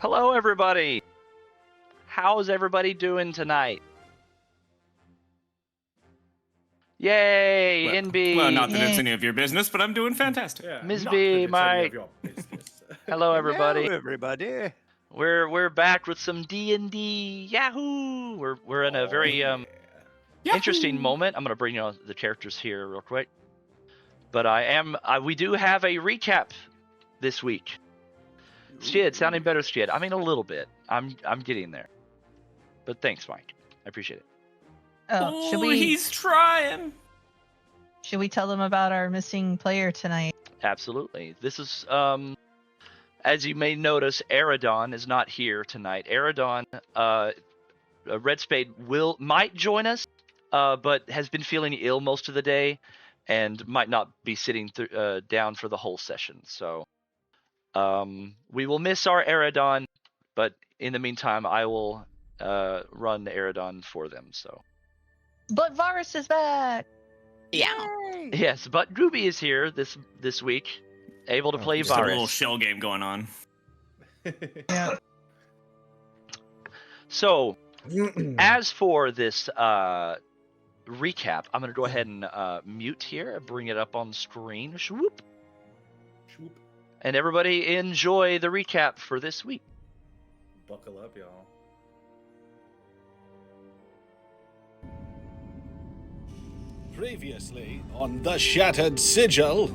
Hello, everybody. How's everybody doing tonight? Yay, NB. Well, not that it's any of your business, but I'm doing fantastic. Yeah, Ms. not B, that it's any Mike. of your business. Hello, everybody. Hello, everybody. We're back with some D&D. Yahoo! We're in a very interesting moment. I'm gonna bring you the characters here real quick. But we do have a recap this week. Shit, sounding better, shit. I mean, a little bit. I'm getting there. But thanks, Mike. I appreciate it. Oh, he's trying. Should we tell them about our missing player tonight? Absolutely. This is as you may notice, Eridon is not here tonight. Eridon, Red Spade might join us, but has been feeling ill most of the day, and might not be sitting down for the whole session. So, we will miss our Eridon, but in the meantime, I will run Eridon for them. So. But Varus is back. Yeah. Yay! Yes, but Ruby is here this week, able to play Just a Varus. little shell game going on. Yeah. So, as for this recap, I'm going to go ahead and mute here and bring it up on screen. Swoop. Swoop. And everybody enjoy the recap for this week. Buckle up, y'all. Previously on the Shattered Sigil.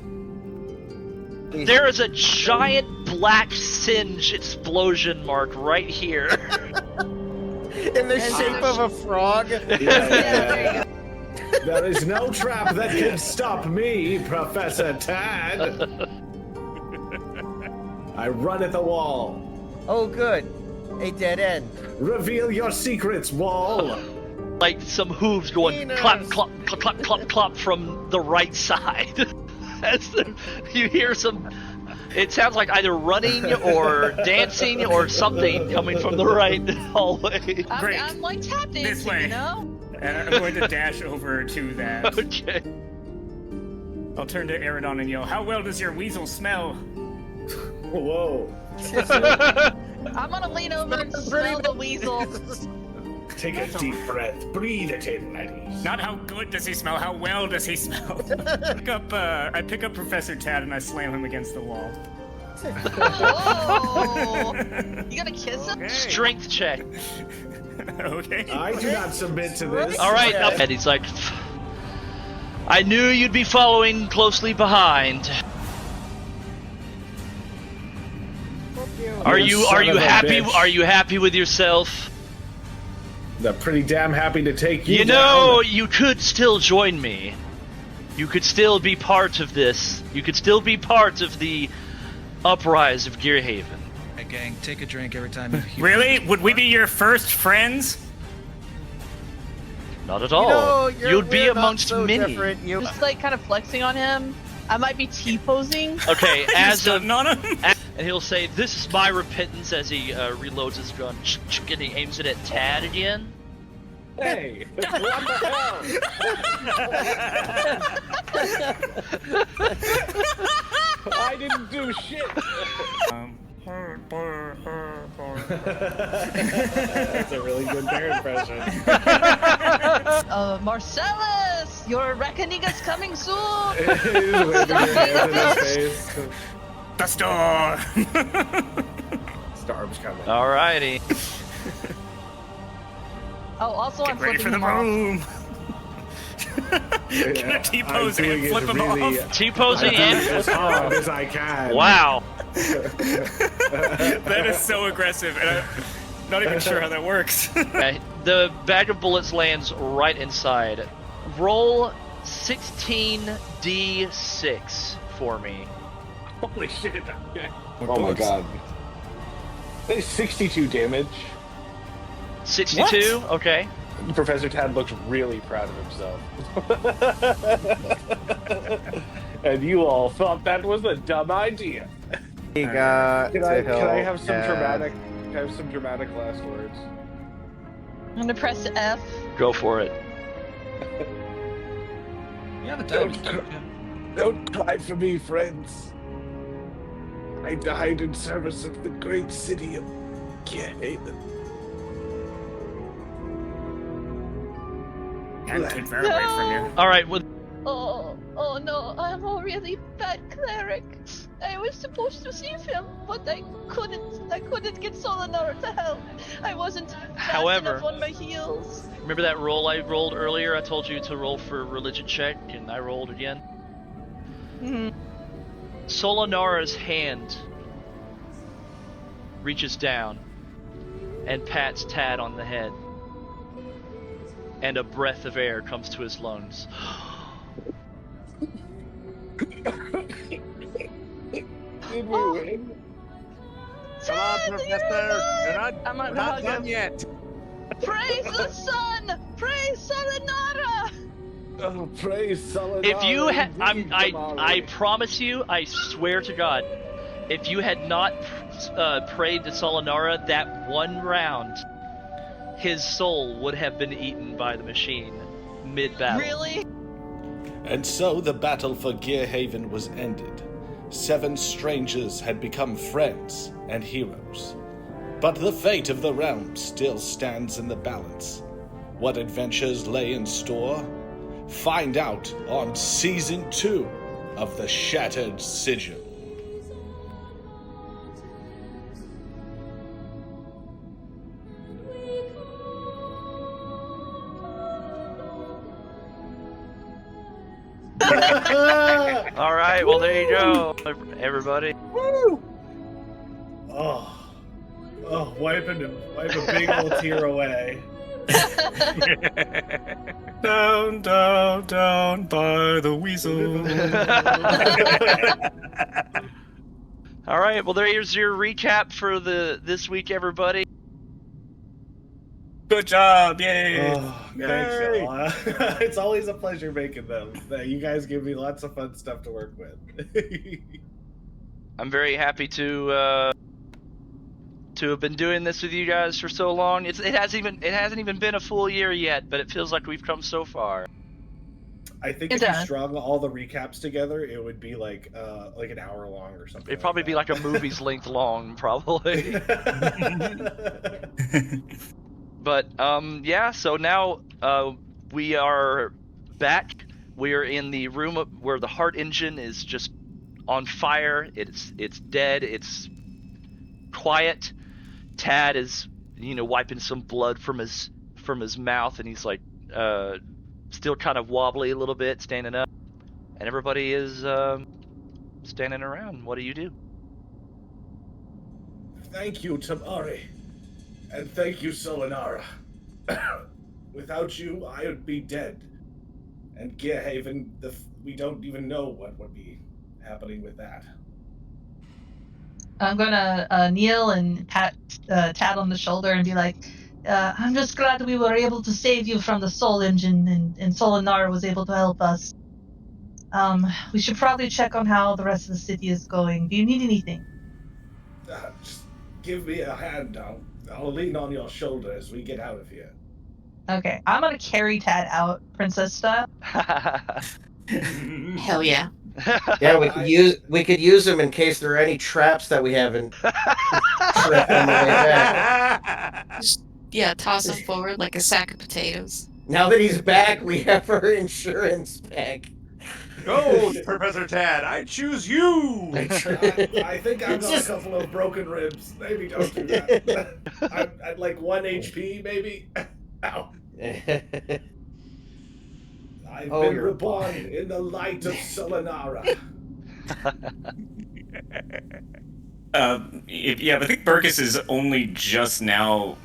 There is a giant black singe explosion mark right here. In the shape of a frog. There you go. There is no trap that can stop me, Professor Tad. I run at the wall. Oh, good. A dead end. Reveal your secrets, wall. Like some hooves going Penis. clop, clop, clop, clop, clop, clop from the right side. You hear some. It sounds like either running or dancing or something coming from the right hallway. Great. I'm like tap dancing, This way. you know? And I'm going to dash over to that. Okay. I'll turn to Eridon and yell, "How well does your weasel smell?" Whoa. I'm gonna lean over and smell the weasel. Take a deep breath. Breathe it in, ladies. Not how good does he smell, how well does he smell? I pick up Professor Tad and I slam him against the wall. Whoa! You gonna kiss him? Strength check. Okay. I do not submit to this. All right. Okay. And he's like, I knew you'd be following closely behind. Are you son of a happy? bitch. Are you happy with yourself? They're pretty damn happy to take you You know, down. you could still join me. You could still be part of this. You could still be part of the uprise of Gearhaven. Hey gang, take a drink every time you hear. Really? Would we be your first friends? Not at all. You'd be we're not amongst so many. different. You Just like kind of flexing on him. I might be T-posing. Okay, You're as a, stunting on him? and he'll say, "This is my repentance," as he reloads his gun and he aims it at Tad again. Hey, what the hell? I didn't do shit. That's a really good bear impression. Marcellus, your reckoning is coming soon. He's waving your hand in his face. The store! Storm's coming. Alrighty. Oh, also I'm Get ready for flipping the him off. room! Gonna T-pose I'm and doing flip it him really off. T-posing as in. hard as I can. Wow. That is so aggressive, and I'm not even sure how that works. Okay, the bag of bullets lands right inside. Roll 16d6 for me. Holy shit. Oh my god. That is 62 damage. 62? Okay. Professor Tad looks really proud of himself. And you all thought that was a dumb idea. He got Can to I help have some Tad. dramatic last words? I'm gonna press F. Go for it. Yeah, the time. Don't cry for me, friends. I died in service of the great city of Gehaven. Can't take that away from you. All right. Well, Oh no, I'm a really bad cleric. I was supposed to save him, but I couldn't get Solinar to help. I wasn't fast However- enough on my heels. remember that roll I rolled earlier? I told you to roll for religion check, and I rolled again. Solinara's hand reaches down and pats Tad on the head, and a breath of air comes to his lungs. Did we win? Come on, Tad, Professor. You're not, I'm we're gonna not hug done him. yet. Praise the sun! Praise Solinara! Oh, praise Solinar. If you had, indeed, I Tamari. promise you, I swear to God, if you had not prayed to Solinara that one round, his soul would have been eaten by the machine mid-battle. Really? And so the battle for Gearhaven was ended. 7 strangers had become friends and heroes. But the fate of the realm still stands in the balance. What adventures lay in store? Find out on Season 2 of The Shattered Sigil. All right, well there you go, everybody. Oh, wipe a big old tear away. Down, down, down by the weasel. All right, well there's your recap for this week, everybody. Good job, yay! Oh, thanks, y'all. It's always a pleasure making them. You guys give me lots of fun stuff to work with. I'm very happy to have been doing this with you guys for so long. It hasn't even been a full year yet, but it feels like we've come so far. I think It if you does. strung all the recaps together, it would be like an hour long or something. It'd probably be like a movie's length long, probably. But yeah, so now we are back. We are in the room where the heart engine is just on fire. It's dead. It's quiet. Tad is, wiping some blood from his mouth, and he's like still kind of wobbly a little bit, standing up. And everybody is standing around. What do you do? Thank you, Tamari. And thank you, Solinara. Without you, I would be dead. And Gearhaven, we don't even know what would be happening with that. I'm gonna kneel and pat Tad on the shoulder and be like, I'm just glad we were able to save you from the soul engine and Solinar was able to help us. We should probably check on how the rest of the city is going. Do you need anything? Just give me a hand. I'll lean on your shoulder as we get out of here. Okay, I'm gonna carry Tad out, princess style. Hell yeah. Yeah, we could use them in case there are any traps that we haven't tripped on the way back. Yeah, toss him forward like a sack of potatoes. Now that he's back, we have our insurance back. Go, Professor Tad. I choose you. I think I've got a couple of broken ribs. Maybe don't do that. I'd like 1 HP, maybe. Ow. I've been reborn in the light of Solinara. Yeah, but I think Burgess is only just now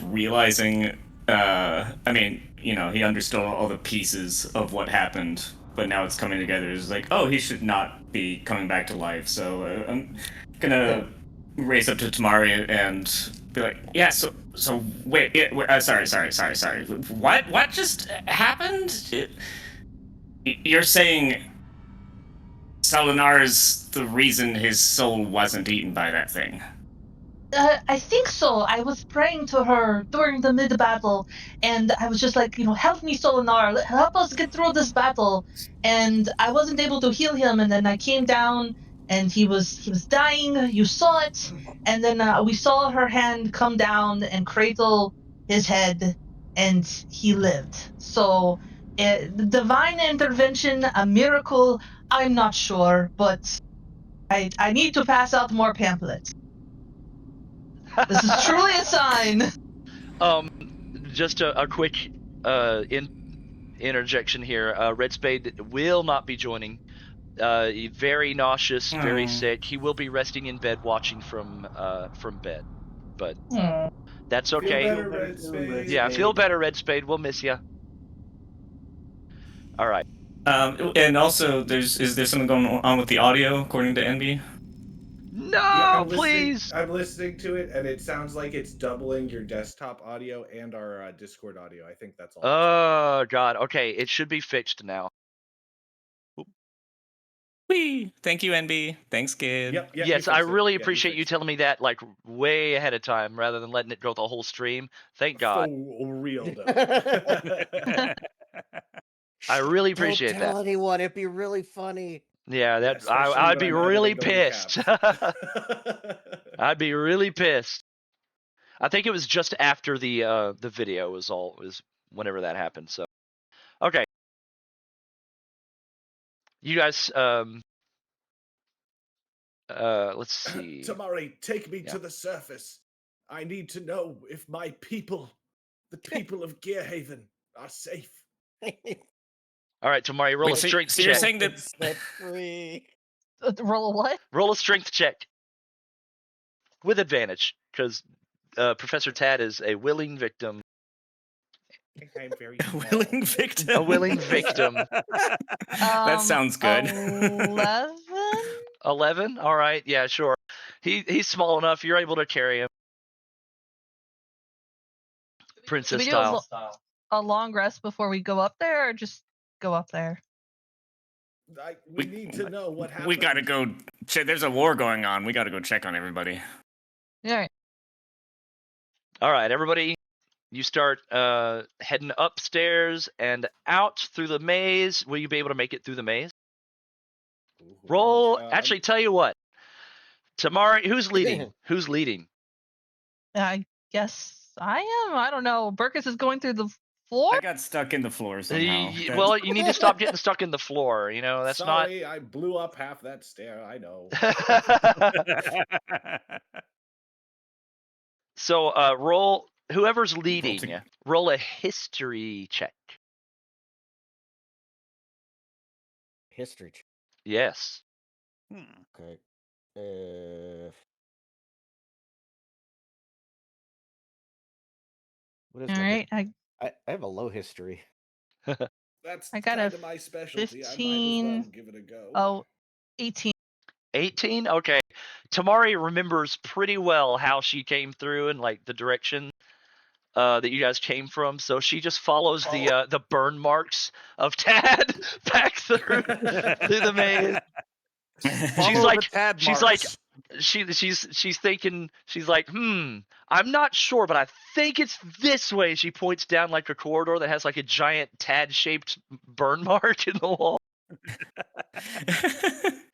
realizing. He understood all the pieces of what happened, but now it's coming together. It's like, oh, he should not be coming back to life. So I'm gonna race up to Tamari and be like, yeah. So wait. Sorry. What just happened? You're saying Solinar's the reason his soul wasn't eaten by that thing? I think so. I was praying to her during the mid-battle, and I was just like, help me, Solinar, help us get through this battle. And I wasn't able to heal him, and then I came down, and he was dying. You saw it, and then we saw her hand come down and cradle his head, and he lived. So, divine intervention, a miracle. I'm not sure, but I need to pass out more pamphlets. This is truly a sign. Just a quick interjection here. Red Spade will not be joining. Very nauseous, very sick. He will be resting in bed, watching from bed. But that's Feel okay. better, Red Spade. Yeah, feel better, Red Spade. We'll miss you. All right. And also, is there something going on with the audio according to Envy? No, Yeah, please. I'm listening to it, and it sounds like it's doubling your desktop audio and our Discord audio. I think that's all. Oh God. Okay, it should be fixed now. Whee! Thank you, NB. Thanks, kid. Yep. Yes, I really appreciate you telling me that like way ahead of time rather than letting it go the whole stream. Thank God. For real, though. I really appreciate Don't tell that. anyone. It'd be really funny. Yeah, that especially I'd when be I'm really editing the pissed. recaps. I'd be really pissed. I think it was just after the video was whenever that happened. So, okay, you guys. Let's see. Tamari, take me to the surface. I need to know if my people, the people of Gearhaven, are safe. All right, Tamari, roll a strength check. You're saying that Set free. Roll what? Roll a strength check with advantage, because Professor Tad is a willing victim. I'm very a willing victim. A willing victim. That sounds good. 11? 11? All right, yeah, sure. He's small enough. You're able to carry him. Princess Do we style. do a long rest before we go up there, or just go up there? We need to know what happened. We gotta go. There's a war going on. We gotta go check on everybody. All right, everybody. You start heading upstairs and out through the maze. Will you be able to make it through the maze? Roll. Actually, tell you what. Tamari, who's leading? Who's leading? I guess I am. I don't know. Burkus is going through the floor. I got stuck in the floor somehow. Well, you need to stop getting stuck in the floor. You know, that's Sorry, I blew up half that stair. I know. So, roll. Whoever's leading, roll a history check. History check. Yes. Okay. What is all right. I have a low history. That's I got kind a of my specialty. 15. I might as well give it a go. Oh, 18. 18? Okay. Tamari remembers pretty well how she came through and like the direction that you guys came from, so she just follows the burn marks of Tad back through the maze. She's thinking, she's like, I'm not sure, but I think it's this way. She points down like a corridor that has like a giant Tad-shaped burn mark in the wall.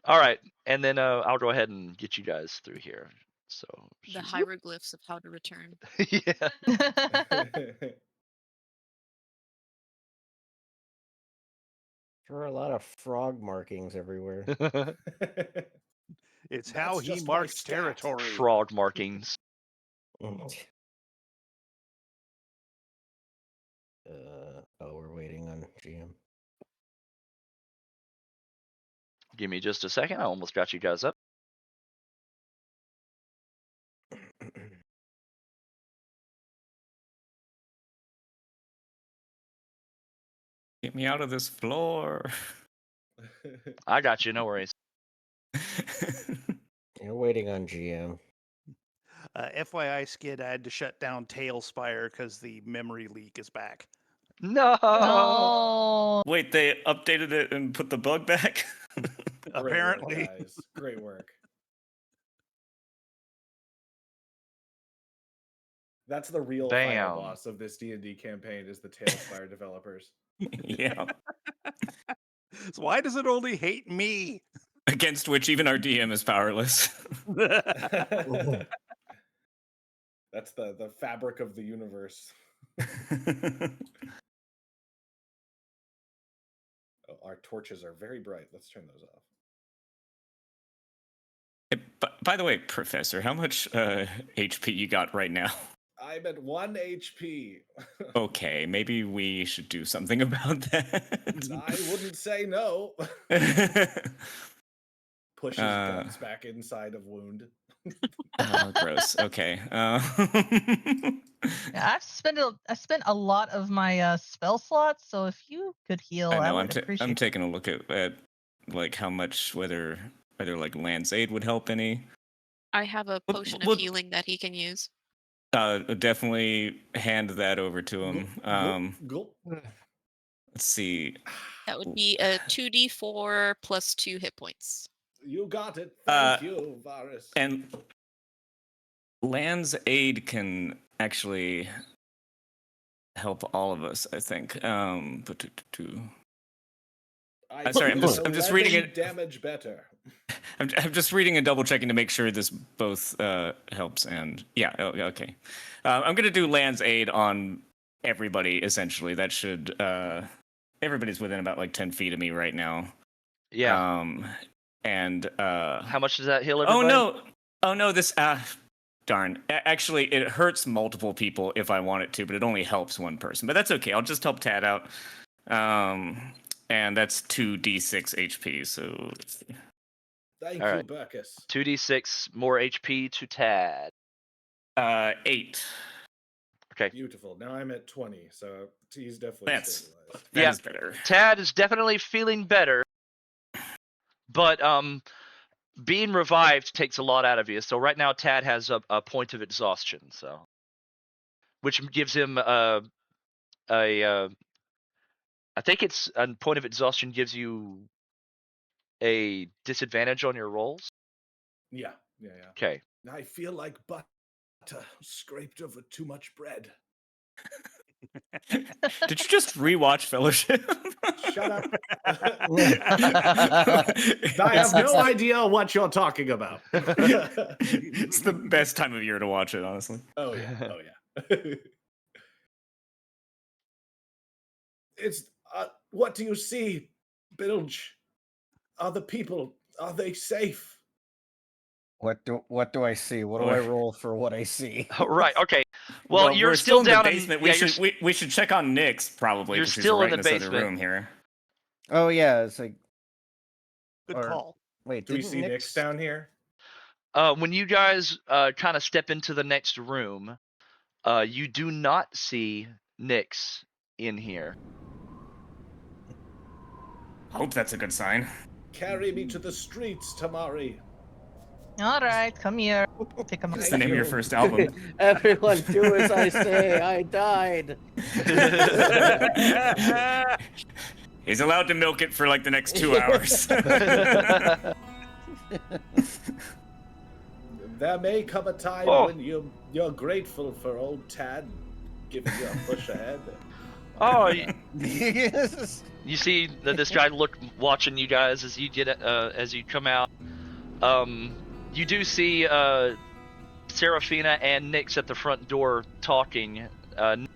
All right, and then I'll go ahead and get you guys through here. So the hieroglyphs of how to return. Yeah. There are a lot of frog markings everywhere. It's how he marks territory. Frog markings. We're waiting on GM. Give me just a second. I almost got you guys up. Get me out of this floor. I got you. No worries. You're waiting on GM. FYI, Skid, I had to shut down Tailspire because the memory leak is back. No. Wait, they updated it and put the bug back? Apparently. Great work, guys. Great work. That's the real final boss of this D&D campaign is the Tailspire developers. Yeah. So why does it only hate me? against which even our DM is powerless. That's the fabric of the universe. Oh, our torches are very bright. Let's turn those off. By the way, Professor, how much HP you got right now? I'm at 1 HP. Okay, maybe we should do something about that. I wouldn't say no. Pushes guns back inside of wound. Oh, gross. Okay. Yeah, I spent a lot of my spell slots, so if you could heal, I know. would appreciate. I'm taking a look at like how much whether like Land's Aid would help any. I have a potion of healing that he can use. Definitely hand that over to him. Let's see. That would be a 2d4 plus 2 hit points. You got it. Thank you, Varus. And Land's Aid can actually help all of us, I think. I'm sorry, I'm just reading it. Damage better. I'm just reading and double checking to make sure this both helps. And yeah, okay. I'm gonna do Land's Aid on everybody. Essentially, that should everybody's within about like 10 feet of me right now. Yeah. And how much does that heal everybody? Oh no, this darn. Actually, it hurts multiple people if I want it to, but it only helps one person. But that's okay. I'll just help Tad out. And that's 2d6 HP. So thank you, Burkus. 2d6 more HP to Tad. 8. Okay. Beautiful. Now I'm at 20, so he's definitely stabilized. That is better. Tad is definitely feeling better, but being revived takes a lot out of you. So right now Tad has a point of exhaustion, so which gives him I think it's a point of exhaustion gives you a disadvantage on your rolls. Yeah. Okay. I feel like butter scraped over too much bread. Did you just rewatch Fellowship? Shut up. I have no idea what you're talking about. It's the best time of year to watch it, honestly. Oh yeah. It's what do you see, Bilge? Are the people, are they safe? What do I see? What do I roll for what I see? Right. Okay. Well, you're still in down the basement. We should check on Nyx probably. You're still right in the basement. Other room here. Oh yeah, it's like good call. Wait, do we see Nyx down here? When you guys kind of step into the next room, you do not see Nyx in here. Hope that's a good sign. Carry me to the streets, Tamari. All right, come here. Pick him up. That's the name of your first album. Everyone, do as I say. I died. He's allowed to milk it for like the next 2 hours. There may come a time when you're grateful for old Tad giving you a push ahead. Oh, you see this guy watching you guys as you get as you come out. You do see Seraphina and Nyx at the front door talking. And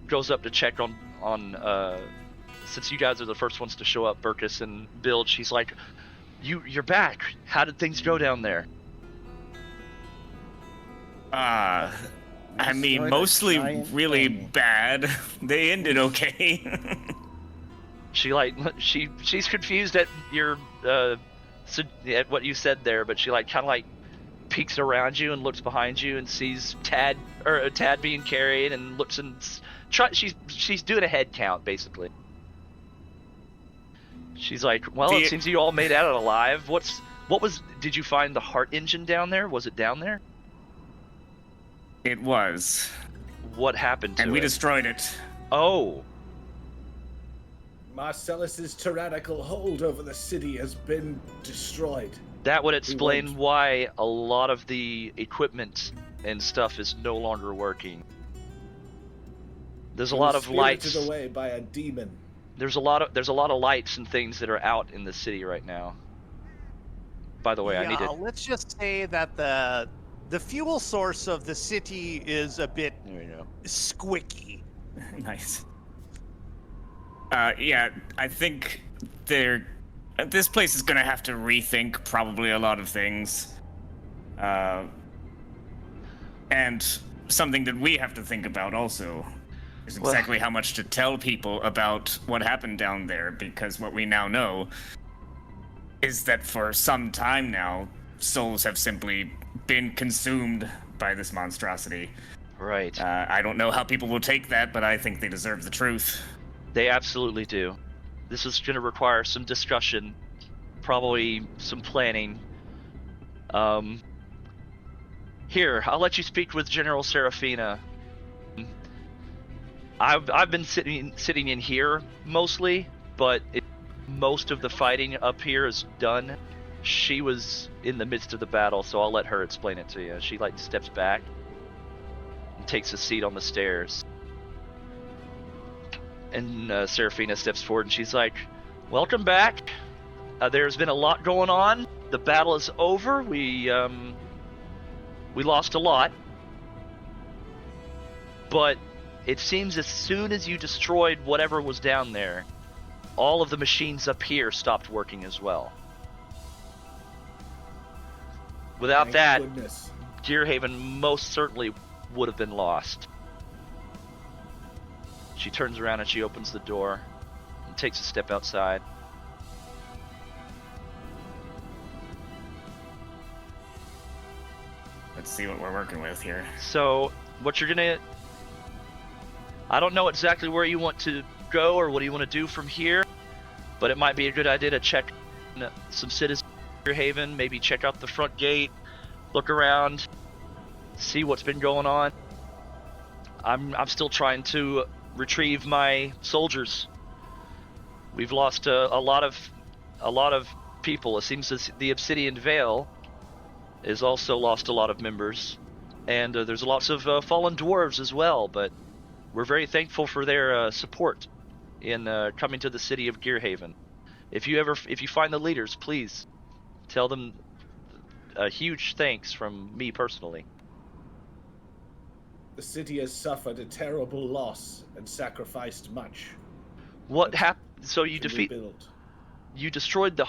goes up to check on since you guys are the first ones to show up, Burkus and Bilge. She's like, "You're back. How did things go down there?" I mean, mostly really bad. They ended okay. She's confused at your at what you said there, but she kind of peeks around you and looks behind you and sees Tad being carried and looks and she's doing a head count basically. She's like, "Well, it seems you all made out alive. Did you find the heart engine down there? Was it down there?" It was. What happened to it? And we destroyed it. Oh. Marcellus's tyrannical hold over the city has been destroyed. That would explain why a lot of the equipment and stuff is no longer working. There's a lot of lights. Spirited away by a demon. There's a lot of lights and things that are out in the city right now. By the way, I need to. Let's just say that the fuel source of the city is a bit squicky. Nice. Yeah, I think this place is gonna have to rethink probably a lot of things. And something that we have to think about also is exactly how much to tell people about what happened down there, because what we now know is that for some time now, souls have simply been consumed by this monstrosity. Right. I don't know how people will take that, but I think they deserve the truth. They absolutely do. This is going to require some discussion, probably some planning. Here, I'll let you speak with General Serafina. I've been sitting in here mostly, but most of the fighting up here is done. She was in the midst of the battle, so I'll let her explain it to you. She steps back and takes a seat on the stairs. And Serafina steps forward and she's like, "Welcome back. There's been a lot going on. The battle is over. We lost a lot. But it seems as soon as you destroyed whatever was down there, all of the machines up here stopped working as well. Without that, Gearhaven most certainly would have been lost." She turns around and she opens the door and takes a step outside. Let's see what we're working with here. So, what you're gonna... I don't know exactly where you want to go or what you want to do from here, but it might be a good idea to check some citizens of Gearhaven, maybe check out the front gate, look around, see what's been going on. I'm still trying to retrieve my soldiers. We've lost a lot of people. It seems that the Obsidian Vale has also lost a lot of members, and there's lots of fallen dwarves as well. But we're very thankful for their support in coming to the city of Gearhaven. If you find the leaders, please tell them a huge thanks from me personally. The city has suffered a terrible loss and sacrificed much. What happened? So you you destroyed the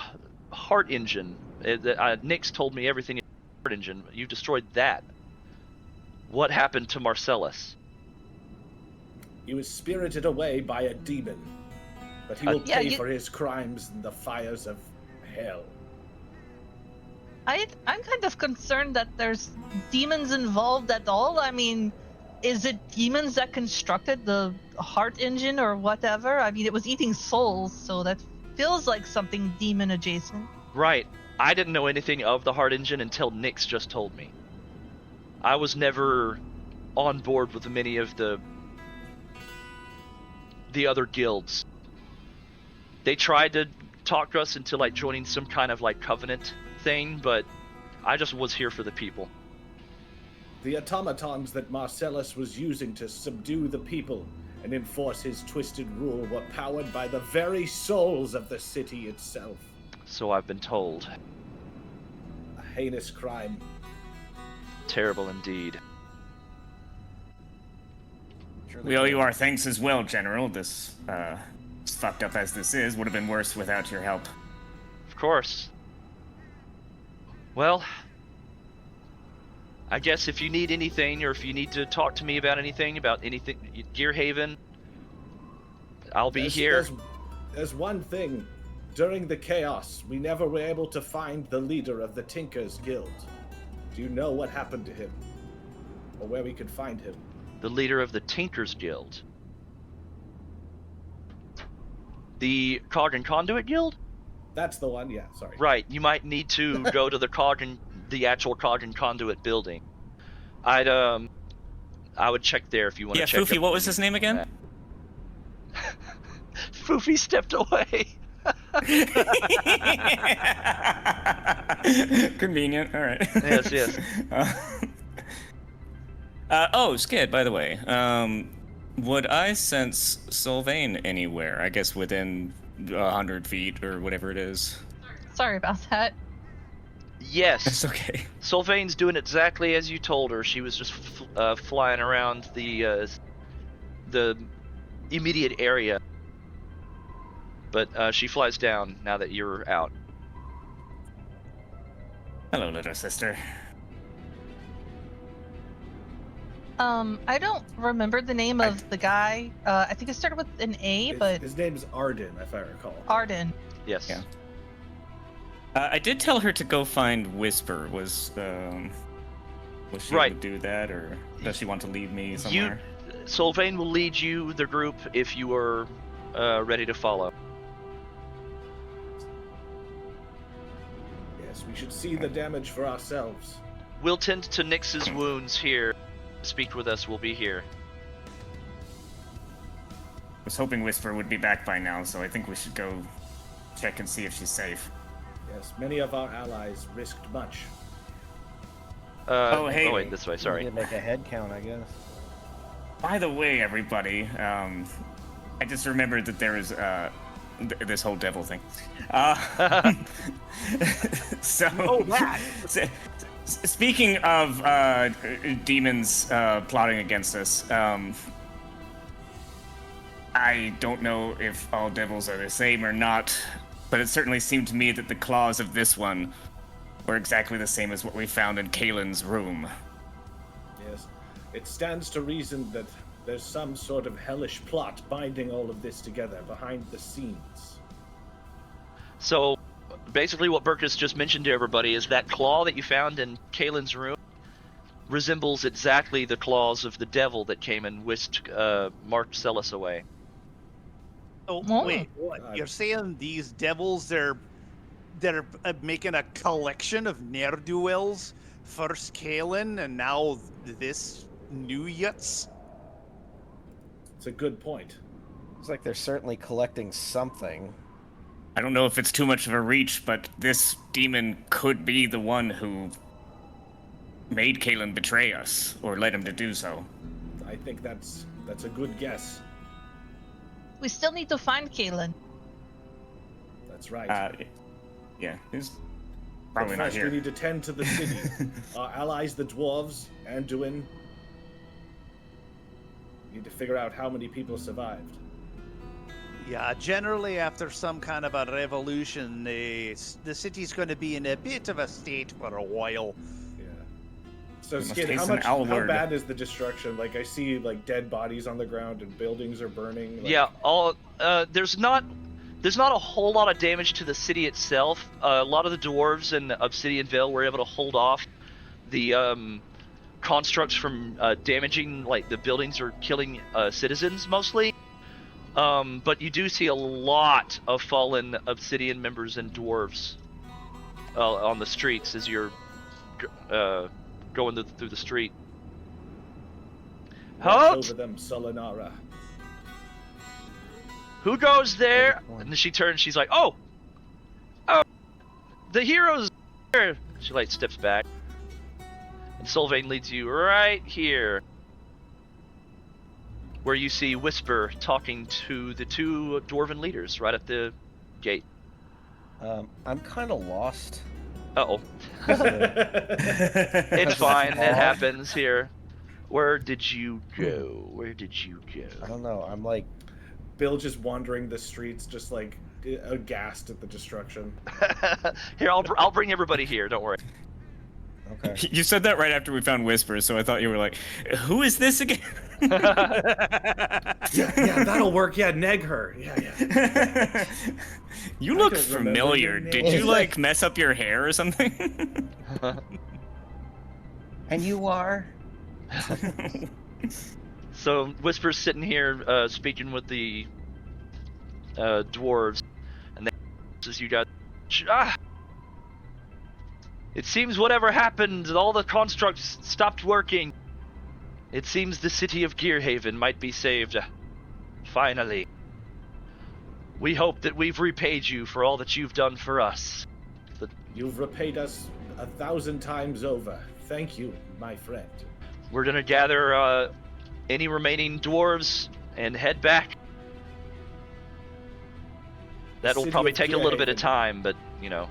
heart engine. Nyx told me everything about the heart engine. You destroyed that. What happened to Marcellus? He was spirited away by a demon, but he will pay for his crimes in the fires of hell. I'm kind of concerned that there's demons involved at all. I mean, is it demons that constructed the heart engine or whatever? I mean, it was eating souls, so that feels like something demon adjacent. Right. I didn't know anything of the heart engine until Nyx just told me. I was never on board with many of the other guilds. They tried to talk us into joining some kind of covenant thing, but I just was here for the people. The automatons that Marcellus was using to subdue the people and enforce his twisted rule were powered by the very souls of the city itself. So I've been told. A heinous crime. Terrible indeed. We owe you our thanks as well, General. This, as fucked up as this is, would have been worse without your help. Of course. Well, I guess if you need anything, or if you need to talk to me about anything, Gearhaven, I'll be here. There's one thing. During the chaos, we never were able to find the leader of the Tinkers Guild. Do you know what happened to him? Or where we could find him? The leader of the Tinkers Guild? The Cog and Conduit Guild? That's the one, yeah, sorry. Right, you might need to go to the actual Cog and Conduit building. I would check there if you want to check. Yeah, Foofy, what was his name again? Foofy stepped away. Convenient, alright. Yes. Skid, by the way. Would I sense Sylvain anywhere? I guess within 100 feet or whatever it is. Sorry about that. Yes. It's okay. Sylvain's doing exactly as you told her. She was just flying around the immediate area. But she flies down now that you're out. Hello, little sister. I don't remember the name of the guy. I think it started with an A, but His name's Arden, if I recall. Arden. Yes. Yeah. I did tell her to go find Whisper. Was she Right. able to do that, or does she want to leave me somewhere? Sylvain will lead you, the group, if you are ready to follow. Yes, we should see the damage for ourselves. We'll tend to Nyx's wounds here. Speak with us, we'll be here. I was hoping Whisper would be back by now, so I think we should go check and see if she's safe. Yes, many of our allies risked much. Hey. Oh, wait, this way, sorry. You make a head count, I guess. By the way, everybody, I just remembered that there is this whole devil thing. So, speaking of demons plotting against us, I don't know if all devils are the same or not, but it certainly seemed to me that the claws of this one were exactly the same as what we found in Kaelin's room. Yes, it stands to reason that there's some sort of hellish plot binding all of this together behind the scenes. So, basically what Burkus just mentioned to everybody is that claw that you found in Kaelin's room resembles exactly the claws of the devil that came and whisked Marcellus away. Oh, Oh. wait, what? You're saying these devils, they're making a collection of ne'er-do-wells? First Kaelin, and now this new Yutz? It's a good point. It's like they're certainly collecting something. I don't know if it's too much of a reach, but this demon could be the one who made Kaelin betray us, or led him to do so. I think that's a good guess. We still need to find Kaelin. That's right. Yeah, he's But probably not first, here. we need to tend to the city. Our allies, the dwarves, Anduin, need to figure out how many people survived. Yeah, generally after some kind of a revolution, the city's going to be in a bit of a state for a while. Yeah. So, We must Skid, how hasten how outward. bad is the destruction? Like, I see like dead bodies on the ground and buildings are burning. Like, Yeah, there's not a whole lot of damage to the city itself. A lot of the dwarves in Obsidian Vale were able to hold off the constructs from damaging, like the buildings or killing citizens mostly. But you do see a lot of fallen Obsidian members and dwarves on the streets as you're going through the street. watch Halt! over them, Solinara. Who goes there? And then she turns, she's like, oh, the hero's here. She like steps back. And Sylvain leads you right here, where you see Whisper talking to the two dwarven leaders right at the gate. I'm kind of lost. Uh-oh. It's fine, it happens here. Where did you go? Where did you I go? don't know. I'm like, Bill just wandering the streets, just like aghast at the destruction. Here, I'll bring everybody here, don't worry. okay. You said that right after we found Whisper, so I thought you were like, who is this again? Yeah, that'll work. Yeah, neg her. Yeah. You I look don't remember familiar. your name. Did you like mess up your hair or something? And you are? So Whisper's sitting here speaking with the dwarves, and then as you guys, it seems whatever happened, all the constructs stopped working. It seems the city of Gearhaven might be saved. Finally. We hope that we've repaid you for all that you've done for us. You've repaid us 1,000 times over. Thank you, my friend. We're gonna gather any remaining dwarves and head back. That'll City probably of take a little bit of Gearhaven. time, but, you know.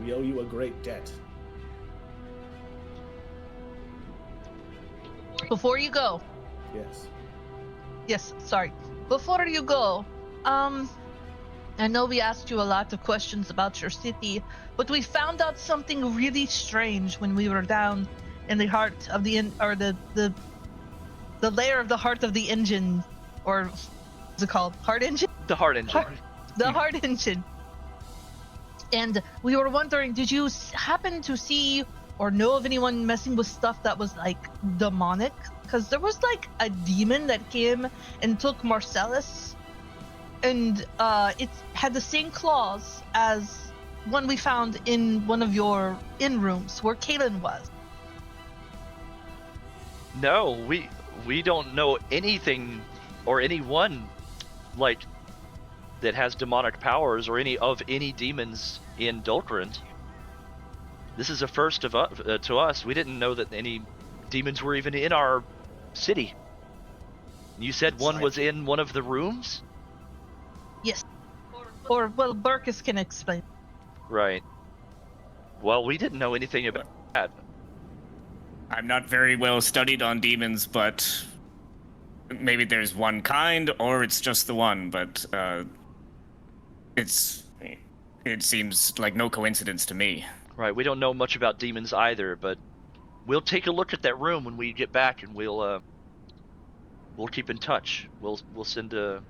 We owe you a great debt. Before you go, Yes. yes, sorry. Before you go, I know we asked you a lot of questions about your city, but we found out something really strange when we were down in the heart of the the lair of the heart of the engine, or what's it called? Heart engine? The heart engine. The heart engine. And we were wondering, did you happen to see or know of anyone messing with stuff that was like demonic? Because there was like a demon that came and took Marcellus, and it had the same claws as one we found in one of your inn rooms where Kaylin was. No, we don't know anything or anyone like that has demonic powers or any demons in Dulkrand. This is a first to us. We didn't know that any demons were even in our city. You said one was in one of the rooms? Yes. Or well, Burkus can explain. Right. Well, we didn't know anything about that. I'm not very well studied on demons, but maybe there's one kind, or it's just the one. But it seems like no coincidence to me. Right. We don't know much about demons either, but we'll take a look at that room when we get back, and we'll keep in touch. We'll send a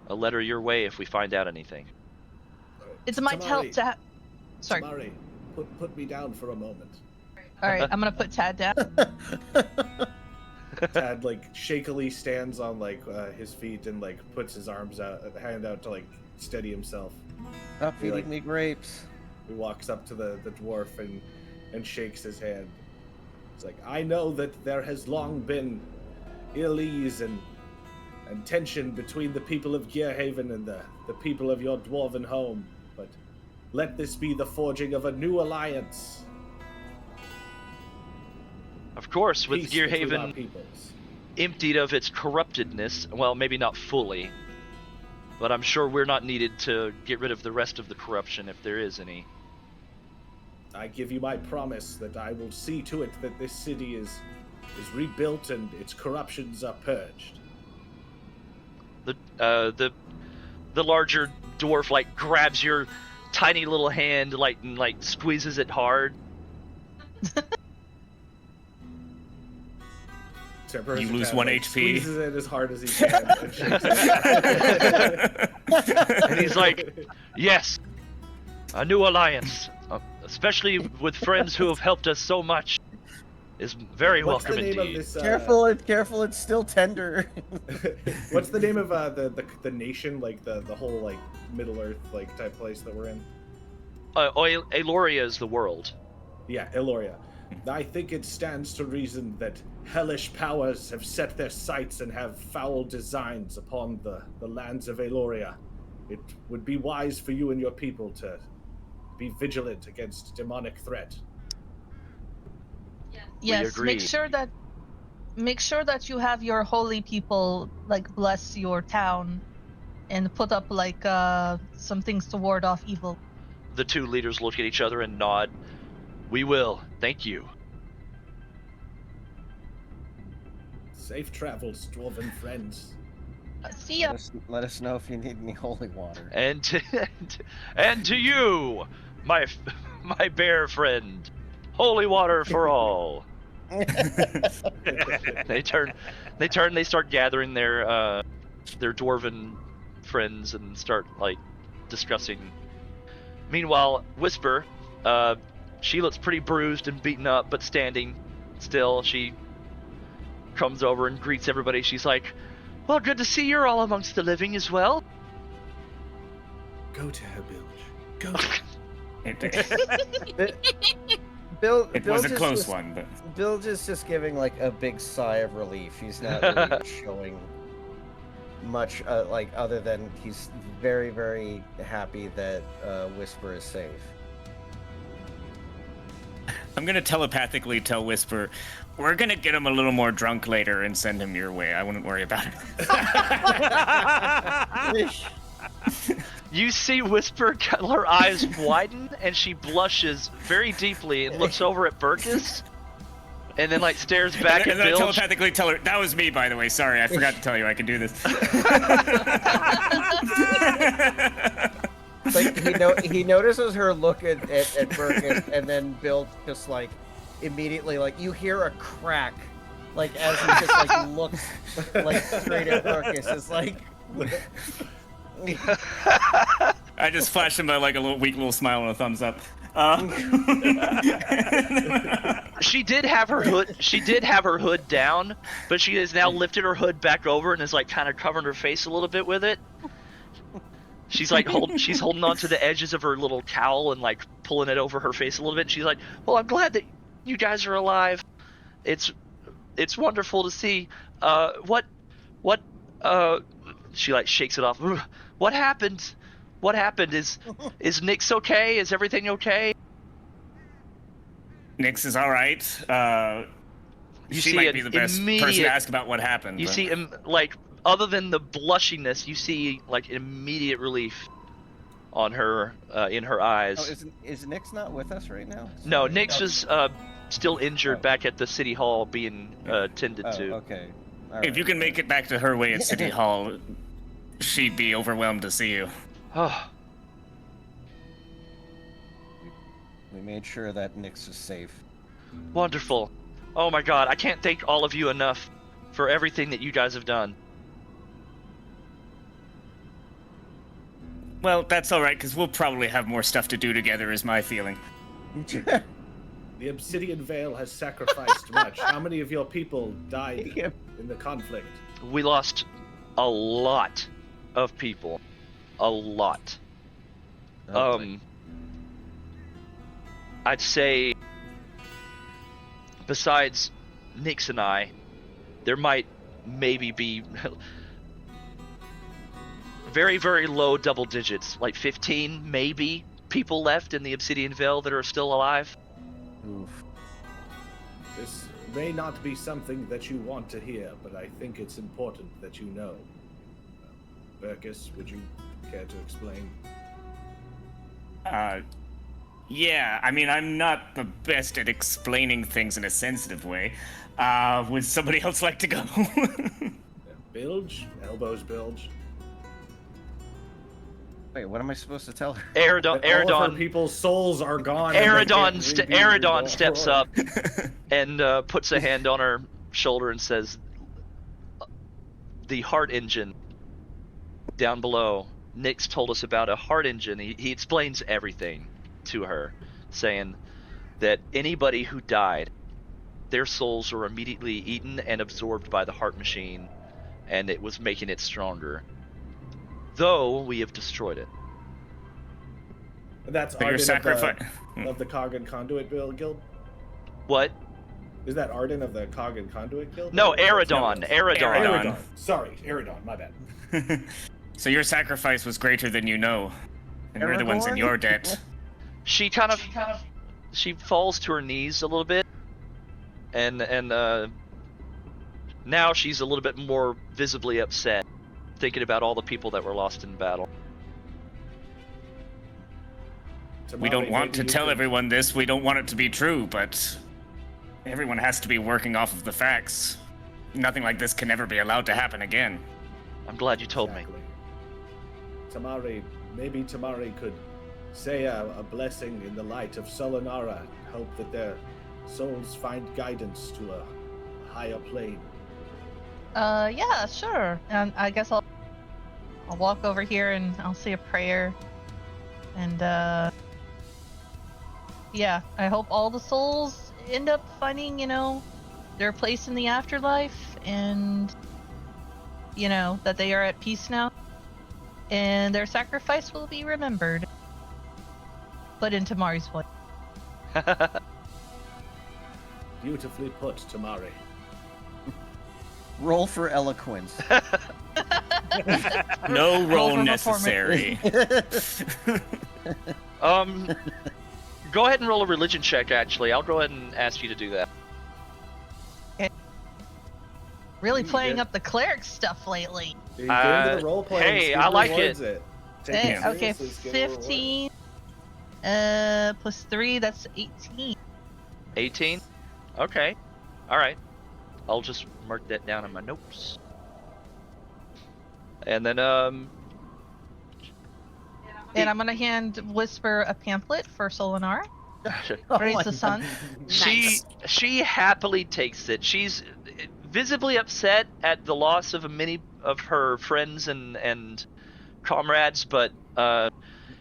letter your way if we find out anything. It might help to have. Sorry. Tamari, put me down for a moment. All right, I'm gonna put Tad down. Tad like shakily stands on like his feet and like puts his arms out, hand out to like steady himself. Stop He, feeding like- me grapes. He walks up to the dwarf and shakes his hand. He's like, I know that there has long been ill ease and tension between the people of Gearhaven and the people of your dwarven home, but let this be the forging of a new alliance. Of course, with Peace between our Gearhaven peoples. emptied of its corruptedness, well, maybe not fully, but I'm sure we're not needed to get rid of the rest of the corruption if there is any. I give you my promise that I will see to it that this city is rebuilt and its corruptions are purged. The larger dwarf like grabs your tiny little hand and squeezes it hard. You lose 1 HP. Squeezes it as hard as he can. And he's like, yes, a new alliance, especially with friends who have helped us so much, is very What's welcome the name indeed. of this, Careful, it's still tender. What's the name of the nation, like the whole like Middle Earth like type place that we're in? Eloria is the world. Yeah, Eloria. I think it stands to reason that hellish powers have set their sights and have foul designs upon the lands of Eloria. It would be wise for you and your people to be vigilant against demonic threat. Yes, agree. make sure that you have your holy people like bless your town and put up like some things to ward off evil. The two leaders look at each other and nod. We will. Thank you. Safe travels, dwarven friends. See ya. Let us know if you need any holy water. And to you, my bear friend, holy water for all. They start gathering their dwarven friends and start like discussing. Meanwhile, Whisper, she looks pretty bruised and beaten up, but standing still. She comes over and greets everybody. She's like, well, good to see you're all amongst the living as well. Go to her, Bilge. Go to It was a close one, but Bilge is just giving like a big sigh of relief. He's not really showing much like other than he's very, very happy that Whisper is safe. I'm gonna telepathically tell Whisper, we're gonna get him a little more drunk later and send him your way. I wouldn't worry about it. You see Whisper, her eyes widen, and she blushes very deeply and looks over at Burkus, and then like stares back and at then Bilge. I telepathically tell her, that was me, by the way. Sorry, I forgot to tell you I can do this. Like he notices her look at Burkus, and then Bill just like immediately like you hear a crack, like as he just like looks like straight at Burkus. It's like I just flashed him like a little weak little smile and a thumbs up. She did have her hood. She did have her hood down, but she has now lifted her hood back over and is like kind of covering her face a little bit with it. She's like she's holding on to the edges of her little cowl and like pulling it over her face a little bit. She's like, "Well, I'm glad that you guys are alive. It's wonderful to see. What she like shakes it off. What happened? What happened? Is Nyx okay? Is everything okay?" Nyx is all right. She might be the best person to ask about what happened. You see him like, other than the blushiness, you see like immediate relief on her in her eyes. Oh, is Nyx not with us right now? No, Nyx is still injured back at the city hall being tended to. Okay. If you can make it back to her way at City Hall, she'd be overwhelmed to see you. Oh. We made sure that Nyx is safe. Wonderful. Oh my god, I can't thank all of you enough for everything that you guys have done. Well, that's alright, because we'll probably have more stuff to do together, is my feeling. The Obsidian Vale has sacrificed much. How many of your people died in the conflict? We lost a lot of people. A lot. I'd say, besides Nyx and I, there might maybe be very, very low double digits, like 15 maybe people left in the Obsidian Vale that are still alive. Oof. This may not be something that you want to hear, but I think it's important that you know. Burkus, would you care to explain? Yeah, I mean, I'm not the best at explaining things in a sensitive way. Would somebody else like to go? Bilge? Elbows bilge. Wait, what am I supposed to tell her? All of her people's souls are gone. Aridon steps up and puts a hand on her shoulder and says, "The heart engine down below. Nyx told us about a heart engine." He explains everything to her, saying that anybody who died, their souls were immediately eaten and absorbed by the heart machine, and it was making it stronger. Though we have destroyed it. That's your Arden sacrifice of the Cog and Conduit Guild? What? Is that Arden of the Cog and Conduit Guild? No, Aridon. Aridon. Sorry, Aridon, my bad. So your sacrifice was greater than you know, and we're the ones in your debt. She she falls to her knees a little bit, and now she's a little bit more visibly upset, thinking about all the people that were lost in battle. We don't want to tell everyone this, we don't want it to be true, but everyone has to be working off of the facts. Nothing like this can ever be allowed to happen again. I'm glad you told me. Maybe Tamari could say a blessing in the light of Solanara, hope that their souls find guidance to a higher plane. Yeah, sure. And I guess I'll walk over here and I'll say a prayer. And yeah, I hope all the souls end up finding, their place in the afterlife, and that they are at peace now, and their sacrifice will be remembered. But in Tamari's voice. Beautifully put, Tamari. Roll for eloquence. No roll necessary. Go ahead and roll a religion check. Actually, I'll go ahead and ask you to do that. Really You playing get- up the cleric stuff lately. You get into the role playing. hey, Skid I like rewards it. Take it Okay, seriously, Skid will reward it. 15 plus 3, that's 18. 18. Okay. All right. I'll just mark that down in my notes. And then And I'm gonna hand Whisper a pamphlet for Solinar. Praise the sun. she happily takes it. She's visibly upset at the loss of many of her friends and comrades, but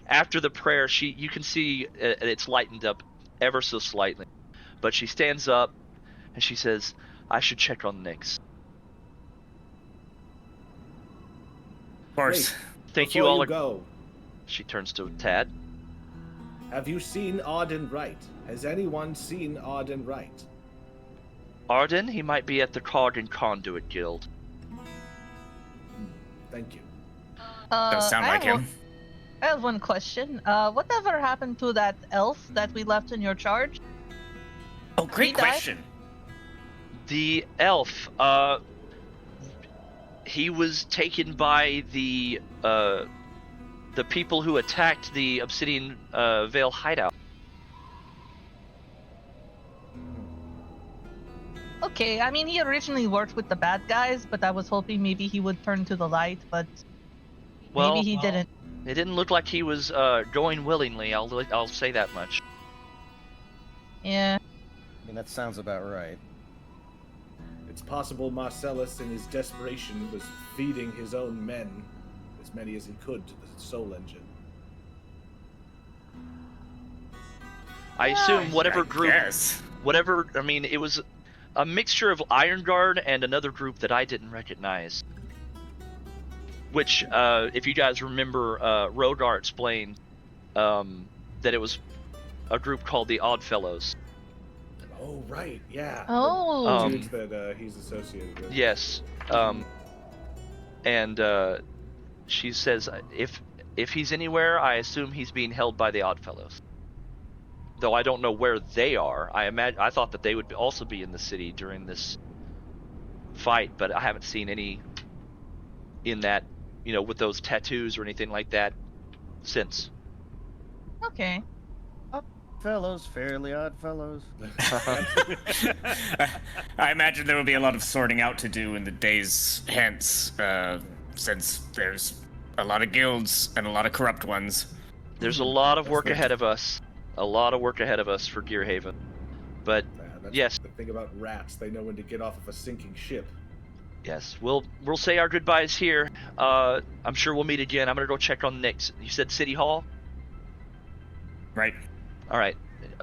after the prayer, you can see it's lightened up ever so slightly. But she stands up and she says, "I should check on Nyx." Of course. Wait, Thank you before all. Go. She turns to Tad. Have you seen Arden Wright? Has anyone seen Arden Wright? Arden, he might be at the Cog and Conduit Guild. Thank you. Does sound like him. I have one question. Whatever happened to that elf that we left in your charge? Oh, great He died? question. The elf, he was taken by the people who attacked the Obsidian Vale hideout. Okay, I mean, he originally worked with the bad guys, but I was hoping maybe he would turn to the light, but Well, maybe he didn't. It didn't look like he was going willingly. I'll say that much. Yeah. I mean, that sounds about right. It's possible Marcellus, in his desperation, was feeding his own men, as many as he could, to the Soul Engine. I assume whatever group, Yes. I mean, it was a mixture of Iron Guard and another group that I didn't recognize. Which, if you guys remember, Rogar explained that it was a group called the Odd Fellows. Oh, right, yeah. Oh. The dudes that he's associated with. Yes. And she says if he's anywhere, I assume he's being held by the Odd Fellows. Though I don't know where they are. I thought that they would also be in the city during this fight, but I haven't seen any in that, with those tattoos or anything like that since. Okay. Fellows, fairly odd fellows. I imagine there will be a lot of sorting out to do in the days hence, since there's a lot of guilds and a lot of corrupt ones. There's a lot of work ahead of us. A lot of work ahead of us for Gearhaven. But That's yes, the thing about rats, they know when to get off of a sinking ship. yes, we'll say our goodbyes here. I'm sure we'll meet again. I'm gonna go check on Nyx. You said City Hall? Right. All right.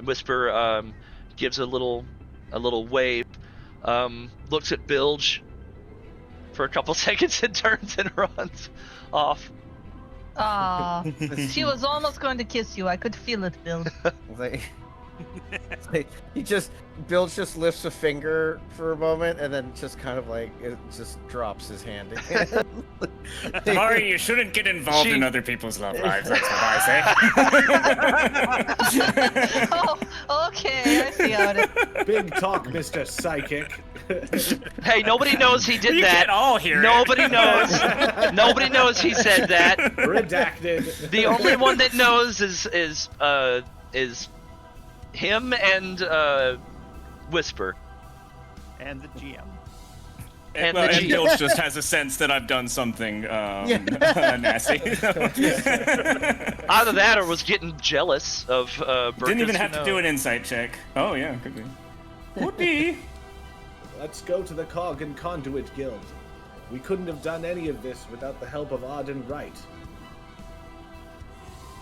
Whisper gives a little wave, looks at Bilge for a couple seconds and turns and runs off. Ah, she was almost going to kiss you. I could feel it, Bill. Bilge just lifts a finger for a moment and then just kind of like it just drops his hand again. Mari, you shouldn't get involved in other people's love lives, that's what I say. Oh, okay, I see how it is. Big talk, Mr. Psychic. Hey, nobody knows he did You that. can all hear Nobody it. knows. Nobody knows he said that. Redacted. The only one that knows is him and Whisper. And the GM. And Well, the and G. Bilge just has a sense that I've done something nasty. Either that or was getting jealous of Burkus. Didn't even who have to do knows? an insight check. Oh yeah, could be. Would be. Let's go to the Cog and Conduit Guild. We couldn't have done any of this without the help of Arden Wright.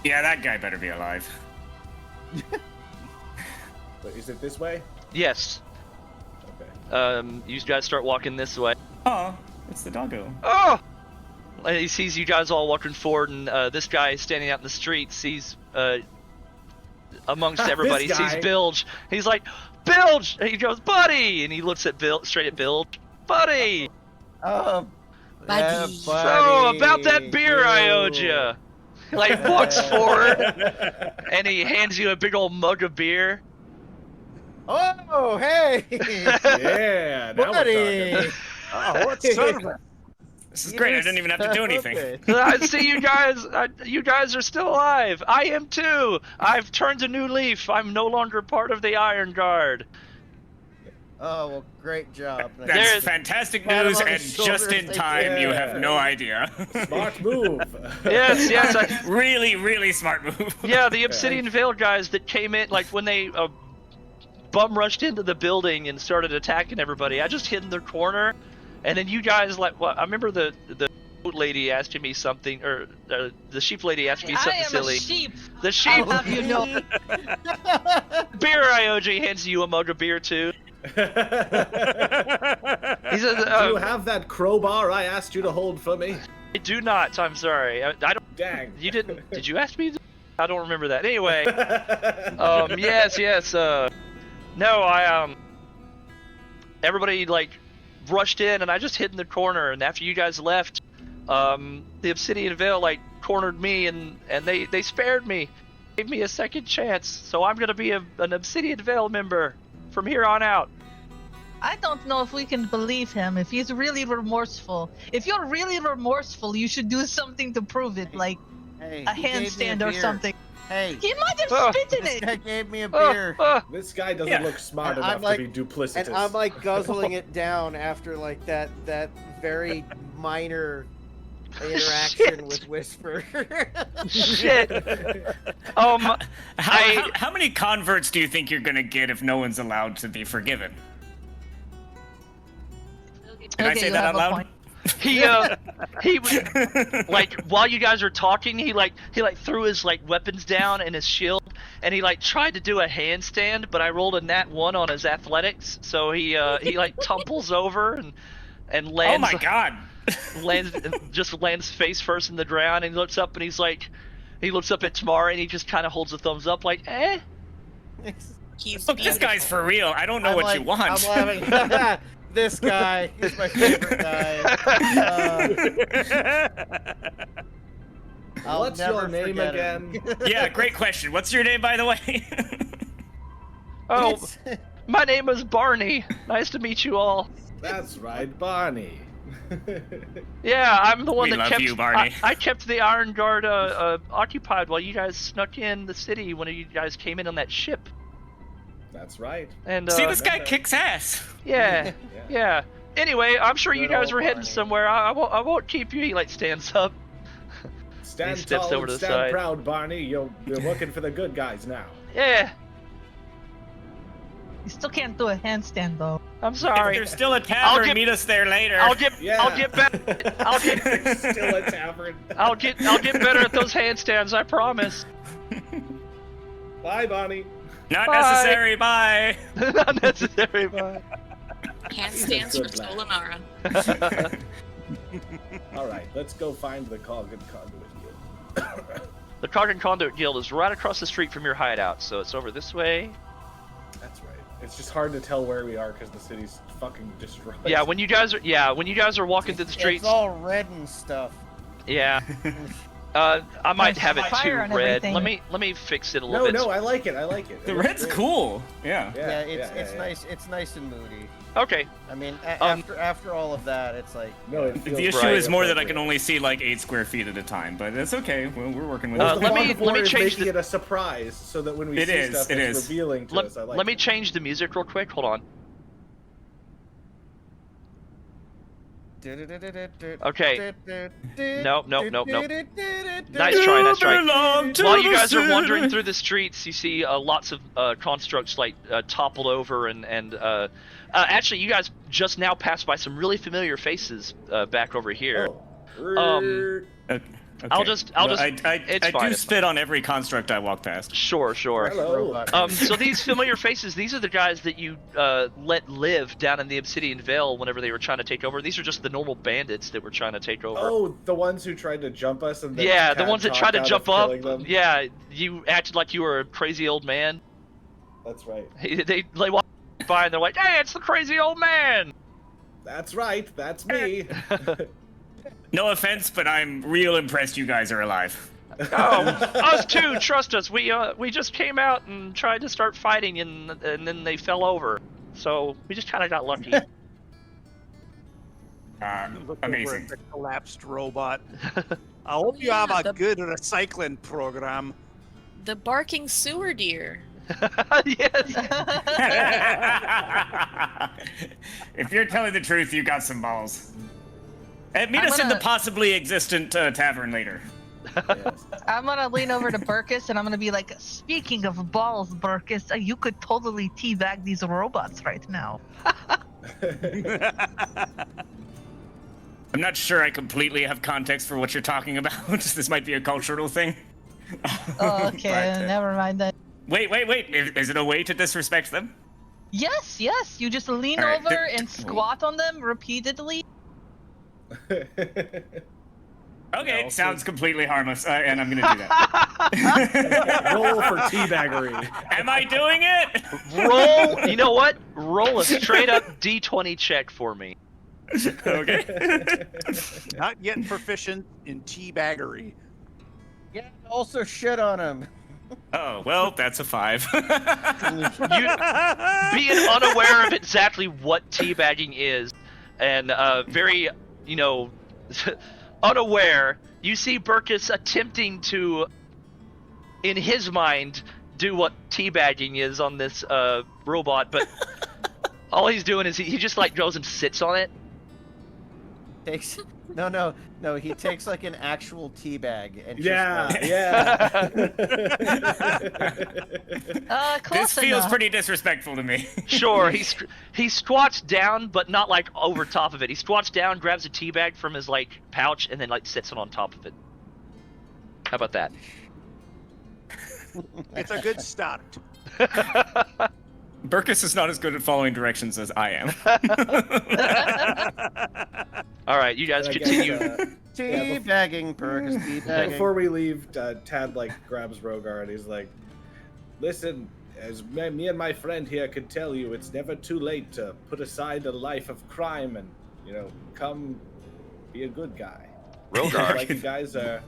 Yeah, that guy better be alive. But is it this way? Yes. Okay. You guys start walking this way. Oh, it's the doggo. Oh! And he sees you guys all walking forward, and this guy standing out in the street sees, amongst everybody, This guy. sees Bilge. He's like, Bilge! And he goes, buddy! And he looks at straight at Bilge. Buddy! Oh, Buddy. So, about that beer I owed you. He like walks forward and he hands you a big old mug of beer. Oh, hey! Yeah, now we're Buddy! talking. Oh, what service? This is great. I didn't even have to do anything. I see you guys. You guys are still alive. I am too. I've turned a new leaf. I'm no longer part of the Iron Guard. Oh, well, great job. That's fantastic Pat him news, on the and shoulder just in and say, time, you "Yeah." have no idea. Smart move. Yes. Really, really smart move. Yeah, the Obsidian Veil guys that came in, like when they bum rushed into the building and started attacking everybody. I just hid in their corner, and then you guys like. Well, I remember the lady asking me something, or the sheep lady asked me something I am silly. a sheep. The sheep. I'll have you know. Beer IOG hands you a mug of beer too. He says, Do you have that crowbar I asked you to hold for me? I do not. I'm sorry. I don't. Dang. You didn't. Did you ask me? I don't remember that. Anyway. Yes. No, everybody like rushed in, and I just hid in the corner. And after you guys left, the Obsidian Veil like cornered me, and they spared me, gave me a second chance. So I'm gonna be an Obsidian Veil member from here on out. I don't know if we can believe him. If he's really remorseful. If you're really remorseful, you should do something to prove it, like Hey, a he gave me handstand a or beer. something. Hey, He might have spit in this it. guy gave me a beer. This guy doesn't Yeah. look smart And I'm enough like- to be duplicitous. And I'm like guzzling it down after like that very minor interaction with Whisper. Shit. How many converts do you think you're gonna get if no one's allowed to be forgiven? Did I Okay, say you that have out a loud? point. He was like, while you guys were talking, he threw his like weapons down and his shield, and he like tried to do a handstand, but I rolled a nat 1 on his athletics, so he like tumbles over and lands. Oh my god! lands face first in the ground, and he looks up at Tamara, and he just kind of holds a thumbs up like, eh. He's Look, this guy's for real. I don't know what you want. I'm laughing. This guy is my favorite guy. I'll What's never your name forget again? him. Yeah, great question. What's your name, by the way? Oh, It's- my name is Barney. Nice to meet you all. That's right, Barney. Yeah, I'm the one We that love kept you, Barney. I kept the Iron Guard occupied while you guys snuck in the city when you guys came in on that ship. That's right. And See, this guy kicks ass. yeah. Anyway, I'm sure you Good guys old were heading Barney. somewhere. I won't keep you. He like stands up. Stand He steps tall over and to the stand side. proud, Barney. You're looking for the good guys now. Yeah, You still can't do a handstand though. I'm If sorry. there's still a tavern, get- meet us there later. I'll get Yeah. better. I'll get Still a tavern. I'll get better at those handstands. I promise. Bye, Barney. Not Bye. necessary, bye. Not necessary, but. handstands Good for lad. Solanara. All right, let's go find the Cog and Conduit Guild. The Cog and Conduit Guild is right across the street from your hideout, so it's over this way. That's right. It's just hard to tell where we are because the city's fucking destroyed. Yeah, when you guys are walking through the streets. It's all red and stuff. Yeah. I might There's have it too fire and red. everything. Let me fix it a little bit. No, I like it. I like it. The It looks red's great. cool. Yeah. Yeah, it's yeah. nice. It's nice and moody. Okay. I mean, Um, after all of that, it's like No, it feels The issue Right. is more that I can appropriate. only see like 8 square feet at a time, but it's okay. We're working with Well, it. the let me- fun of let me war is change making the- it a surprise so that when we It see is, stuff, it it's is. revealing to us. I like Let me it. change the music real quick. Hold on. Okay. Nope. Nice try. While you guys are wandering through the streets, you see lots of constructs like toppled over and actually, you guys just now passed by some really familiar faces back over here. Oh. Um, Okay. I'll just- I it's fine, do it's spit on every construct I walk past. Sure. Hello. So these familiar faces, these are the guys that you let live down in the Obsidian Veil whenever they were trying to take over. These are just the normal bandits that were trying to take over. Oh, the ones who tried to jump us and then yeah, the Cat ones that talked tried to out jump of up. killing them? Yeah, you acted like you were a crazy old man. That's right. They walk by and they're like, "Hey, it's the crazy old man." That's right. That's me. No offense, but I'm real impressed you guys are alive. Oh, us too. Trust us. We just came out and tried to start fighting, and then they fell over. So we just kind of got lucky. Look over Amazing. at the collapsed robot. I hope you have a good recycling program. The barking sewer deer. Yes. If you're telling the truth, you got some balls. Meet us in the gonna- possibly existent tavern later. I'm gonna lean over to Burkus and I'm gonna be like, speaking of balls, Burkus, you could totally teabag these robots right now. I'm not sure I completely have context for what you're talking about. This might be a cultural thing. Oh, okay, never mind then. Wait. Is it a way to disrespect them? Yes, you just lean All right, over and squat on them repeatedly. Okay, No, sounds completely harmless, and I'm gonna do that. Roll for teabaggering. Am I doing it? Roll. You know what? Roll a straight up D20 check for me. Okay. Not yet proficient in teabaggery. Yeah, also shit on him. Oh, well, that's a 5. You being unaware of exactly what teabagging is, and very, unaware, you see Burkus attempting to, in his mind, do what teabagging is on this robot, but all he's doing is he just like goes and sits on it. Takes no. He takes like an actual tea bag and Yeah. Close This feels enough. pretty disrespectful to me. Sure, he squats down, but not like over top of it. He squats down, grabs a tea bag from his like pouch, and then like sits it on top of it. How about that? It's a good start. Burkus is not as good at following directions as I am. All right, you guys And I continue. guess, tea bagging, Burkus, tea bagging. before we leave, Tad like grabs Rogar and he's like, "Listen, as me and my friend here could tell you, it's never too late to put aside a life of crime and come be a good guy. Rogar. Like you guys are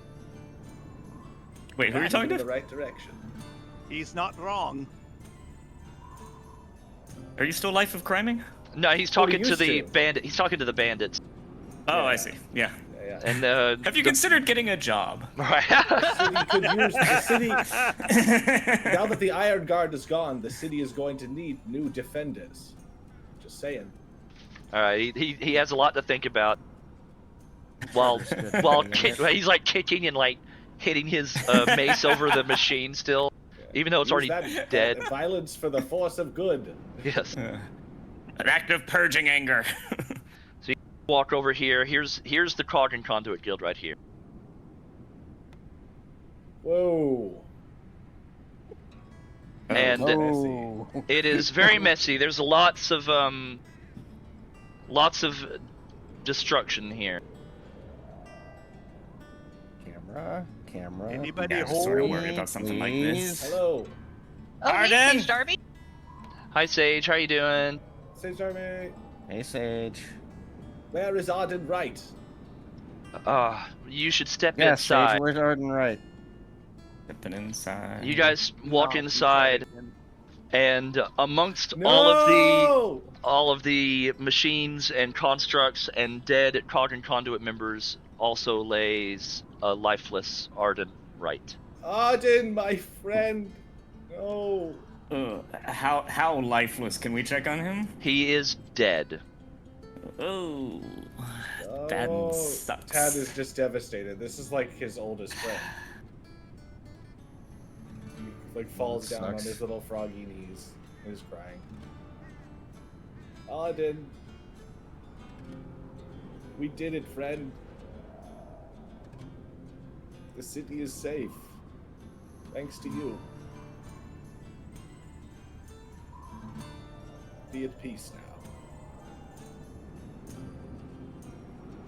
Wait, who are you talking in to? the right direction." He's not wrong. Are you still life of criming? No, he's talking to used the to. bandit. He's talking to the bandits. Oh, Yeah. I see. Yeah. Yeah. And Have you considered getting a job? Right. City could use the city. Now that the Iron Guard is gone, the city is going to need new defenders. Just saying. All right, he has a lot to think about. While he's like kicking and like hitting his mace over the machine still, even though it's Use already that dead. Violence for the force of good. Yes. An act of purging anger. Walk over here. Here's the Cog and Conduit Guild right here. Whoa. And Oh. it is very messy. There's lots of destruction here. Camera. Anybody Yeah, I was sort of home? worried about something like this. Hello. Oh, hey, Arden! Sage Darby. Hi Sage, how you doing? Sage Army. Hey, Sage. Where is Arden Wright? You should step Yeah, inside. Sage, where's Arden Wright? Stepping inside. You guys walk No, inside, and amongst No! all of the machines and constructs and dead Cog and Conduit members also lays a lifeless Arden Wright. Arden, my friend. No. How lifeless? Can we check on him? He is dead. Oh. That sucks. Tad is just devastated. This is like his oldest friend. He like falls That down on sucks. his little froggy knees and is crying. Arden. We did it, friend. The city is safe. Thanks to you. Be at peace now.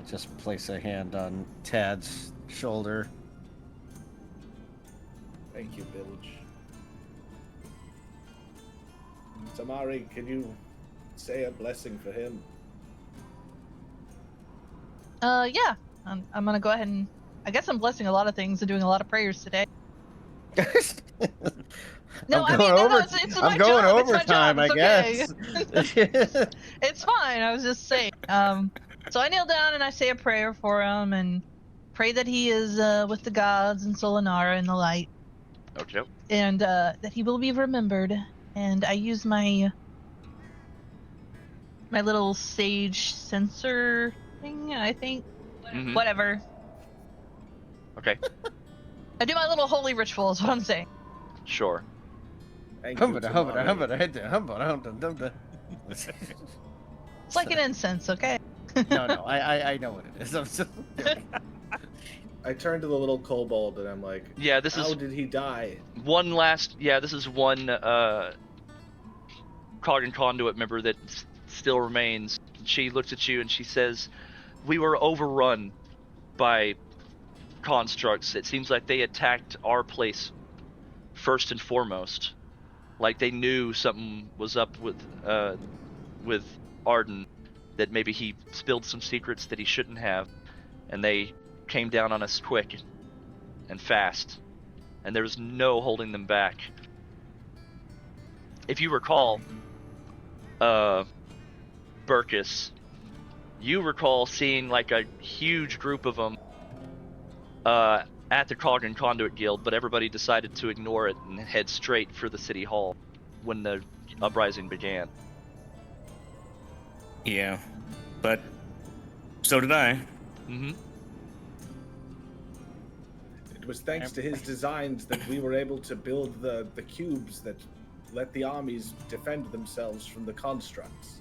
Just place a hand on Tad's shoulder. Thank you, Bilge. Tamari, can you say a blessing for him? Yeah. I'm gonna go ahead and I guess I'm blessing a lot of things and doing a lot of prayers today. No, I'm I going mean, over- it's I'm my going job. It's my overtime, job. It's I okay. guess. It's fine. I was just saying. So I kneel down and I say a prayer for him and pray that he is with the gods and Solinara in the light, Okay. and that he will be remembered. And I use my little sage sensor thing. I think Mm-hmm. whatever. Okay. I do my little holy ritual. Is what I'm saying. Sure. Thank you, Tamari. It's like an incense, okay? No, I know what it is. I'm so I turn to the little kobold and I'm like, Yeah, this how is did he die? one last. Yeah, this is one Cog and Conduit member that still remains. She looks at you and she says, "We were overrun by constructs. It seems like they attacked our place first and foremost. Like they knew something was up with Arden, that maybe he spilled some secrets that he shouldn't have, and they came down on us quick and fast, and there was no holding them back. If you recall, Burkus, you recall seeing like a huge group of them at the Cog and Conduit Guild, but everybody decided to ignore it and head straight for the city hall when the uprising began. Yeah, but so did I. Mm-hmm. It was thanks to his designs that we were able to build the cubes that let the armies defend themselves from the constructs.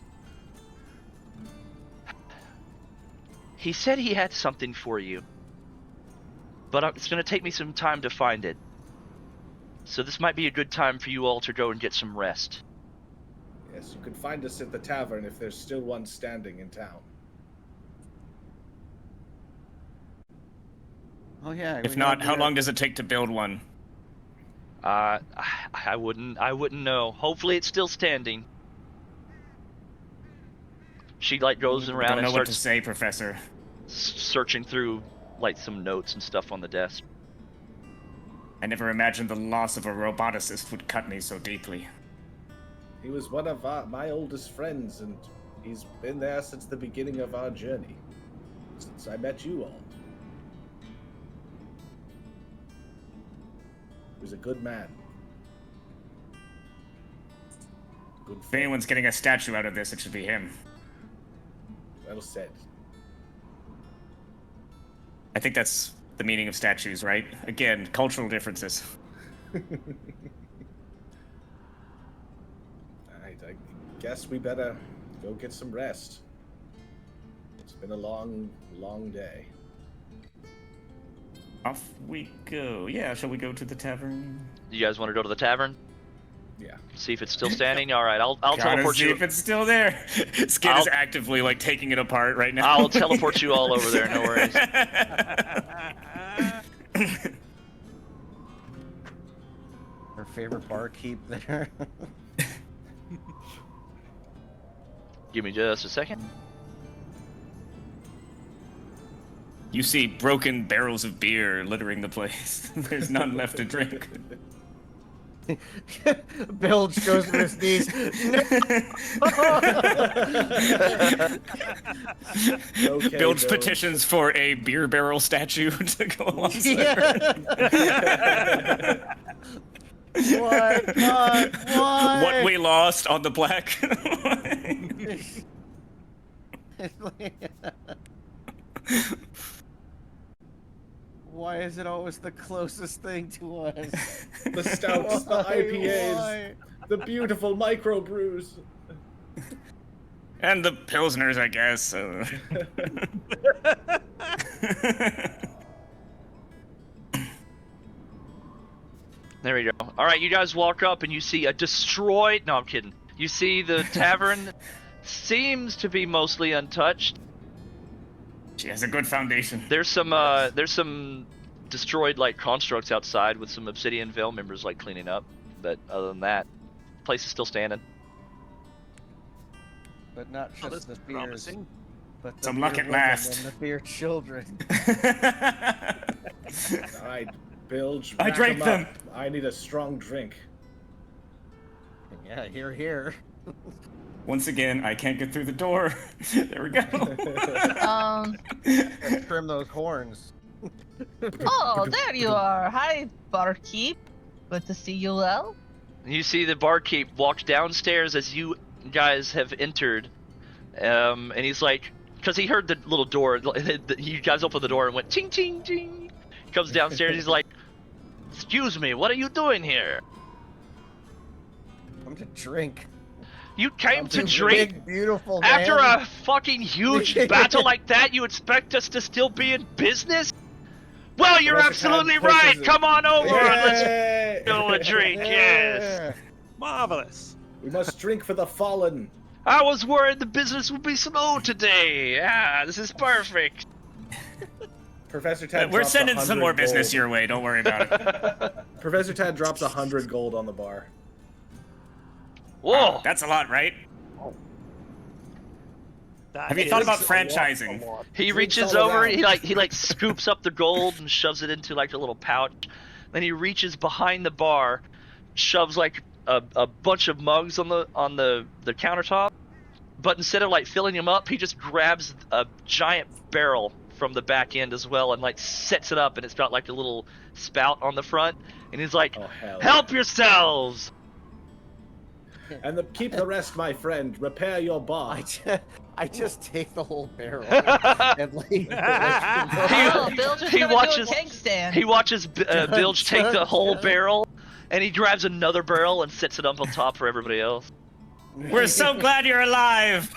He said he had something for you, but it's going to take me some time to find it. So this might be a good time for you all to go and get some rest. Yes, you can find us at the tavern if there's still one standing in town. Oh yeah. If not, how long does it take to build one? I wouldn't know. Hopefully it's still standing. She like goes around Don't and know what to starts say, Professor. searching through like some notes and stuff on the desk. I never imagined the loss of a roboticist would cut me so deeply. He was one of my oldest friends, and he's been there since the beginning of our journey. Since I met you all. He was a good man. Good If anyone's getting a statue out of this, it should be him. Well said. I think that's the meaning of statues, right? Again, cultural differences. Alright, I guess we better go get some rest. It's been a long, long day. Off we go. Yeah, shall we go to the tavern? You guys want to go to the tavern? Yeah. See if it's still standing? Alright, I'll Gotta teleport see you. if it's still there. Skid is actively like taking it apart right now. I'll teleport you all over there, no worries. Her favorite barkeep there. Give me just a second. You see broken barrels of beer littering the place. There's none left to drink. Bilge goes to his knees. Okay, Builds Bill. petitions for a beer barrel statue to go alongside. Yeah. What? What? What we lost on the black. Why is it always the closest thing to us? The stouts, the Why? IPAs, Why? the beautiful microbrews. And the pilsners, I guess. There we go. Alright, you guys walk up and you see a destroyed... No, I'm kidding. You see the tavern seems to be mostly untouched. She has a good foundation. There's some destroyed like constructs outside with some Obsidian Veil members like cleaning up. But other than that, place is still standing. But not Oh, just that's the beers. promising. But the Some luck beer at women last. And the beer children. All right, Bilge. I rack drank 'em them. up. I need a strong drink. Yeah, here. Once again, I can't get through the door. There we go. Let's trim those horns. Oh, there you are. Hi, barkeep. Good to see you, well. You see the barkeep walk downstairs as you guys have entered, and he's like, because he heard the little door. You guys opened the door and went ting ting ting. He comes downstairs. He's like, "Excuse me, what are you doing here? I'm to drink. You came to Big, drink beautiful after man. a fucking huge battle like that? You expect us to still be in business? Well, you're Professor Tan absolutely pushes right. it. Come on over and let's Yay! go a drink. Yes. Marvelous. We must drink for the fallen. I was worried the business would be slow today. Ah, this is perfect. Professor Tad. We're drops sending some 100 more business gold. your way. Don't worry about it. Professor Tad drops 100 gold on the bar. Whoa. That's a lot, right? That Have you is thought about a lot, franchising? a lot. He Drinks reaches all over, around. he scoops up the gold and shoves it into like a little pouch. Then he reaches behind the bar, shoves like a bunch of mugs on the countertop. But instead of like filling them up, he just grabs a giant barrel from the back end as well and like sets it up, and it's got like a little spout on the front. And he's like, Oh hell. "Help yourselves!" And keep the rest, my friend. Repair your bar. I just take the whole barrel and leave. Oh, Bill just he gonna watches- do a keg stand. He watches Bilge take the whole barrel, and he grabs another barrel and sets it up on top for everybody else. We're so glad you're alive.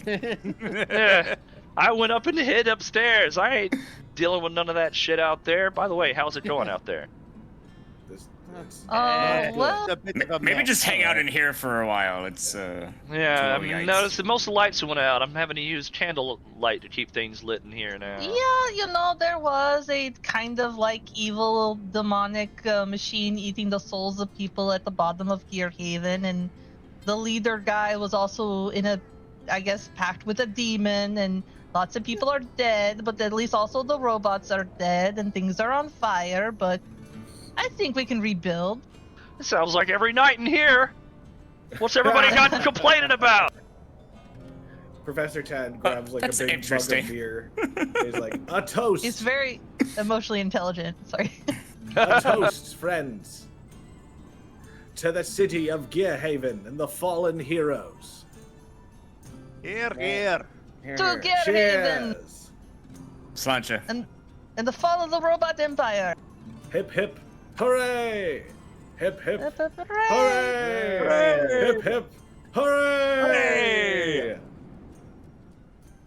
Yeah, I went up and hid upstairs. I ain't dealing with none of that shit out there. By the way, how's it going out there? Well, A bit of a Maybe mess. just hang out in here for a while. It's Yeah, Oh, I've yikes. noticed that most of the lights went out. I'm having to use candlelight to keep things lit in here now. yeah, you know, there was a kind of like evil demonic machine eating the souls of people at the bottom of Gear Haven, and the leader guy was also in a, I guess, pact with a demon, and lots of people are dead, but at least also the robots are dead, and things are on fire, but I think we can rebuild. It sounds like every night in here. What's everybody got complaining about? Professor Tad grabs like a That's big mug interesting. of beer. He's like, a toast. He's very emotionally intelligent. Sorry. A toast, friends. To the city of Gearhaven and the fallen heroes. Here, here. To Gear Haven Cheers. Slancha. and the fall of the robot empire. Hip hip. Hooray! Hip hip. Hooray! Hooray! Hip hip. Hooray! Hooray!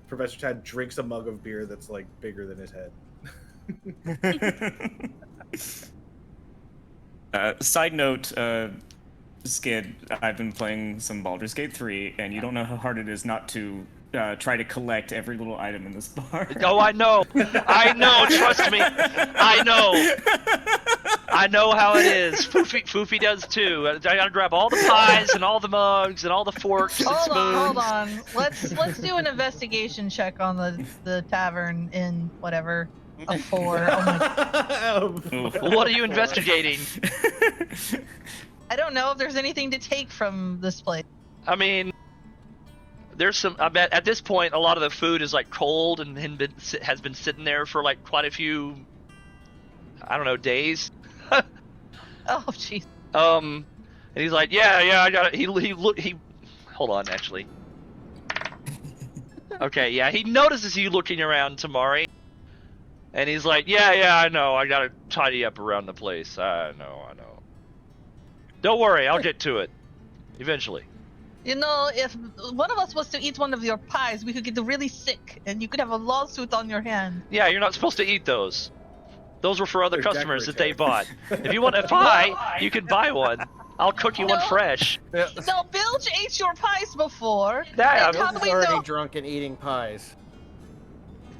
Professor Tad drinks a mug of beer that's like bigger than his head. Side note, Skid, I've been playing some Baldur's Gate 3, and you don't know how hard it is not to try to collect every little item in this bar. Oh, I know. I know. Trust me. I know. I know how it is. Foofy does too. I gotta grab all the pies and all the mugs and all the forks and spoons. Hold on. Let's do an investigation check on the tavern in whatever a 4. Oh my. Oof. What are you investigating? I don't know if there's anything to take from this place. I mean, there's some. I bet at this point a lot of the food is like cold and has been sitting there for like quite a few, I don't know, days. Oh jeez. And he's like, yeah, I got it. He hold on, actually. Okay, yeah, he notices you looking around, Tamari, and he's like, yeah, I know, I gotta tidy up around the place. I know. Don't worry, I'll get to it, eventually. You know, if one of us was to eat one of your pies, we could get really sick, and you could have a lawsuit on your hand. Yeah, you're not supposed to eat those. Those were for other They're customers that they decorative. bought. If you want a pie, you can buy one. I'll cook you one No. fresh. No, Bilge ate your pies before. Yeah, and I'm- how do He's we already know? drunk and eating pies.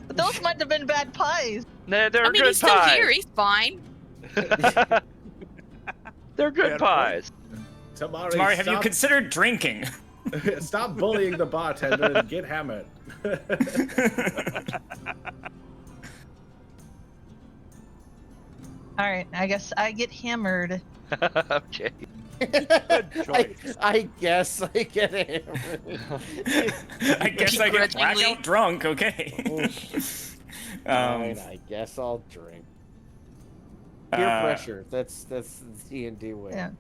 Those might have been bad pies. They're I mean, good he's still pies. here. He's fine. They're good Fair pies. Tamari, Tamari, have you stop. considered drinking? Stop bullying the bartender and get hammered. All right, I guess I get hammered. Okay. I guess I get hammered. I guess I get blackout drunk. Okay. Fine, I guess I'll drink. Peer pressure. That's the D&D way. Yeah.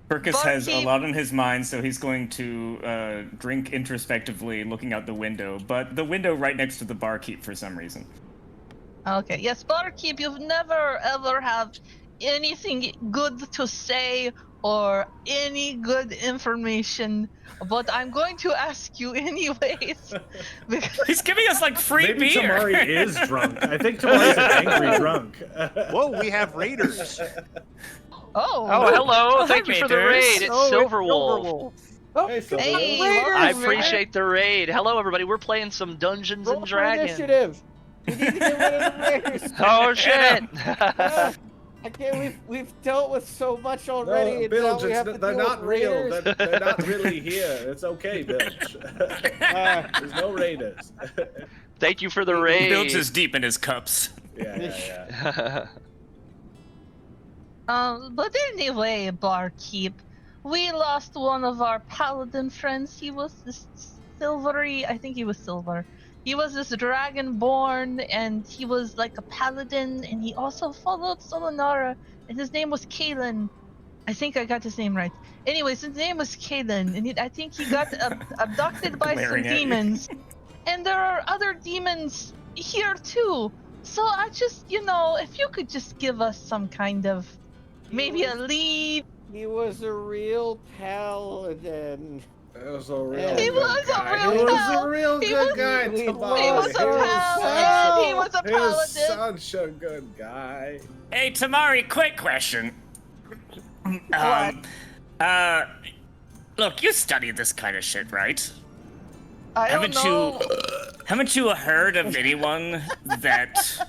Perkus has a lot on his mind, so he's going to drink introspectively, looking out the window. But the window right next to the barkeep for some reason. Okay, yes, barkeep, you've never ever have anything good to say or any good information, but I'm going to ask you anyways. He's giving us like free Maybe beer. Tamari is drunk. I think Tamari's an angry drunk. Whoa, we have raiders. Oh, hello. Thank you for the raid. It's Silverwolf. Oh, Hey, Silverwolf. Hey, I appreciate the raid. Hello, everybody. We're playing some Dungeons and Dragons. Initiative. We need to get rid of the raiders. Oh shit! I can't. We've dealt with so much already. No, and Bilge, now we have to they're deal not with real. raiders. They're not really here. It's okay, Bilge. There's no raiders. Thank you for the raid. Bilge is deep in his cups. Yeah. But anyway, barkeep, we lost one of our paladin friends. He was this silvery. I think he was silver. He was this dragonborn, and he was like a paladin, and he also followed Solanara, and his name was Kalen. I think I got his name right. Anyways, his name was Kalen, and I think he got abducted by some demons. And there are other demons here too. So I just, if you could just give us some kind of, maybe a lead. He was a real paladin. He was a real He was a real good guy. He was a paladin. He was a He was paladin. such a good guy. Hey, Tamari, quick question. Look, you studied this kind of shit, right? I don't know. Haven't you heard of anyone that...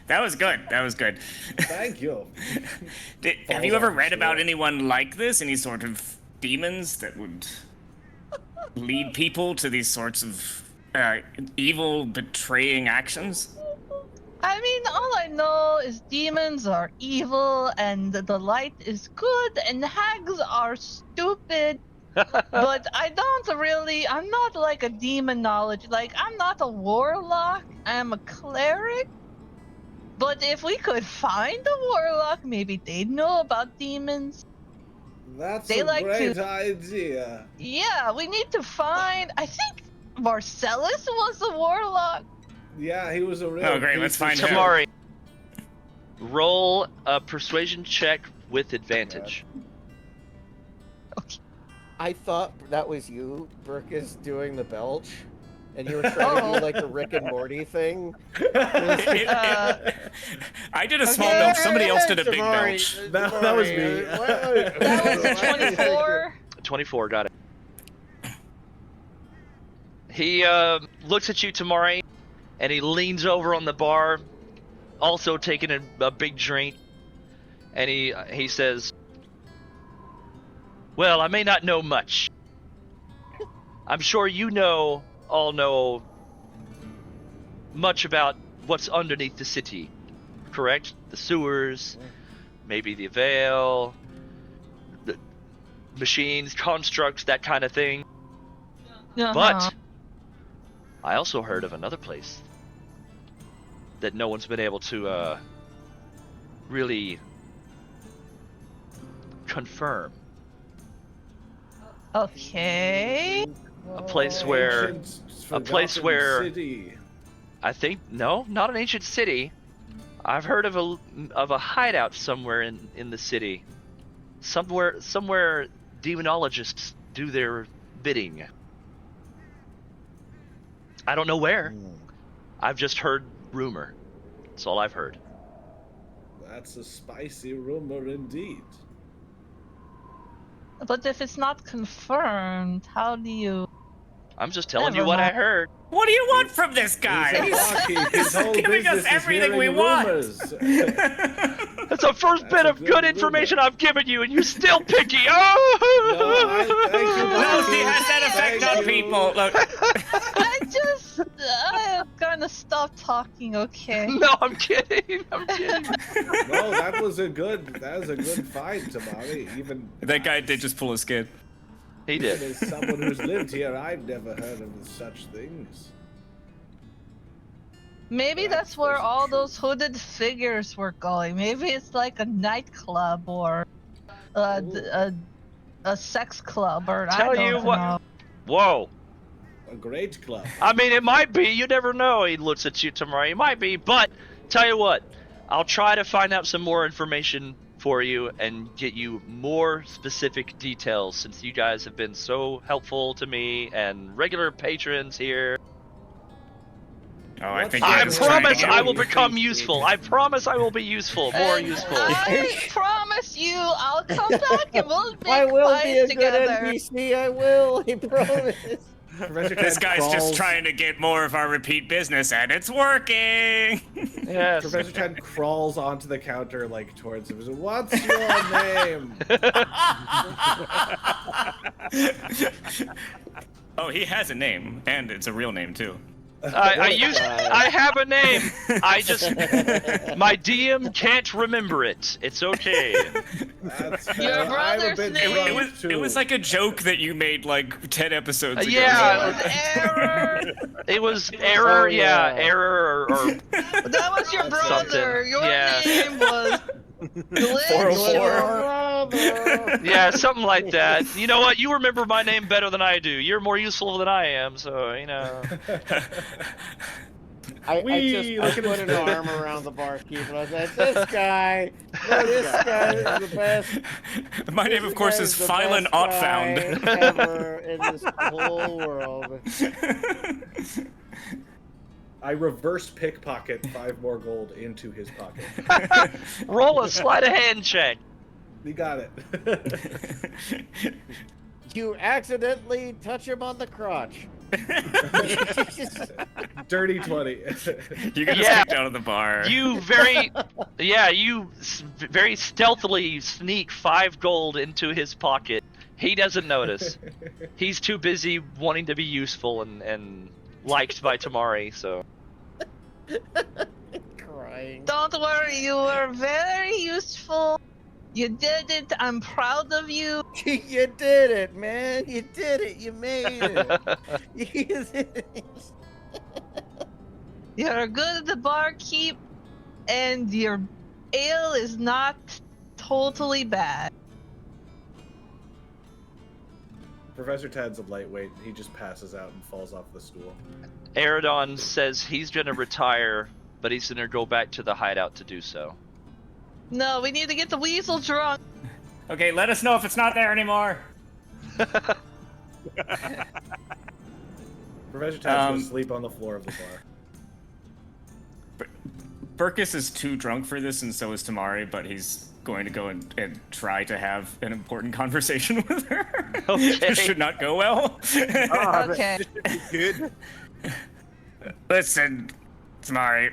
That was good. That was good. Thank you. Have you ever read about anyone like this? Any sort of demons that would lead people to these sorts of evil, betraying actions? I mean, all I know is demons are evil and the light is good and hags are stupid. But I'm not like a demon knowledge. Like, I'm not a warlock, I'm a cleric. But if we could find a warlock, maybe they'd know about demons. That's They a like great to- idea. Yeah, we need to find. I think Marcellus was a warlock. Yeah, he was a real. Oh, great, let's find him. Tamari, roll a persuasion check with advantage. I thought that was you, Burkus, doing the belch, and you were trying to do like the Rick and Morty thing. Uh, I did a small belch. Somebody else did a big belch. That was me. That was 24. 24, got it. He looks at you, Tamari, and he leans over on the bar, also taking a big drink, and he says, "Well, I may not know much. I'm sure you all know much about what's underneath the city, correct? The sewers, maybe the Veil, the machines, constructs, that kind of thing. But I also heard of another place that no one's been able to really confirm. Okay. A place where City. I think not an ancient city. I've heard of a hideout somewhere in the city. Somewhere demonologists do their bidding. I don't know where. I've just heard rumor. That's all I've heard. That's a spicy rumor indeed. But if it's not confirmed, how do you? I'm just telling Never you what I mind. heard. What do you want from this guy? He's a barkeep. His whole giving us business is everything we hearing want. rumors. That's the first bit of good information I've given you, and you're still picky. No, thank you, No, Bucky. he has that effect Thank on you. people. Look, I'm gonna stop talking, okay? No, I'm kidding. I'm kidding. No, that was a good fight, Tamari. Even that guy did just pull a skid. He even did. as someone who's lived here, I've never heard of such things. Maybe that's where That's all true. those hooded figures were going. Maybe it's like a nightclub or a sex club, or Tell I don't you know. what. Whoa. A great club. I mean, it might be. You never know. He looks at you tomorrow. It might be. But tell you what, I'll try to find out some more information for you and get you more specific details, since you guys have been so helpful to me and regular patrons here. Oh, I think I he was trying to promise get I will me. become useful. I promise I will be useful. More And useful. I promise you, I'll come back and we'll make I will be a fights together. good NPC. I will. I promise. Professor This Ted guy's crawls, just trying to get more of our repeat business, and it's working. Yes. Professor Ted crawls onto the counter, like towards him. He says, "What's your name?" Oh, he has a name, and it's a real name too. I have a name. I just my DM can't remember it. It's okay. That's Your fair. I'm a brother's bit name. drunk, It was too. like a joke that you made like 10 episodes ago. Yeah. Error. It was error. Oh, yeah, yeah. error or That was your brother. Something. Your Yeah. name was 404. yeah, something like that. You know what? You remember my name better than I do. You're more useful than I am, so you know. I look at put his an face. arm around the barkeep and I said, "This guy is the best." My name, of course, is Phylan Outfound. Ever in this whole world. I reverse pickpocket 5 more gold into his pocket. Roll a sleight of hand check. We got it. You accidentally touch him on the crotch. Dirty 20. You got Yeah. kicked out of the bar. You very stealthily sneak 5 gold into his pocket. He doesn't notice. He's too busy wanting to be useful and liked by Tamari, so. Crying. Don't worry, you were very useful. You did it. I'm proud of you. You did it, man. You did it. You made it. You did it. You're good at the barkeep, and your ale is not totally bad. Professor Ted's a lightweight. He just passes out and falls off the stool. Eridon says he's gonna retire, but he's gonna go back to the hideout to do so. No, we need to get the weasel drunk. Okay, let us know if it's not there anymore. Professor Ted's gonna sleep on the floor of the bar. Burkus is too drunk for this, and so is Tamari, but he's going to go and try to have an important conversation with her. Okay. This should not go well. Okay. Good. Listen, Tamari,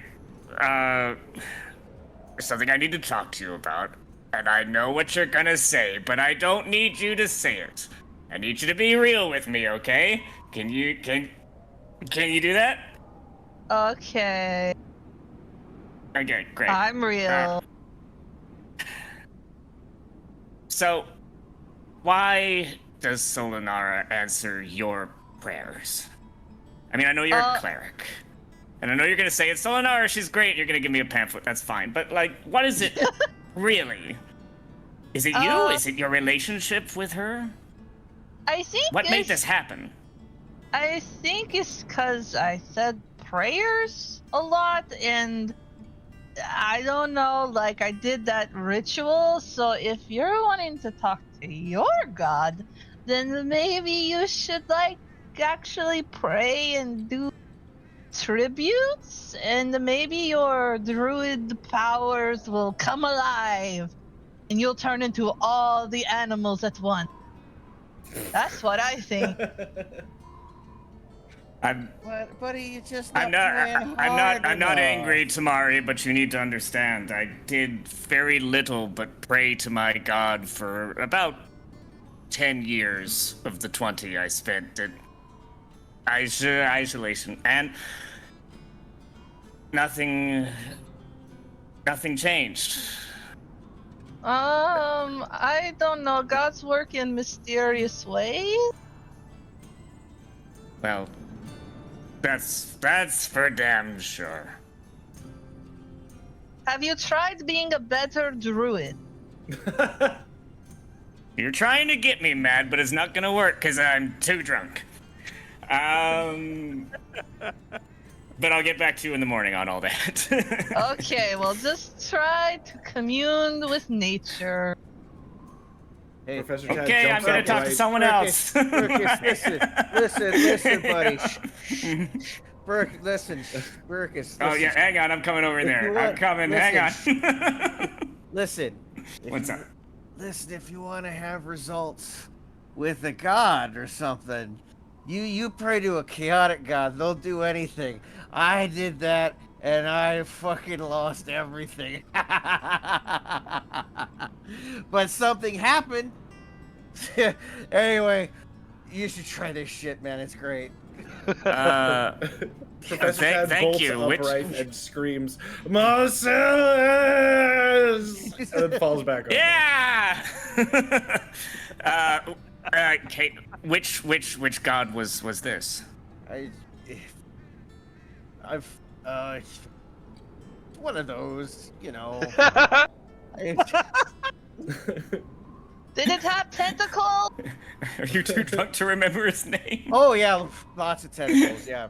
there's something I need to talk to you about, and I know what you're gonna say, but I don't need you to say it. I need you to be real with me, okay? Can you do that? Okay. Okay, great. I'm real. So, why does Solinara answer your prayers? I mean, I know you're a cleric. And I know you're gonna say it's Solinara, she's great, you're gonna give me a pamphlet, that's fine. But, like, what is it really? Is it you? Is it your relationship with her? I think What made it's- this happen? I think it's because I said prayers a lot, and I don't know, like I did that ritual. So if you're wanting to talk to your god, then maybe you should like actually pray and do tributes, and maybe your druid powers will come alive, and you'll turn into all the animals at once. That's what I think. Buddy, you just I'm not angry, Tamari, but you need to understand, I did very little but pray to my god for about 10 years of the 20 I spent in isolation, and nothing changed. I don't know. God's work in mysterious ways. Well, that's for damn sure. Have you tried being a better druid? You're trying to get me mad, but it's not gonna work because I'm too drunk. But I'll get back to you in the morning on all that. Okay, well, just try to commune with nature. Hey, Professor Chad Okay, I'm jumps gonna up talk to right- someone else. listen, buddy. Burkus. Oh yeah, hang on, I'm coming over there. I'm coming. Hang on. Listen. What's up? Listen, if you want to have results with a god or something, you pray to a chaotic god. They'll do anything. I did that, and I fucking lost everything. But something happened. Anyway, you should try this shit, man. It's great. Professor Chad thank bolts you. upright and screams, Moses! And then falls back over. Yeah. Kate, which god was this? I've one of those, you know. Did it have tentacles? Are you too drunk to remember his name? Oh yeah, lots of tentacles. Yeah,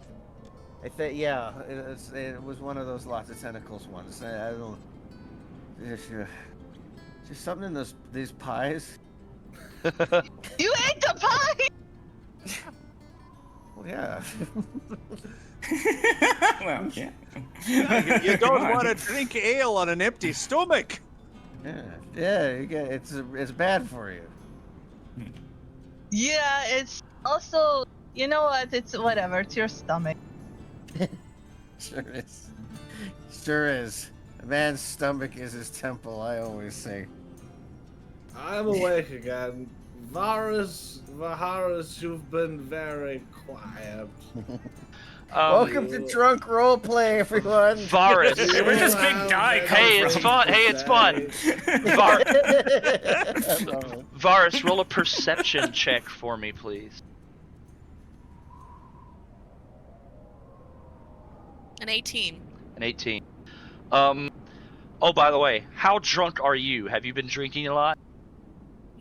I think it was one of those lots of tentacles ones. I don't. Just something in these pies. You ate the pie. Well, yeah. Well, yeah. You don't want to drink ale on an empty stomach. Yeah. It's bad for you. Yeah, it's also, you know what? It's whatever. It's your stomach. Sure is. A man's stomach is his temple. I always say. I'm awake again. Vaharus, you've been very quiet. Welcome to Drunk Roleplay, everyone. Varus. Where's this big die come Hey, it's from? fun. Hey, it's fun. Varus, roll a perception check for me, please. An 18. An 18. Oh, by the way, how drunk are you? Have you been drinking a lot?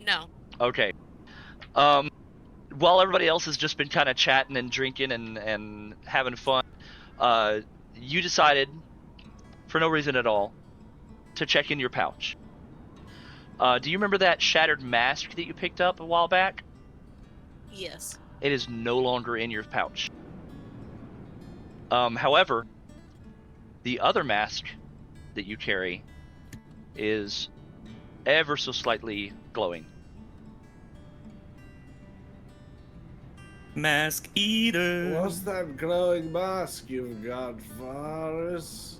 No. Okay. While everybody else has just been kind of chatting and drinking and having fun, you decided, for no reason at all, to check in your pouch. Do you remember that shattered mask that you picked up a while back? Yes. It is no longer in your pouch. However, the other mask that you carry is ever so slightly glowing. Mask eater. What's that glowing mask you've got, Varus?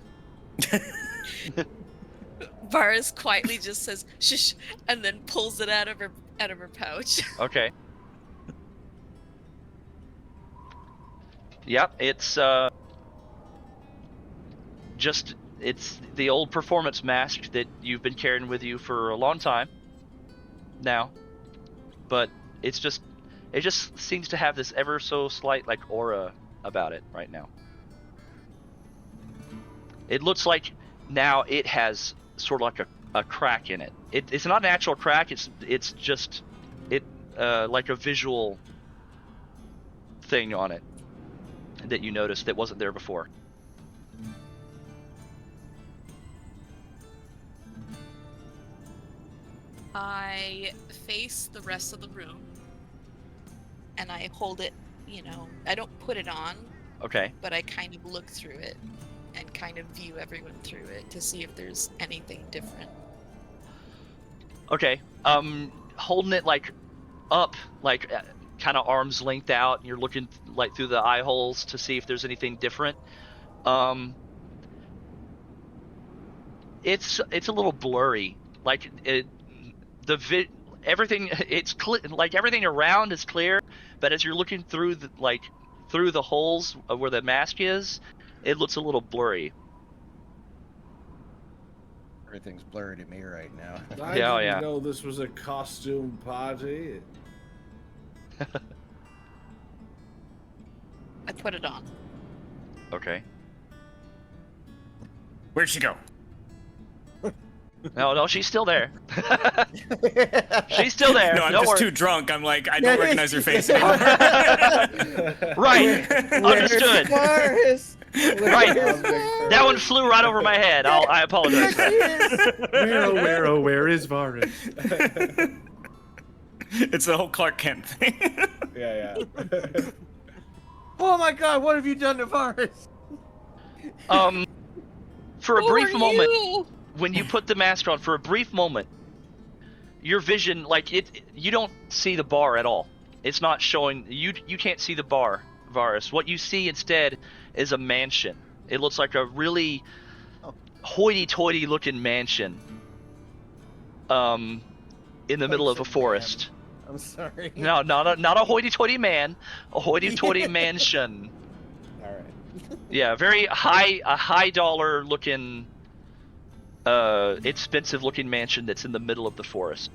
Varus quietly just says "shush" and then pulls it out of her pouch. Okay. Yep, it's it's the old performance mask that you've been carrying with you for a long time now. But it just seems to have this ever so slight like aura about it right now. It looks like now it has sort of like a crack in it. It's not an actual crack, it's just like a visual thing on it that you noticed that wasn't there before. I face the rest of the room and I hold it, I don't put it on, Okay. but I kind of look through it and kind of view everyone through it to see if there's anything different. Okay. Holding it like up, like kind of arm's length out, and you're looking like through the eye holes to see if there's anything different. It's a little blurry. Like everything like everything around is clear, but as you're looking through the holes of where the mask is, it looks a little blurry. Everything's blurry to me right now. I didn't know this was a costume party. I put it on. Okay. Where'd she go? No, she's still there. She's still there. No, I'm don't just worry. too drunk. I'm like, I don't recognize her face anymore. Right. Understood. Right. That one flew right over my head. I apologize for that. Where is Varus? It's the whole Clark Kent thing. Yeah. Oh my God! What have you done to Varus? For a brief moment, when you put the mask on, for a brief moment, your vision, you don't see the bar at all. It's not showing. You can't see the bar, Varus. What you see instead is a mansion. It looks like a really hoity-toity looking mansion. In the middle of a forest. I'm sorry. No, not a hoity-toity man. A hoity-toity mansion. All right. Yeah, very high dollar looking, expensive looking mansion that's in the middle of the forest.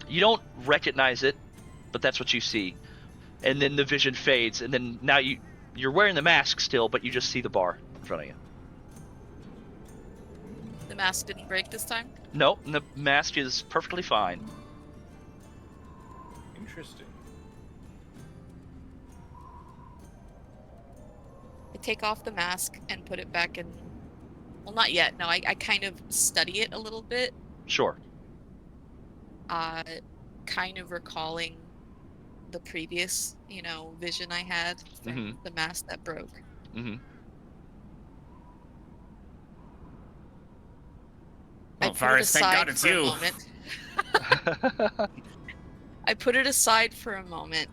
You don't recognize it, but that's what you see. And then the vision fades, and then now you're wearing the mask still, but you just see the bar in front of you. The mask didn't break this time? No, the mask is perfectly fine. Interesting. I take off the mask and put it back in. Well, not yet. No, I kind of study it a little bit. Sure. Kind of recalling the previous, vision I had from the mask that broke. Mm-hmm. Oh, Varus, thank God it's you. I put it aside for a moment.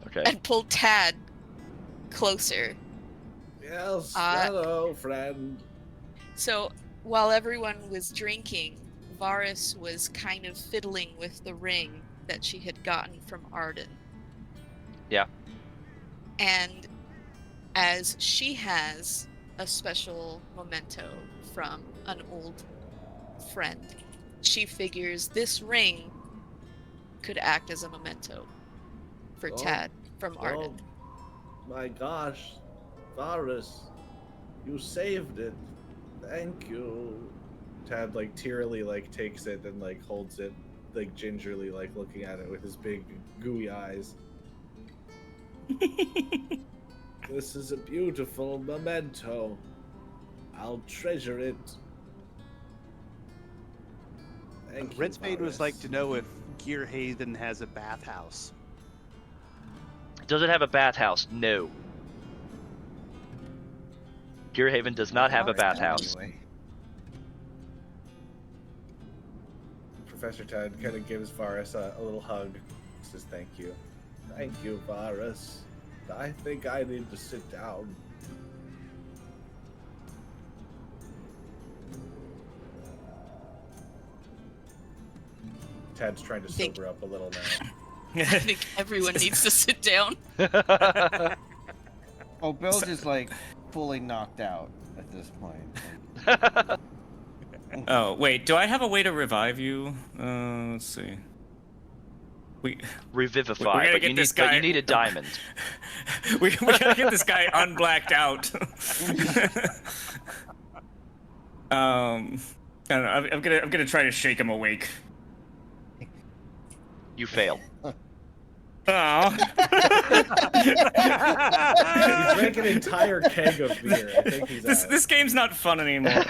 Okay. And pulled Tad closer. Yes, hello, friend. So, while everyone was drinking, Varus was kind of fiddling with the ring that she had gotten from Arden. Yeah. And as she has a special memento from an old friend, she figures this ring could act as a memento for Tad from Arden. Oh my gosh, Varus, you saved it. Thank you. Tad tearily takes it and holds it gingerly looking at it with his big gooey eyes. This is a beautiful memento. I'll treasure it. Thank you, Redspade Varus. would like to know if Gearhaven has a bathhouse. Does it have a bathhouse? No. Gearhaven does not have a bathhouse. Professor Tad kind of gives Varus a little hug. Says thank you. Thank you, Varus. I think I need to sit down. Tad's trying to sober up a little now. I think everyone needs to sit down. Oh, Bill's just fully knocked out at this point. Oh, wait, do I have a way to revive you? Let's see. Revivify, but you need a diamond. we gotta get this guy unblacked out. I don't know, I'm gonna try to shake him awake. You fail. Oh. He drank an entire keg of beer. I think he's out. This game's not fun anymore.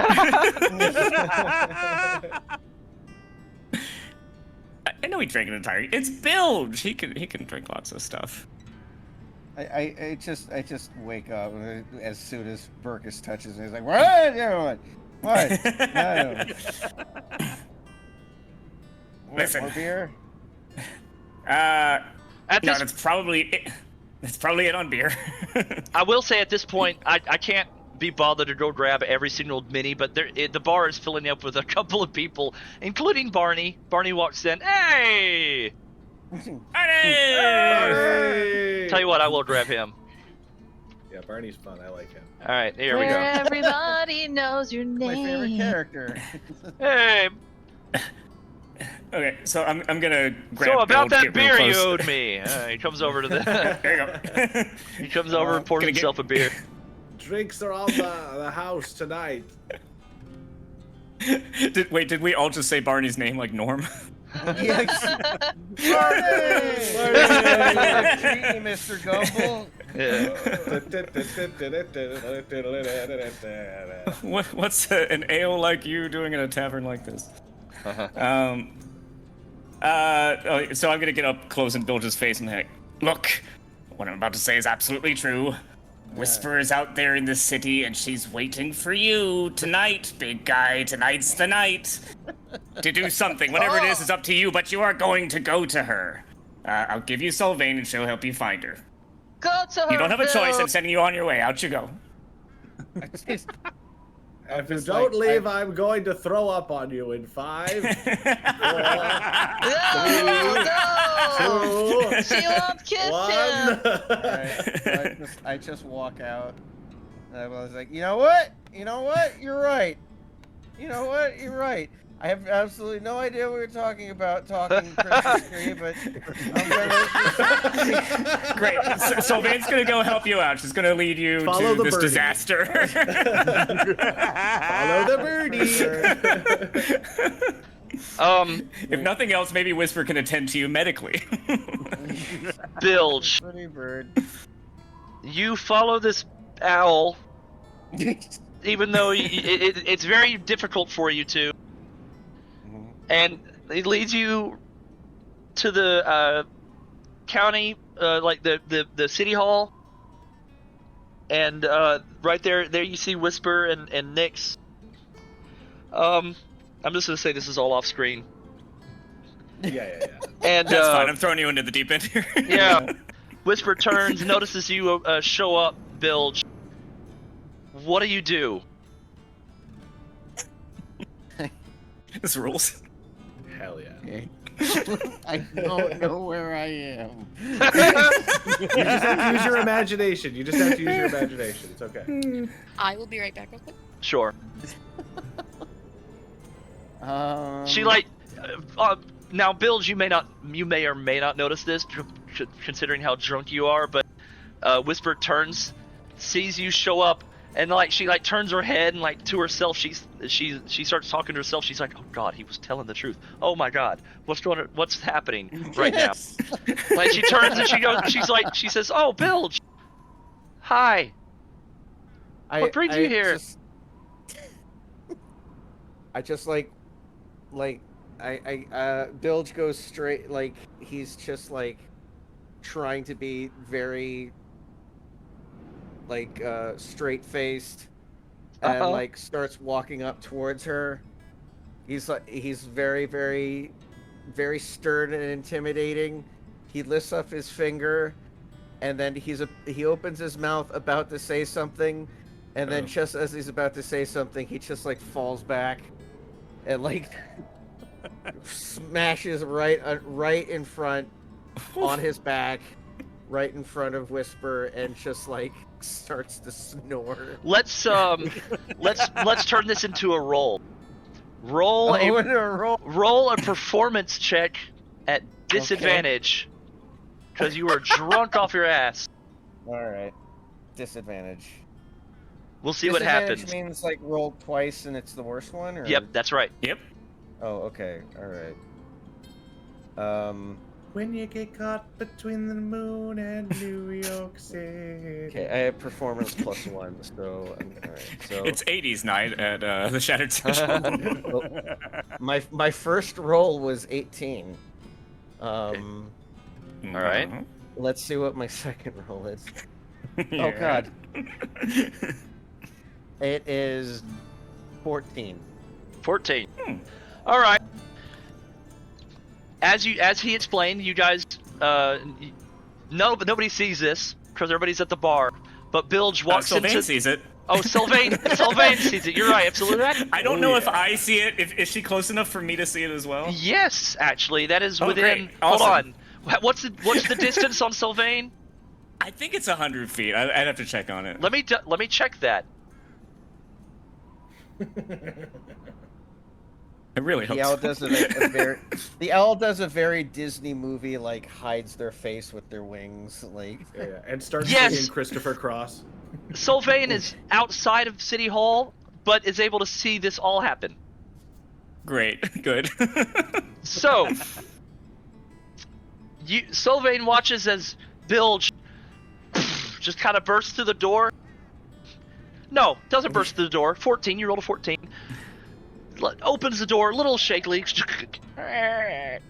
I know he drank an entire. It's Bilge. He can drink lots of stuff. I just wake up as soon as Burkus touches me. He's like, what? What? No. Listen. More beer? At No, this, that's probably it. That's probably it on beer. I will say at this point, I can't be bothered to go grab every single mini, but the bar is filling up with a couple of people, including Barney. Barney walks in. Hey! Hey! Tell you what, I will grab him. Yeah, Barney's fun. I like him. All right, here we Where go. everybody knows your name. My favorite character. Hey, Okay, so I'm gonna grab. so about Bill, that get real beer you close. owed me. He comes over to the. There you go. He comes over and pours Gonna get- himself a beer. Drinks are on the house tonight. Did we all just say Barney's name like Norm? Yes. Treat me, Mr. Gumble. Yeah. What's an ale like you doing in a tavern like this? So I'm gonna get up close and Bilge's face and be like, look, what I'm about to say is absolutely true. Whisper is out there in the city and she's waiting for you tonight, big guy. Tonight's the night to do something. Whatever it is up to you, but you are going to go to her. I'll give you Sylvain and she'll help you find her. Go to her. You don't have a choice. Bill. I'm sending you on your way. Out you go. If you don't leave, I'm going to throw up on you in 5, 4, 3, No, 2, she won't kiss him. 1. Alright, so I just walk out. And I was like, you know what? You're right. You're right. I have absolutely no idea what we're talking about, talking Princess Tree, but I'm gonna Great. Sylvain's gonna go help you out. She's gonna lead you Follow to the this birdie. disaster. Follow the birdie. If nothing else, maybe Whisper can attend to you medically. Bilge, Pretty bird. you follow this owl, even though it's very difficult for you to, and it leads you to the county, like the city hall, and right there you see Whisper and Nyx. I'm just gonna say this is all off screen. Yeah. And That's fine. I'm throwing you into the deep end here. yeah, Whisper turns, notices you show up, Bilge. What do you do? This rules. Hell yeah. I don't know where I am. You just have to use your imagination. It's okay. I will be right back real quick. Sure. She like now, Bilge. You may or may not notice this, considering how drunk you are. But Whisper turns, sees you show up, and she turns her head and to herself. She starts talking to herself. She's like, "Oh God, he was telling the truth. Oh my God, what's happening right now?" She turns and she goes. She says, "Oh, Bilge, hi. What brings you here?" Bilge goes straight, he's just trying to be very straight faced and starts walking up towards her. He's very, very, very stern and intimidating. He lifts up his finger, and then he opens his mouth about to say something, and then just as he's about to say something, he just falls back and smashes right in front on his back, right in front of Whisper, and just starts to snore. Let's turn this into a roll. Roll a performance check at disadvantage because you are drunk off your ass. All right, disadvantage. We'll see what happens. Means roll twice and it's the worst one. Or? Yep, that's right. Yep. Oh, okay. All right. When you get caught between the moon and New York City. Okay, I have performance +1, so all right. So It's 80s night at the Shattered Sigil. my first roll was 18. All right. Let's see what my second roll is. Yeah. Oh God. It is 14. 14. All right. As he explained, you guys No, but nobody sees this because everybody's at the bar. But Bilge walks Sylvain into. sees it. Oh, Sylvain sees it. You're right, absolutely right. I don't know if I see it. Is she close enough for me to see it as well? Yes, actually, that is within. Great. Hold Awesome. on. What's the distance on Sylvain? I think it's 100 feet. I'd have to check on it. Let me check that. I really hope The owl so. does the owl does a very Disney movie, like hides their face with their wings, like. Yeah, and starts Yes! singing Christopher Cross. Sylvain is outside of City Hall, but is able to see this all happen. Great. Good. So, Sylvain watches as Bilge just kind of bursts through the door. No, doesn't burst through the door. 14, you rolled a 14. Opens the door, a little shakily,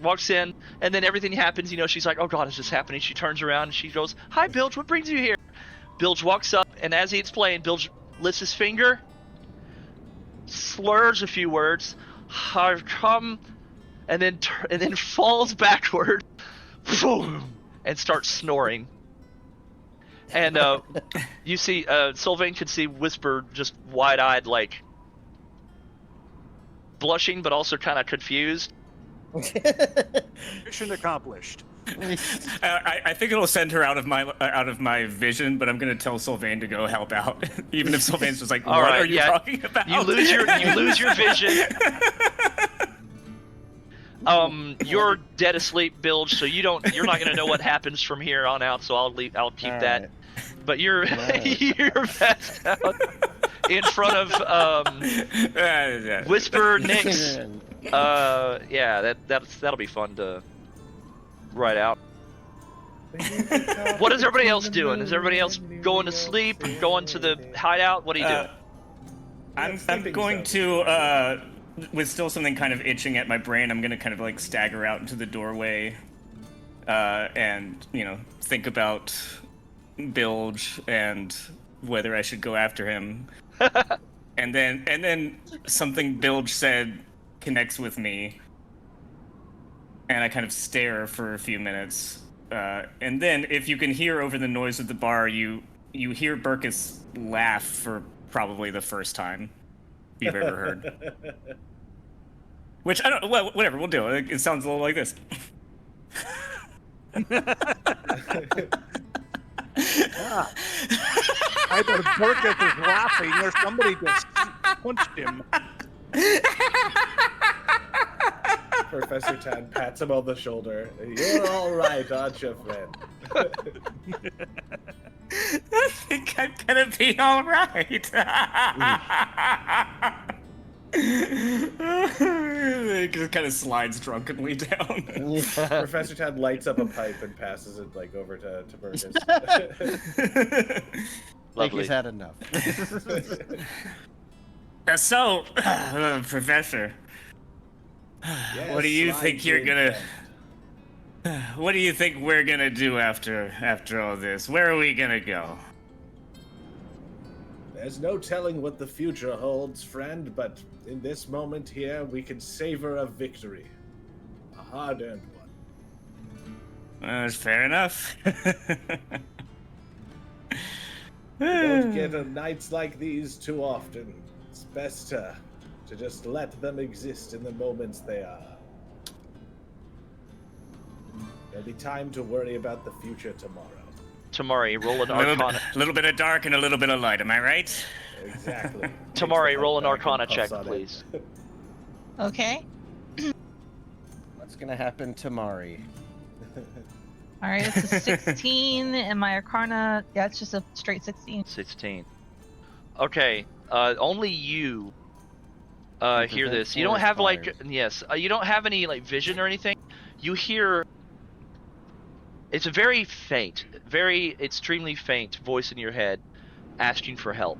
walks in, and then everything happens. You know, she's like, oh God, is this happening? She turns around and she goes, hi, Bilge, what brings you here? Bilge walks up, and as he explained, Bilge lifts his finger, slurs a few words, come, and then falls backward, and starts snoring. And you see, Sylvain could see Whisper just wide-eyed, like blushing, but also kind of confused. Mission accomplished. I think it'll send her out of my vision, but I'm gonna tell Sylvain to go help out, even if Sylvain's just like, "What are you talking about?" You lose your vision. You're dead asleep, Bilge, so you're not gonna know what happens from here on out. So I'll keep that. Right. But you're passed out in front of Whisper, Nyx. Yeah, that'll be fun to write out. What is everybody else doing? Is everybody else going to sleep? Going to the hideout? What are you doing? I'm going to, with still something kind of itching at my brain, I'm gonna kind of like stagger out into the doorway, and think about Bilge and whether I should go after him. and then something Bilge said connects with me, and I kind of stare for a few minutes. And then, if you can hear over the noise of the bar, you hear Burkus laugh for probably the first time you've ever heard. Which, I don't... Well, whatever, we'll do it. It sounds a little like this. Either Burkus is laughing or somebody just punched him. Professor Tan pats him on the shoulder. You're all right, aren't you, friend? I think I'm gonna be all right. It just kind of slides drunkenly down. Professor Tan lights up a pipe and passes it over to Burkus. Like he's had enough. So, Professor, Yes, what do you think you're good gonna? What do you think we're gonna do after all this? Where are we gonna go? There's no telling what the future holds, friend, but in this moment here, we can savor a victory. A hard-earned one. That's fair enough. We don't get nights like these too often. It's best to just let them exist in the moments they are. There'll be time to worry about the future tomorrow. Tamari, roll an Arcana. A little bit of dark and a little bit of light, am I right? Exactly. Tamari, roll an Back and Arcana puffs check, on it. please. Okay. What's gonna happen to Mari? All right, it's a 16, and my Arcana, yeah, it's just a straight 16. 16. Okay, only you hear this. You don't have you don't have any like vision or anything. You hear. It's a very faint, very extremely faint voice in your head, asking for help.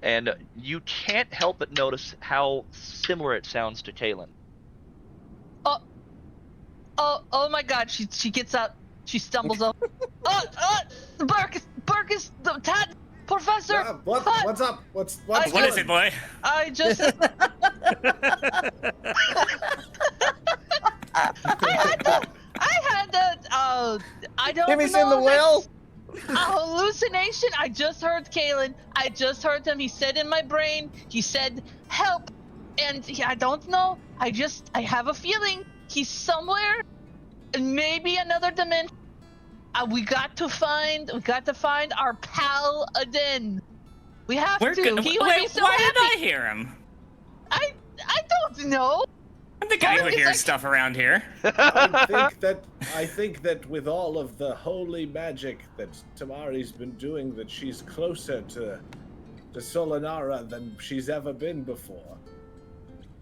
And you can't help but notice how similar it sounds to Kaylin. Oh my God! She gets up. She stumbles up. Burkus, Tad, Professor. What's up? What's What is it, boy? I just. I don't Timmy's know. in the well. A hallucination. I just heard Kalen. I just heard him. He said in my brain. He said help, and I don't know. I have a feeling he's somewhere, and maybe another dimension. We got to find our pal Aden. We have to. He would be so why happy. did I hear him? I don't know. I'm the guy who Marcus, hears stuff around here. I think that with all of the holy magic that Tamari's been doing, that she's closer to Solanara than she's ever been before.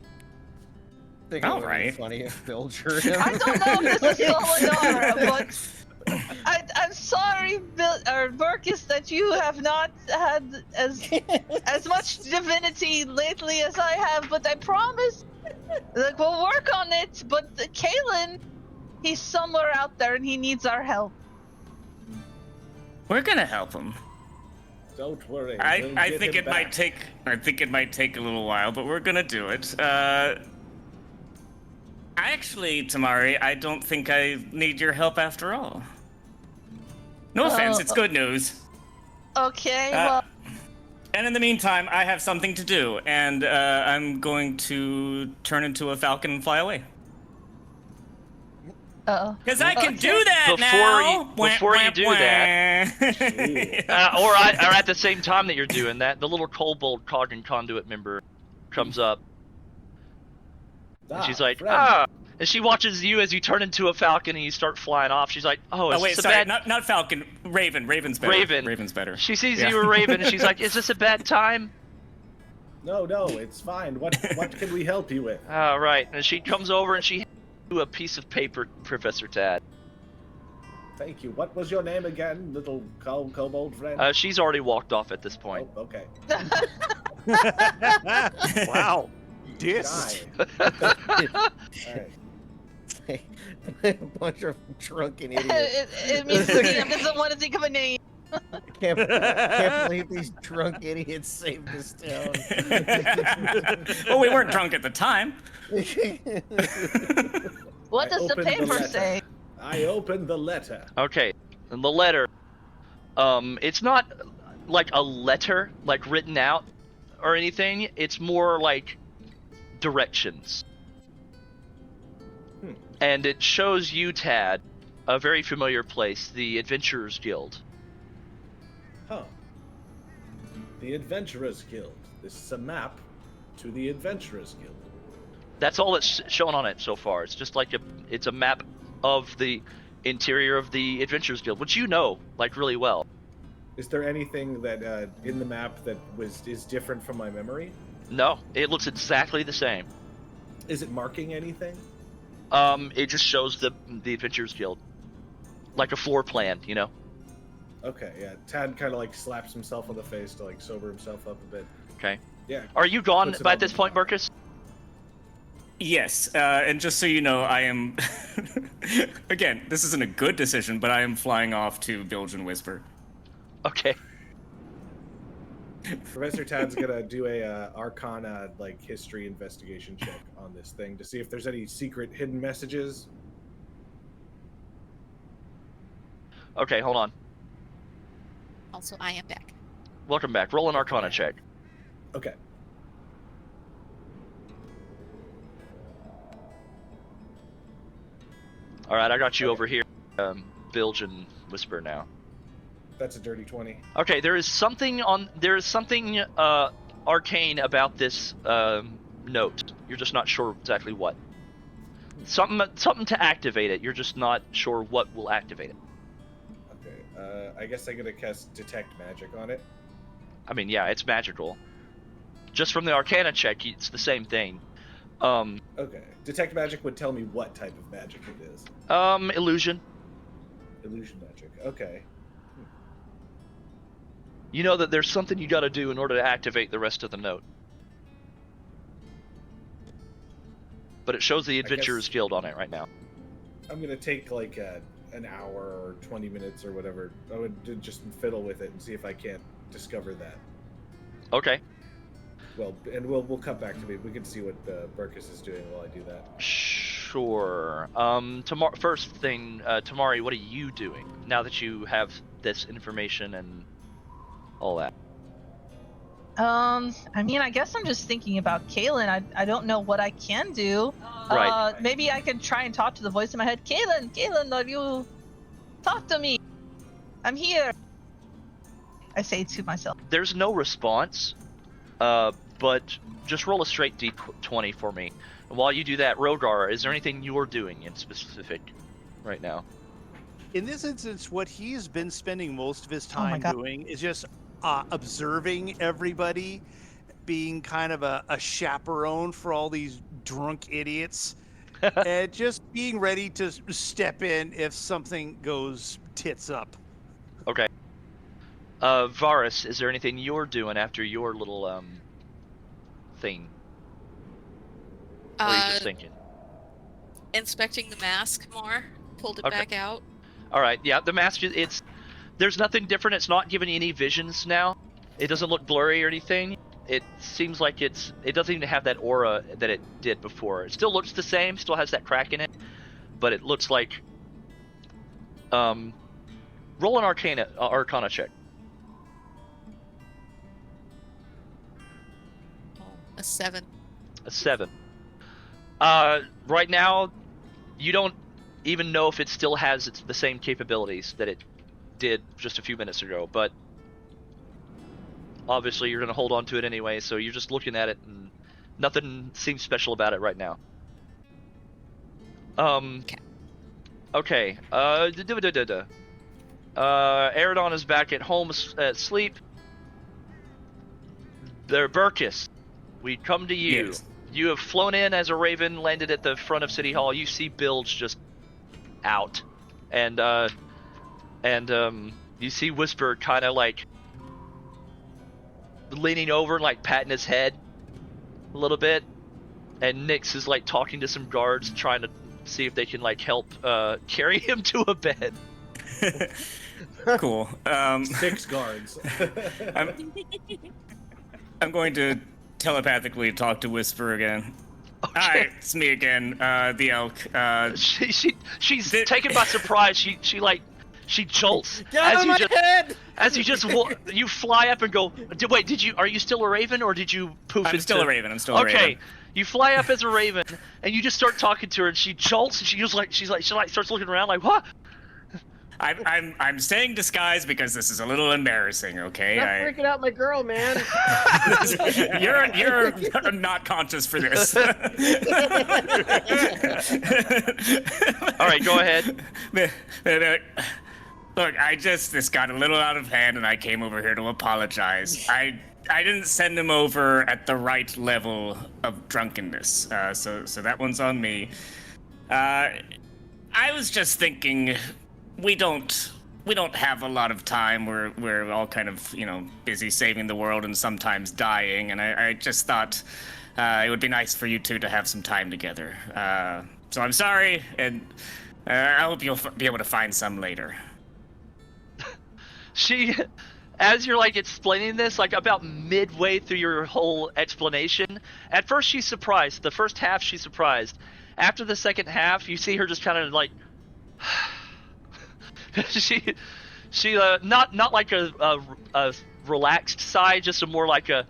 I think it All would be right. funny if Bill drew him. I don't know if this is Solanara, but I'm sorry, Bill or Burkus, that you have not had as much divinity lately as I have. But I promise, like, we'll work on it. But Kalen, he's somewhere out there, and he needs our help. We're gonna help him. Don't worry. I think it might take a little while, but we're gonna do it. Actually, Tamari, I don't think I need your help after all. No offense, it's good news. Okay, well. And in the meantime, I have something to do, and I'm going to turn into a falcon and fly away. Because I can do that now. Before you do that, or at the same time that you're doing that, the little Kobold Cog and Conduit member comes up. And she's like, friend. And she watches you as you turn into a falcon and you start flying off. She's like, not falcon, raven. Raven's better. Raven's better. She sees you a raven and she's like, is this a bad time? No, it's fine. What can we help you with? Right. And she comes over and she hands you a piece of paper, Professor Tad. Thank you. What was your name again, little kobold friend? She's already walked off at this point. Oh, okay. Wow. Dissed. Alright. A bunch of drunken idiots. It means Liam doesn't want to think of a name. Can't believe these drunk idiots saved this town. Well, we weren't drunk at the time. What does the paper say? I opened the letter. Okay, and the letter, it's not like a letter, like written out or anything. It's more like directions. And it shows you, Tad, a very familiar place, the Adventurers Guild. Huh. The Adventurers Guild. This is a map to the Adventurers Guild. That's all that's shown on it so far. It's just like it's a map of the interior of the Adventurers Guild, which you know, like, really well. Is there anything that in the map that is different from my memory? No, it looks exactly the same. Is it marking anything? It just shows the Adventurers Guild, like a floor plan, you know. Okay, yeah. Tad kind of like slaps himself on the face to like sober himself up a bit. Okay. Yeah. Are you gone by this point, Burkus? Yes, and just so you know, I am. Again, this isn't a good decision, but I am flying off to Bilge and Whisper. Okay. Professor Tad's gonna do a Arcana like history investigation check on this thing to see if there's any secret hidden messages. Okay, hold on. Also, I am back. Welcome back. Roll an Arcana check. Okay. All right, I got you over here, Bilge and Whisper now. That's a dirty 20. Okay, there is something arcane about this note. You're just not sure exactly what. Something to activate it. You're just not sure what will activate it. Okay. I guess I'm gonna cast Detect Magic on it. I mean, yeah, it's magical. Just from the Arcana check, it's the same thing. Okay. Detect Magic would tell me what type of magic it is. Illusion. Illusion magic. Okay. You know that there's something you got to do in order to activate the rest of the note. But it shows the Adventurers Guild on it right now. I'm gonna take like an hour or 20 minutes or whatever. I would just fiddle with it and see if I can't discover that. Okay. Well, and we'll come back to me. We can see what Burkus is doing while I do that. Sure. First thing, Tamari, what are you doing now that you have this information and all that? I mean, I guess I'm just thinking about Kaylin. I don't know what I can do. Right. Maybe I could try and talk to the voice in my head. Kaylin, are you? Talk to me. I'm here. I say to myself. There's no response, but just roll a straight d20 for me. And while you do that, Rogar, is there anything you're doing in specific right now? In this instance, what he's been spending most of his Oh my time God. doing is just observing everybody, being kind of a chaperone for all these drunk idiots, and just being ready to step in if something goes tits up. Okay. Varus, is there anything you're doing after your little thing? Or are you just thinking? Inspecting the mask more. Pulled it back out. All right. Yeah, the mask. There's nothing different. It's not giving you any visions now. It doesn't look blurry or anything. It seems like it doesn't even have that aura that it did before. It still looks the same. Still has that crack in it, but it looks like. Roll an Arcana check. A 7. A 7. Right now, you don't even know if it still has the same capabilities that it did just a few minutes ago, but obviously you're going to hold on to it anyway, so you're just looking at it and nothing seems special about it right now. Okay. Aradon is back at home asleep. Burkus, we come to you. Yes. You have flown in as a raven, landed at the front of City Hall. You see Bilge just out, and you see Whisper kind of like leaning over and like patting his head a little bit, and Nyx is like talking to some guards, trying to see if they can like help carry him to a bed. Cool. 6 guards. I'm going to telepathically talk to Whisper again. Okay. Hi, it's me again, the elk. She's taken by surprise. She jolts Get out of my head! as you fly up and go. Wait, are you still a raven or did you poof? I'm still a raven. I'm still a raven. Okay, you fly up as a raven and you just start talking to her and she jolts and she starts looking around like what? I'm saying disguise because this is a little embarrassing, okay? Stop freaking out my girl, man. You're not conscious for this. All right, go ahead. Look, this got a little out of hand, and I came over here to apologize. I didn't send him over at the right level of drunkenness, so that one's on me. I was just thinking. We don't have a lot of time. We're all kind of, busy saving the world and sometimes dying. And I just thought it would be nice for you two to have some time together. So I'm sorry, and I hope you'll be able to find some later. As you're like explaining this, like about midway through your whole explanation, at first she's surprised. The first half she's surprised. After the second half, you see her just kind of like. she not like a relaxed sigh, just a more like a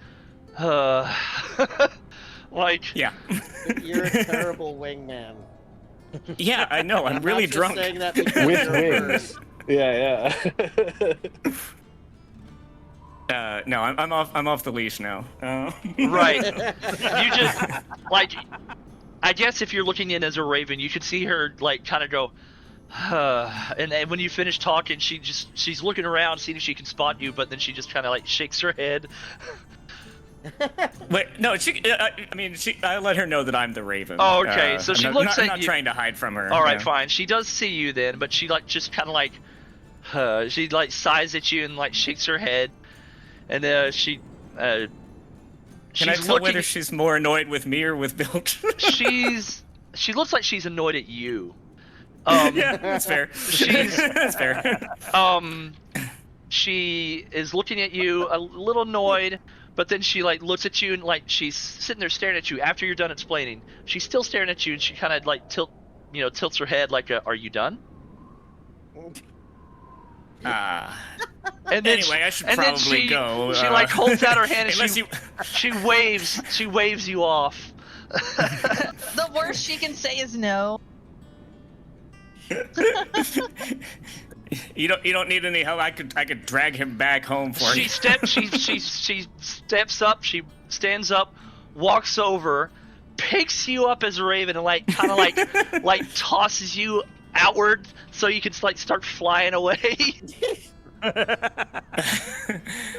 like yeah. You're a terrible wingman. Yeah, I know. I'm really drunk. Saying that because With you're a wings. bird. Yeah. No, I'm off the leash now. Right. You just like, I guess if you're looking in as a raven, you could see her like kind of go. And when you finish talking, she's looking around, seeing if she can spot you, but then she just kind of like shakes her head. Wait, no, I let her know that I'm the raven. Oh, okay. So she looks at I'm not you. trying to hide from her. All right, fine. She does see you then, but she like just kind of like, she like sighs at you and like shakes her head, and she. Can I tell whether she's more annoyed with me or with Bilge? She looks like she's annoyed at you. Yeah, that's fair. That's fair. She is looking at you a little annoyed, But then she like looks at you and like she's sitting there staring at you after you're done explaining. She's still staring at you and she kind of like tilts her head like, "Are you done?" And then anyway, I should probably go. She like holds out her hand and unless she waves you off. The worst she can say is no. You don't need any help. I could drag him back home for you. She steps up. She stands up, walks over, picks you up as a raven, and like kind of like tosses you outward so you can like start flying away.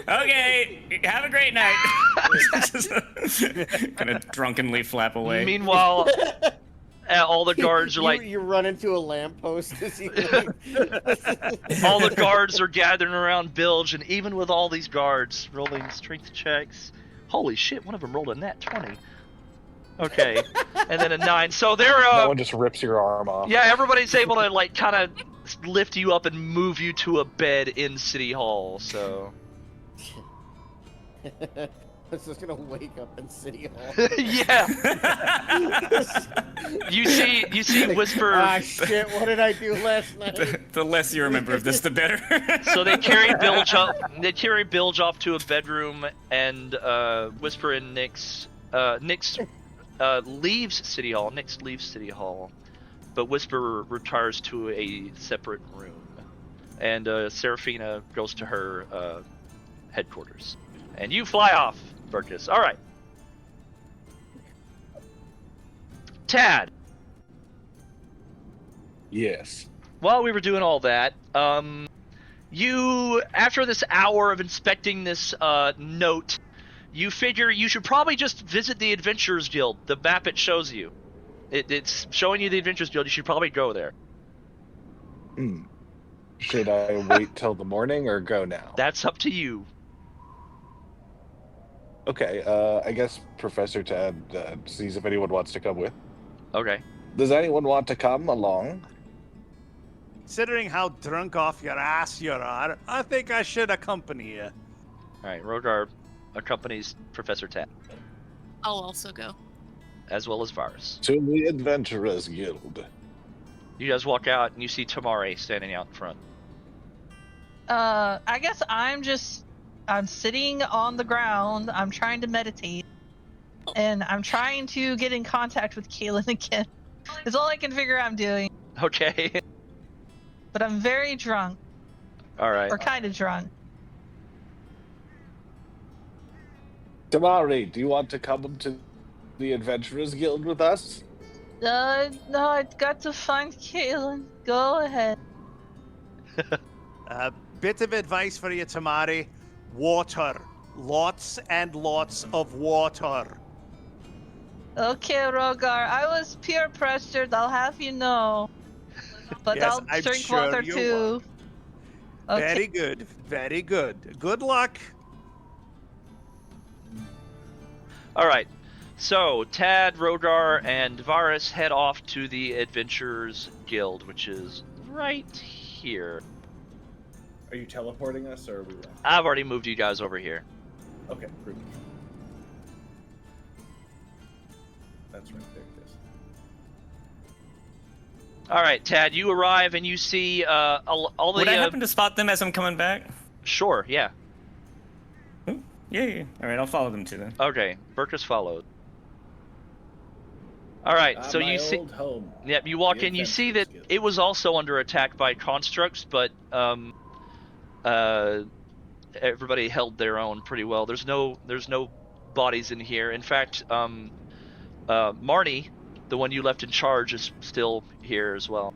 Okay, have a great night. Kind of drunkenly flap away. Meanwhile, all the guards are like, you run into a lamppost as you all the guards are gathering around Bilge, and even with all these guards rolling strength checks, holy shit, one of them rolled a nat 20. Okay, and then a 9. So they're that one just rips your arm off. yeah, everybody's able to like kind of lift you up and move you to a bed in City Hall. So I was just gonna wake up in City Hall. yeah. You see Whisper. Ah, shit! What did I do last night? The less you remember of this, the better. So they carry Bilge up. They carry Bilge off to a bedroom, and Whisper and Nyx leaves City Hall. Nyx leaves City Hall, but Whisper retires to a separate room, and Seraphina goes to her headquarters. And you fly off, Burkus. All right. Tad. Yes. While we were doing all that, you, after this hour of inspecting this note, you figure you should probably just visit the Adventurers Guild. The map it shows you. It's showing you the Adventurers Guild. You should probably go there. Should I wait till the morning or go now? That's up to you. Okay, I guess Professor Tad sees if anyone wants to come with. Okay. Does anyone want to come along? Considering how drunk off your ass you are, I think I should accompany you. All right, Rogar accompanies Professor Tad, I'll also go. as well as Varus. To the Adventurers Guild. You guys walk out, and you see Tamare standing out in front. I guess I'm sitting on the ground. I'm trying to meditate, and I'm trying to get in contact with Kaylin again. It's all I can figure I'm doing. Okay. But I'm very drunk, All right. or kind of drunk. Tamari, do you want to come to the Adventurers Guild with us? No, I've got to find Kaylin. Go ahead. A bit of advice for you, Tamari. Water. Lots and lots of water. Okay, Rogar. I was peer pressured, I'll have you know. But Yes, I'll I'm drink sure water you too. Okay. Very good. Very good. Good luck. All right. So Tad, Rogar, and Varus head off to the Adventurers Guild, which is right here. Are you teleporting us, or are we left? I've already moved you guys over here. Okay, prove it. That's right, there it is. All right, Tad, you arrive and you see all the. Would I happen to spot them as I'm coming back? Sure, yeah. Yeah. All right, I'll follow them too then. Okay, Burkus followed. All right, so my you see. old home. Yep, you walk The in. You see that Adventurers Guild. it was also under attack by constructs, but everybody held their own pretty well. There's no bodies in here. In fact, Marnie, the one you left in charge, is still here as well.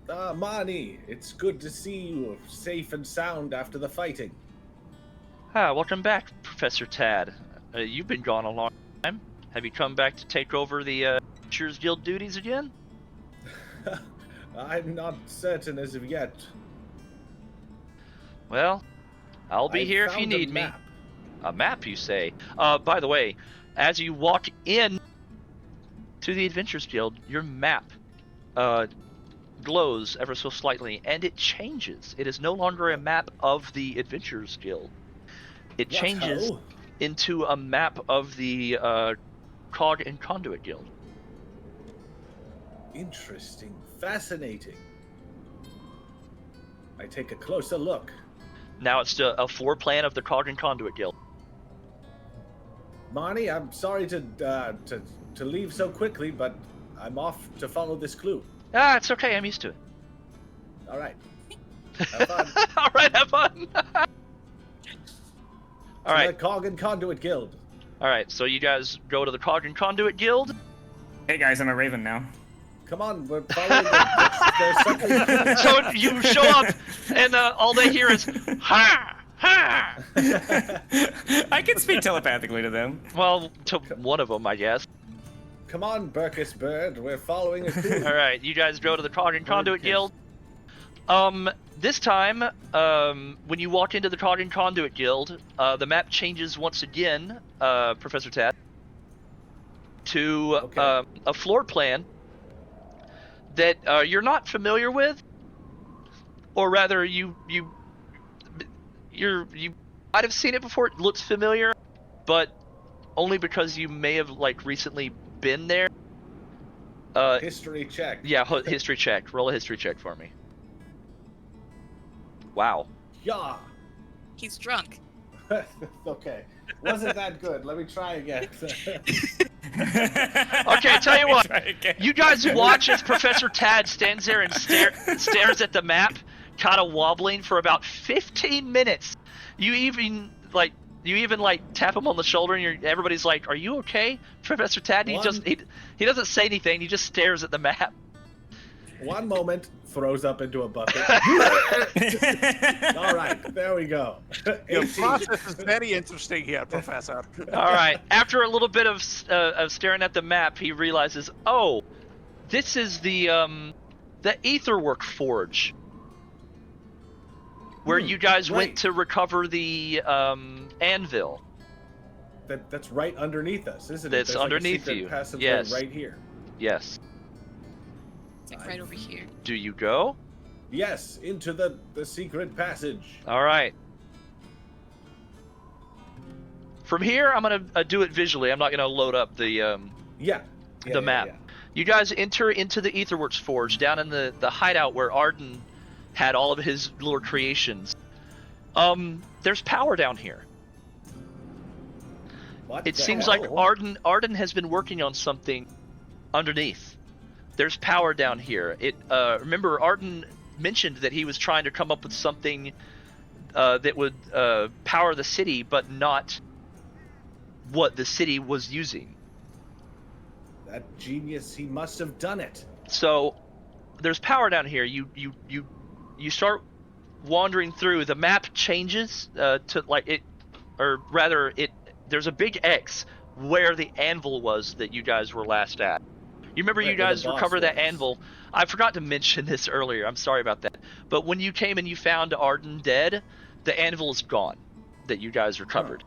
Ah, Marnie, it's good to see you safe and sound after the fighting. Welcome back, Professor Tad. You've been gone a long time. Have you come back to take over the Adventurers Guild duties again? I'm not certain as of yet. Well, I'll be I here if you found a need me. map. A map, you say? By the way, as you walk in to the Adventurers Guild, your map glows ever so slightly, and it changes. It is no longer a map of the Adventurers Guild. It changes. What-ho? into a map of the Cog and Conduit Guild. Interesting. Fascinating. I take a closer look. Now it's a floor plan of the Cog and Conduit Guild. Marnie, I'm sorry to leave so quickly, but I'm off to follow this clue. Ah, it's okay. I'm used to it. All right. Have fun. All right, have fun. All right. The Cog and Conduit Guild. All right. So you guys go to the Cog and Conduit Guild. Hey guys, I'm a raven now. Come on, we're following there's something. So you show up, and all they hear is ha ha. I can speak telepathically to them. Well, to one of them, I guess. Come on, Burkus Bird, we're following a clue. All right, you guys go to the Cog and Conduit Guild. This time, when you walk into the Cog and Conduit Guild, the map changes once again, Professor Tad, to a floor plan that you're not familiar with, or rather, you might have seen it before. It looks familiar, but only because you may have recently been there. History check. Yeah, history check. Roll a history check for me. Wow. Yeah. He's drunk. Okay. Wasn't that good. Let me try again. Okay, tell you what. You guys watch as Professor Tad stands there and stares at the map, kind of wobbling for about 15 minutes. You even tap him on the shoulder, and everybody's like, "Are you okay, Professor Tad?" And he doesn't say anything. He just stares at the map. One moment, throws up into a bucket. All right, there we go. Your process is very interesting here, Professor. All right. After a little bit of staring at the map, he realizes, oh, this is the Aetherwork Forge, where you guys went to recover the anvil. That's right underneath us, isn't it? That's There's underneath like a you. secret passageway Yes. right here. Yes. It's right over here. Do you go? Yes, into the secret passage. All right. From here, I'm gonna do it visually. I'm not gonna load up the map. Yeah. You guys enter into the Aetherworks Forge down in the hideout where Arden had all of his little creations. There's power down here. It seems like Arden has been working on something underneath. There's power down here. Remember, Arden mentioned that he was trying to come up with something that would power the city, but not what the city was using. That genius, he must have done it. So there's power down here. You start wandering through. The map changes to there's a big X where the anvil was that you guys were last at. You remember you guys recovered that anvil. I forgot to mention this earlier. I'm sorry about that. But when you came and you found Arden dead, the anvil is gone that you guys recovered.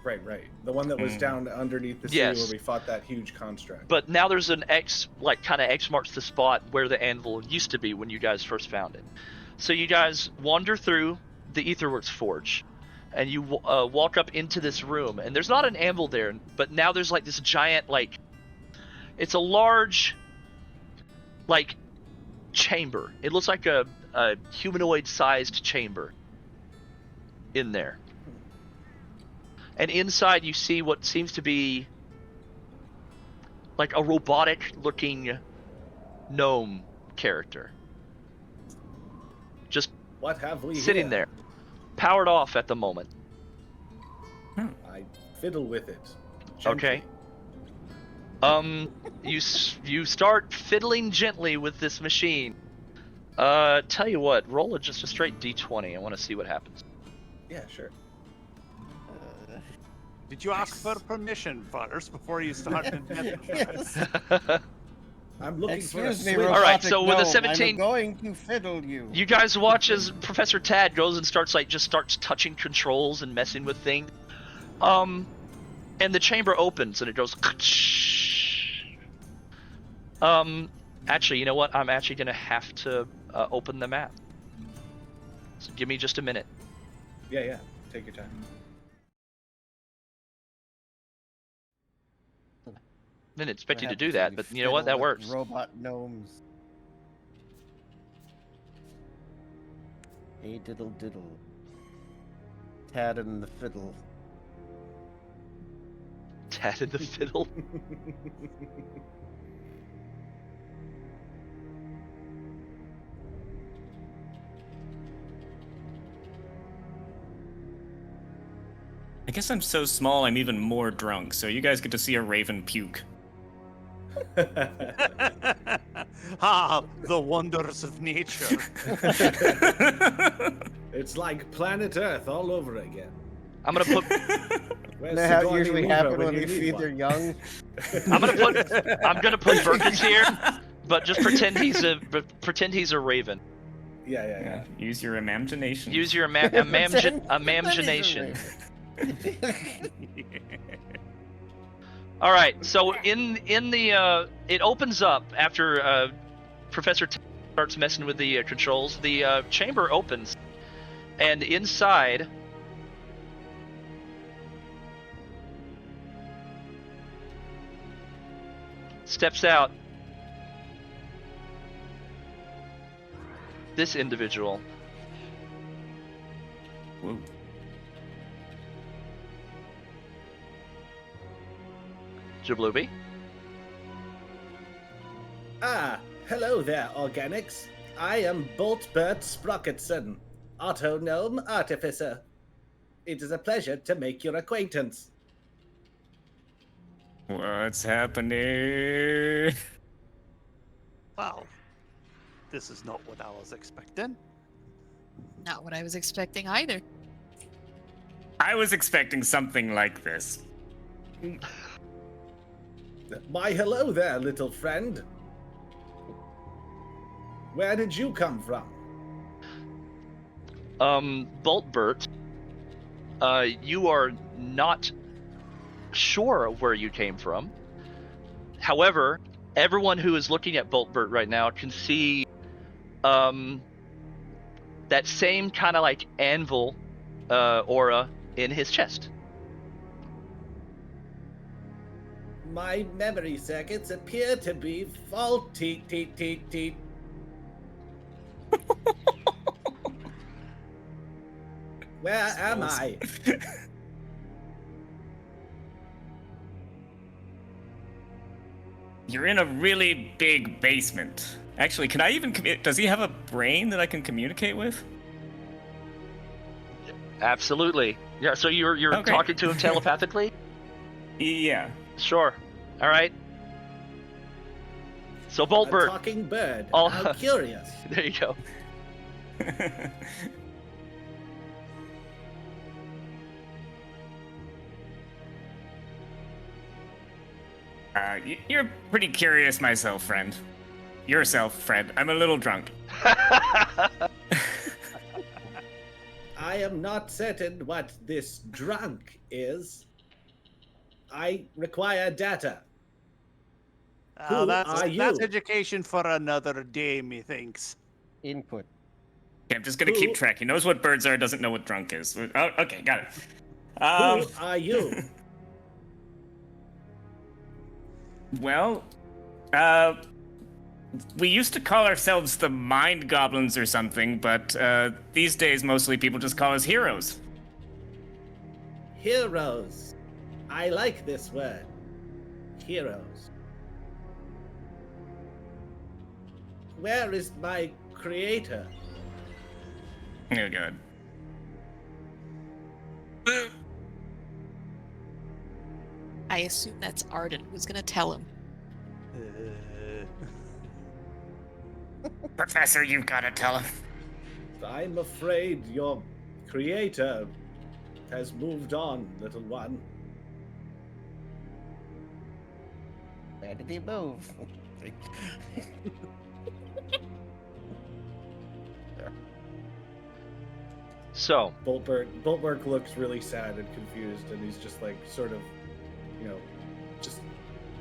Right. The one that was down underneath the sea where we fought that huge construct. But now there's an X, kind of X marks the spot where the anvil used to be when you guys first found it. So you guys wander through the Aetherworks Forge, and you walk up into this room, and there's not an anvil there, but now there's this giant, it's a large, chamber. It looks like a humanoid-sized chamber in there. And inside you see what seems to be a robotic-looking gnome character. Just what have we sitting there, powered off at the moment. I fiddle with it. Gently. Okay. You start fiddling gently with this machine. Tell you what, roll just a straight D20. I want to see what happens. Yeah, sure. Did you ask for permission first before you started? I'm looking for a Excuse me, switch. All right, so with a gnome, 17, I'm going to fiddle you. you guys watch as Professor Tad goes and starts touching controls and messing with things. And the chamber opens and it goes. Actually, you know what? I'm actually gonna have to open the map. So give me just a minute. Yeah. Take your time. Didn't expect you to What do happens that, when but you know what? That fiddle with works. Robot gnomes. Hey diddle diddle. Tad and the fiddle. Tad and the fiddle. I guess I'm so small I'm even more drunk, so you guys get to see a raven puke. Ah, the wonders of nature. It's like planet Earth all over again. I'm gonna put. Where's That how Sigourney usually Weaver happen when you they need feed one? their young. I'm gonna put Burkus here, but just pretend he's a raven. Yeah. Use your imagination. Use your Pretend he's a imagination. raven. All right. So in the it opens up after Professor T starts messing with the controls. The chamber opens, and inside steps out this individual. Whoa. Jablubi. Ah, hello there, organics. I am Boltbert Sprocketson, Auto Gnome Artificer. It is a pleasure to make your acquaintance. What's happening? Wow. This is not what I was expecting. Not what I was expecting either. I was expecting something like this. Why, hello there, little friend. Where did you come from? Boltbert, you are not sure where you came from. However, everyone who is looking at Boltbert right now can see that same kind of like anvil aura in his chest. My memory circuits appear to be faulty. Where am I? You're in a really big basement. Actually, can I even does he have a brain that I can communicate with? Absolutely. Yeah. So you're Okay. talking to him telepathically? Yeah. Sure. All right. So A Boltbert. talking bird. Oh. How curious. There you go. You're pretty curious myself, friend. Yourself, Fred. I'm a little drunk. I am not certain what this drunk is. I require data. Who that's are you? That's education for another day, methinks. Input. Okay, I'm just gonna Who- keep track. He knows what birds are, doesn't know what drunk is. Oh, okay, got it. Who are you? Well, we used to call ourselves the Mind Goblins or something, but these days mostly people just call us heroes. Heroes. I like this word. Heroes. Where is my creator? Oh, God. I assume that's Arden who's gonna tell him. Professor, you've got to tell him. I'm afraid your creator has moved on, little one. Where did he move? So Boltberg looks really sad and confused, and he's just like sort of, just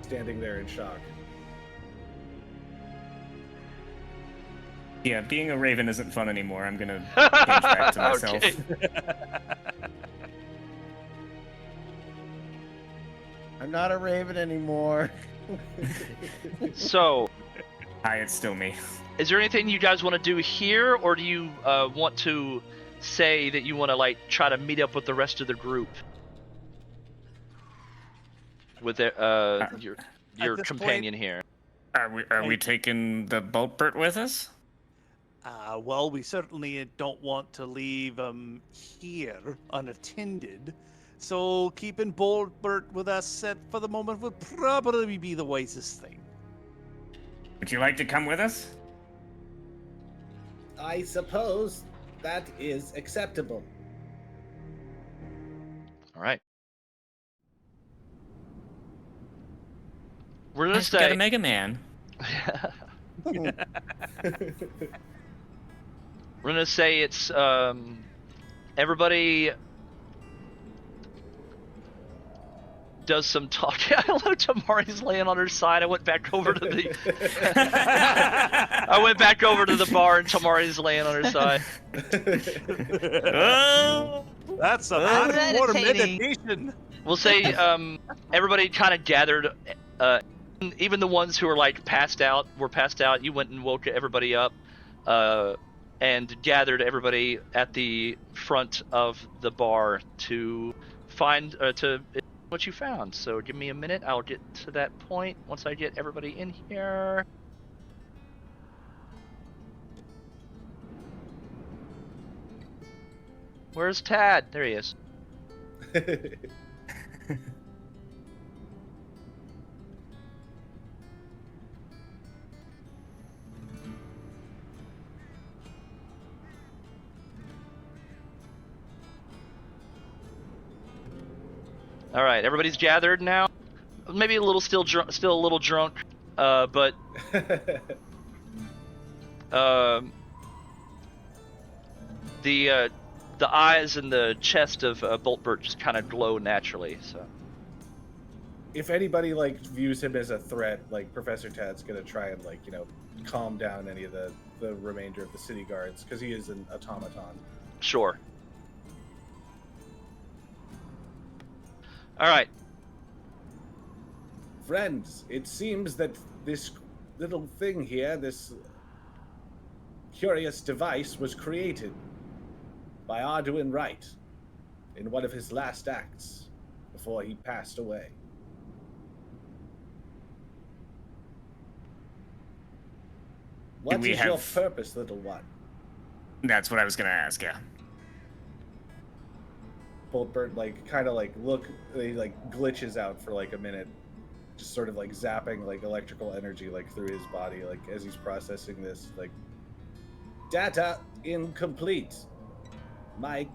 standing there in shock. Yeah, being a raven isn't fun anymore. I'm gonna change back to myself. Okay. I'm not a raven anymore. So, Hi, it's still me. is there anything you guys want to do here, or do you want to say that you want to like try to meet up with the rest of the group? With your this companion here. Are we taking the Boltbert with us? Well, we certainly don't want to leave here unattended. So keeping Boltbert with us for the moment would probably be the wisest thing. Would you like to come with us? I suppose that is acceptable. All right. We're gonna Nice to get a say. Mega Man. We're gonna say it's everybody does some talking. I love Tamari's laying on her side. I went back over to the I went back over to the bar and Tamari's laying on her side. That's a That's hardcore meditating. meditation. We'll say everybody kind of gathered, even the ones who were like passed out were passed out. You went and woke everybody up and gathered everybody at the front of the bar to find to what you found. So give me a minute. I'll get to that point once I get everybody in here. Where's Tad? There he is. All right, everybody's gathered now. Maybe a little still a little drunk, but the eyes and the chest of Boltbert just kind of glow naturally. So If anybody like views him as a threat, like Professor Tad's gonna try and like calm down any of the remainder of the city guards because he is an automaton. sure. All right. Friends, it seems that this little thing here, this curious device, was created by Arduin Wright in one of his last acts before he passed away. What we is your have- purpose, little one? That's what I was gonna ask, yeah. Boltbert he glitches out for like a minute, just sort of like zapping like electrical energy like through his body, like as he's processing this, like data incomplete. My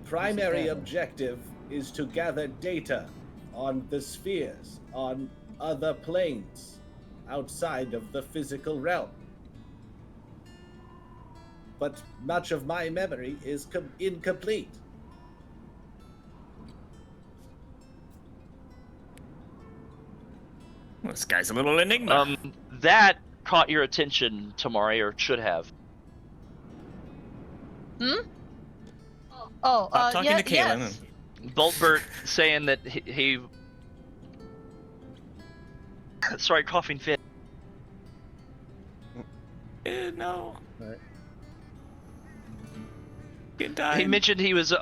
primary objective is to gather data on the spheres, on other planes outside of the physical realm. But much of my memory is incomplete. Well, this guy's a little enigma. That caught your attention, Tamari, or should have. Oh, Stop talking yeah, to Kaylin. yes. Boltbert saying that he sorry, coughing fit. No. Right. Good time. He mentioned he was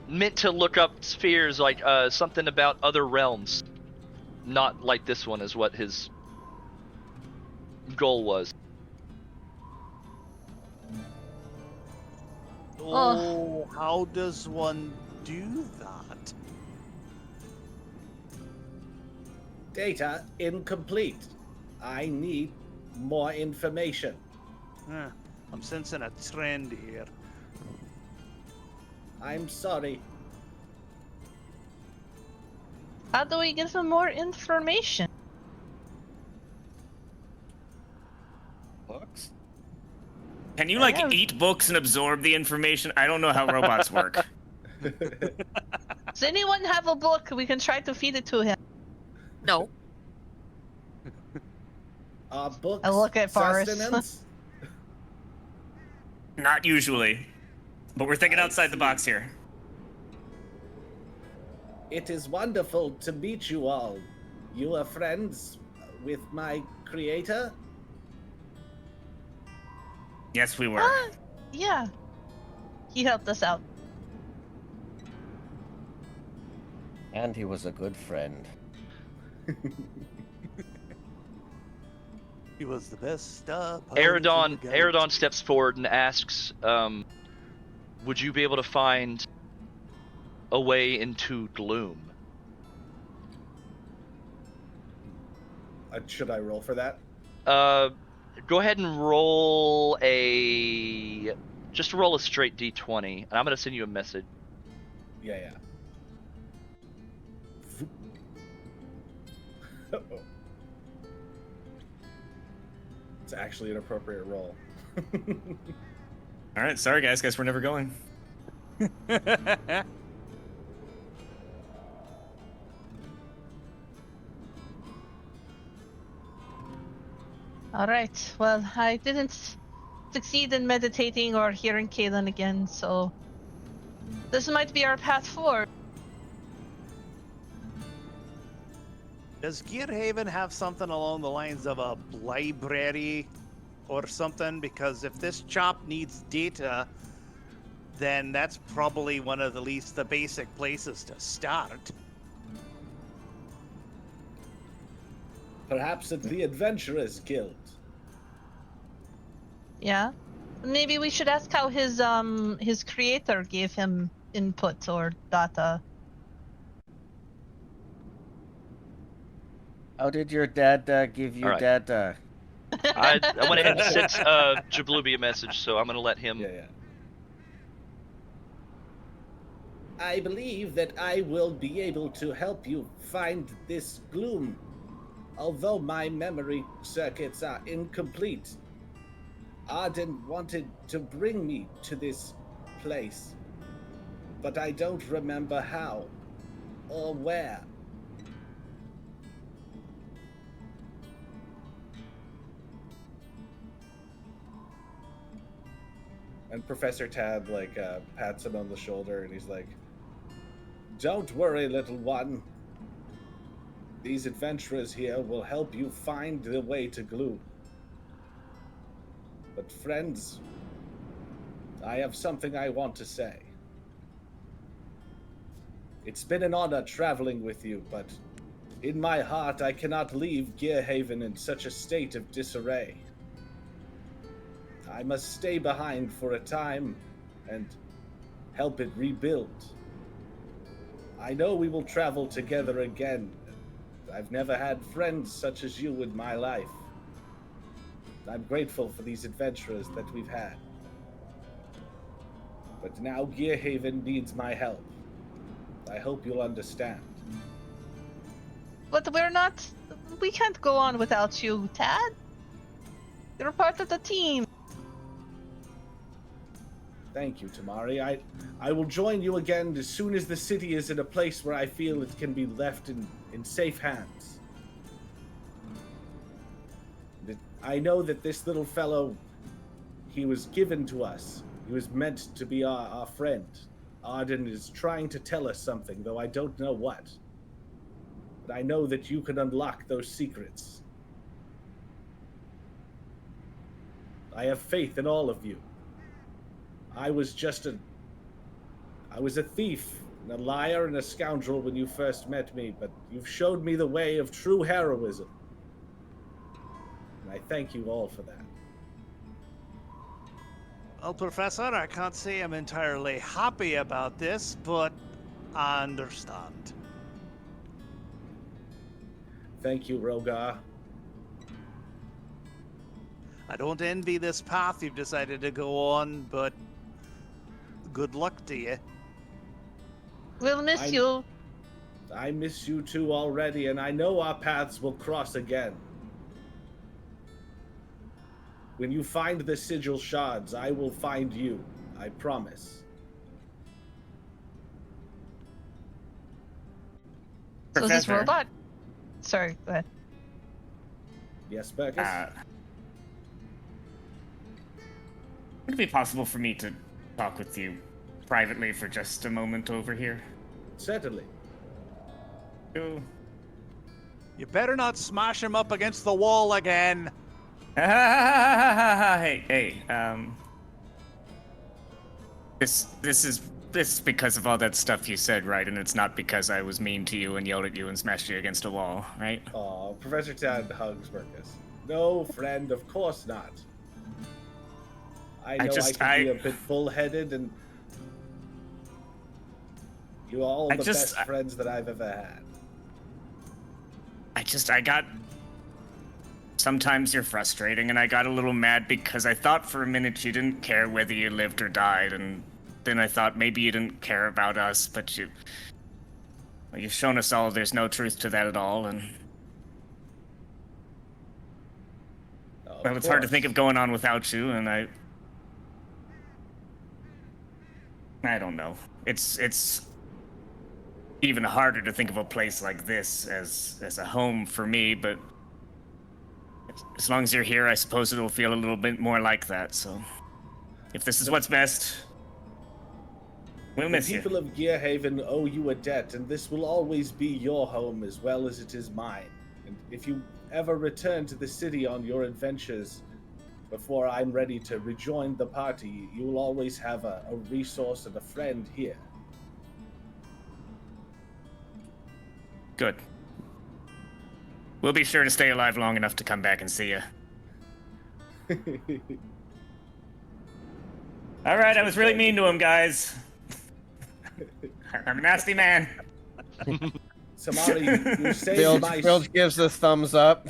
meant to look up spheres, like something about other realms, not like this one is what his goal was. Oh, how does one do that? Data incomplete. I need more information. I'm sensing a trend here. I'm sorry. How do we get some more information? Books? Can you like eat books and absorb the information? I don't know how robots work. Does anyone have a book? We can try to feed it to him. No. Are books I look at Forrest. sustenance? Not usually. But we're thinking outside the box here. It is wonderful to meet you all. You are friends with my creator? Yes, we were. Yeah. He helped us out. And he was a good friend. He was the best pilot in the Aradon galaxy. steps forward and asks, would you be able to find a way into gloom? Should I roll for that? Go ahead and roll just roll a straight d20, and I'm gonna send you a message. Yeah. Uh-oh. It's actually an appropriate roll. All right, sorry guys, guess we're never going. All right. Well, I didn't succeed in meditating or hearing Kaelin again, so this might be our path forward. Does Gearhaven have something along the lines of a library or something? Because if this chop needs data, then that's probably one of the basic places to start. Perhaps at the Adventurers Guild. Yeah. Maybe we should ask how his creator gave him input or data. How did your dad give you All right. data? I went ahead and sent Jablubi a message, so I'm gonna let him. Yeah. I believe that I will be able to help you find this gloom. Although my memory circuits are incomplete, Arden wanted to bring me to this place, but I don't remember how or where. And Professor Tad pats him on the shoulder and he's like, "Don't worry, little one. These adventurers here will help you find the way to gloom. But friends, I have something I want to say. It's been an honor traveling with you, but in my heart I cannot leave Gearhaven in such a state of disarray. I must stay behind for a time and help it rebuild. I know we will travel together again. I've never had friends such as you in my life. I'm grateful for these adventurers that we've had. But now Gearhaven needs my help. I hope you'll understand." But we can't go on without you, Tad. You're part of the team. Thank you, Tamari. I will join you again as soon as the city is in a place where I feel it can be left in safe hands. I know that this little fellow, he was given to us. He was meant to be our friend. Arden is trying to tell us something, though I don't know what. But I know that you can unlock those secrets. I have faith in all of you. I was a thief, and a liar, and a scoundrel when you first met me, but you've showed me the way of true heroism. And I thank you all for that. Well, Professor, I can't say I'm entirely happy about this, but I understand. Thank you, Rogar. I don't envy this path you've decided to go on, but good luck to you. We'll miss you. I miss you too already, and I know our paths will cross again. When you find the Sigil shards, I will find you. I promise. So this Professor. robot. Sorry, go ahead. Yes, Berkus? Would it be possible for me to talk with you privately for just a moment over here? Certainly. So, You better not smash him up against the wall again. Hey, this is because of all that stuff you said, right? And it's not because I was mean to you and yelled at you and smashed you against a wall, right? Oh, Professor Tad hugs Marcus. No, friend, of course not. I know I can be a bit bullheaded, and you're all the best friends that I've ever had. I got... Sometimes you're frustrating, and I got a little mad because I thought for a minute you didn't care whether you lived or died, and then I thought maybe you didn't care about us, but you've shown us all there's no truth to that at all, and... Well, it's hard to think of going on without you, and I don't know. It's even harder to think of a place like this as a home for me, but as long as you're here, I suppose it'll feel a little bit more like that, so if this is what's best, we'll miss you. The people of Gearhaven owe you a debt, and this will always be your home as well as it is mine. And if you ever return to the city on your adventures before I'm ready to rejoin the party, you will always have a resource and a friend here. Good. We'll be sure to stay alive long enough to come back and see you. All right, I was really mean to him, guys. I'm a nasty man. Samari, you saved my... Bilge gives the thumbs up.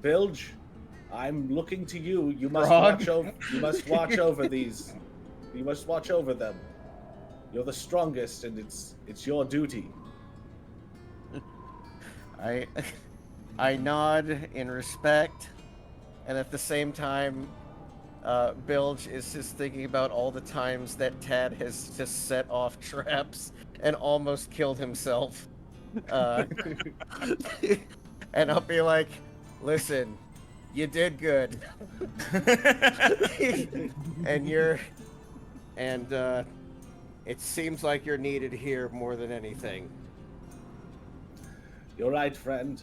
Bilge, I'm looking to you. You must watch over. You must watch over these. You must watch over them. You're the strongest, and it's your duty. I nod in respect, and at the same time, Bilge is just thinking about all the times that Tad has just set off traps and almost killed himself. And I'll be like, listen, you did good. and it seems like you're needed here more than anything. You're right, friend.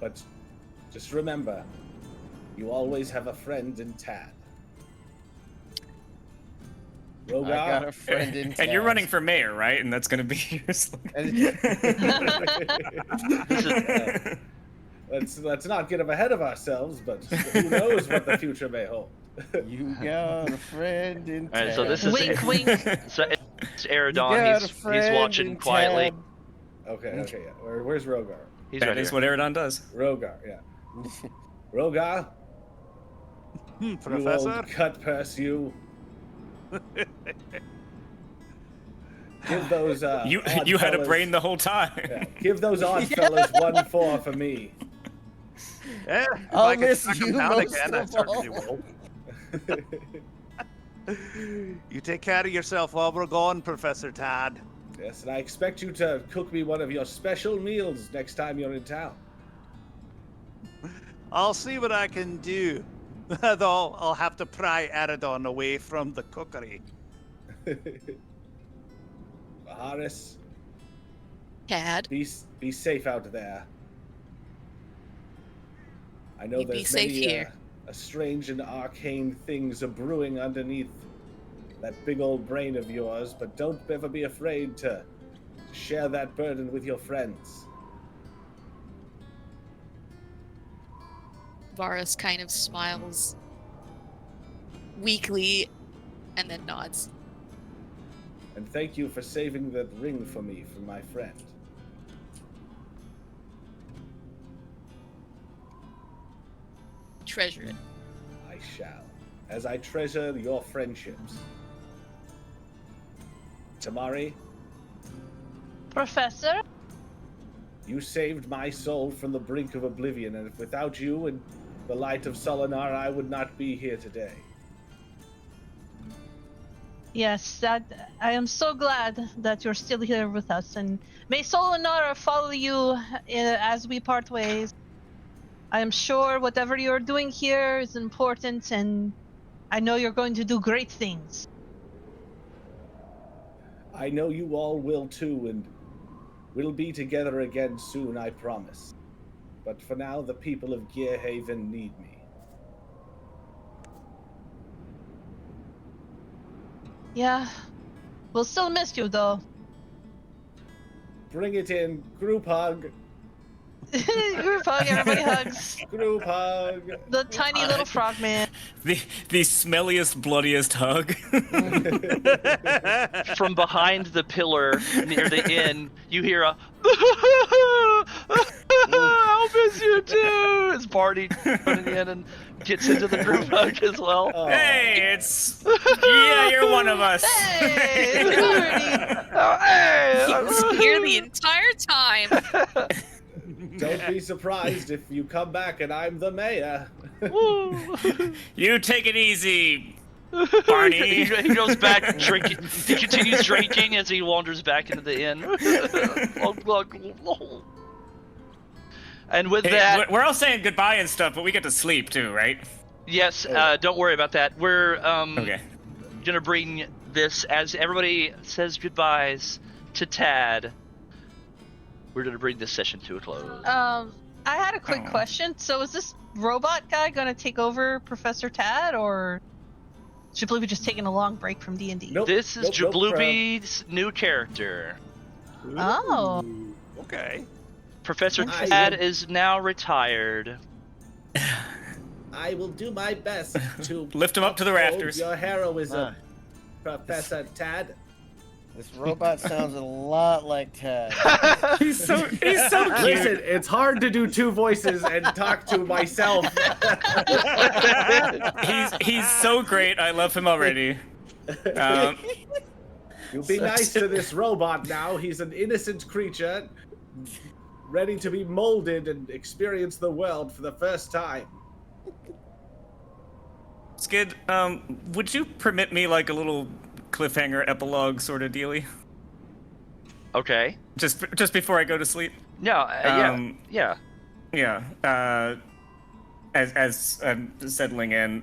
But just remember, you always have a friend in Tad. Rogar? I got a friend in Tad. And you're running for mayor, right? And that's going to be your slogan. Let's not get ahead of ourselves, but who knows what the future may hold. You got a friend in Tad. All right, so this is wink, wink. So it's Eridon. He's watching quietly. Okay, yeah. Where's Rogar? He's That right is here. what Eridon does. Rogar, yeah. Rogar, Professor? you old cut purse, you. Give those You odd had a fellas- brain the whole time. Yeah, give those odd fellas 1-4 for me. Yeah, if I'll I can miss track him you down most again, I of certainly all. will. You take care of yourself while we're gone, Professor Tad. Yes, and I expect you to cook me one of your special meals next time you're in town. I'll see what I can do. Though I'll have to pry Eridon away from the cookery. Haris, Tad, be safe out there. I know You be there's safe many here. strange and arcane things are brewing underneath that big old brain of yours, but don't ever be afraid to share that burden with your friends. Varus kind of smiles weakly and then nods. And thank you for saving that ring for me from my friend. Treasure it. I shall, as I treasure your friendships. Tamari, Professor? you saved my soul from the brink of oblivion, and if without you and the light of Solinar, I would not be here today. Yes, that I am so glad that you're still here with us, and may Solinara follow you as we part ways. I am sure whatever you're doing here is important, and I know you're going to do great things. I know you all will too, and we'll be together again soon, I promise. But for now, the people of Gearhaven need me. Yeah. We'll still miss you, though. Bring it in. Group hug. Group hug, everybody hugs. Group hug. The tiny little frogman. The smelliest, bloodiest hug. From behind the pillar near the inn, you hear a I'll miss you too as Barney running in and gets into the group hug as well. Oh. Hey, it's yeah, you're one of us. Hey, it's Barney. Oh, hey! He was here the entire time. Don't be surprised if you come back and I'm the mayor. You take it easy, Barney. He goes back drinking. He continues drinking as he wanders back into the inn. And with Hey, that, we're all saying goodbye and stuff, but we get to sleep too, right? yes, don't worry about that. We're Okay. gonna bring this as everybody says goodbyes to Tad. We're gonna bring this session to a close. I had a quick Oh. question. So is this robot guy gonna take over Professor Tad, or should Bloopy just taking a long break from D&D? Nope. This is nope, Jabloopy's new character. Oh. Okay. Professor Nice. Tad is now retired. I will do my best to Lift him up to the uphold rafters. your heroism, Professor Tad. This robot sounds a lot like Ted. He's so cute. Listen, it's hard to do two voices and talk to myself. He's so great. I love him already. You'll be nice to this robot now. He's an innocent creature, ready to be molded and experience the world for the first time. Skid, would you permit me like a little cliffhanger epilogue sort of dealy? Okay. Just before I go to sleep? No, yeah. As I'm settling in,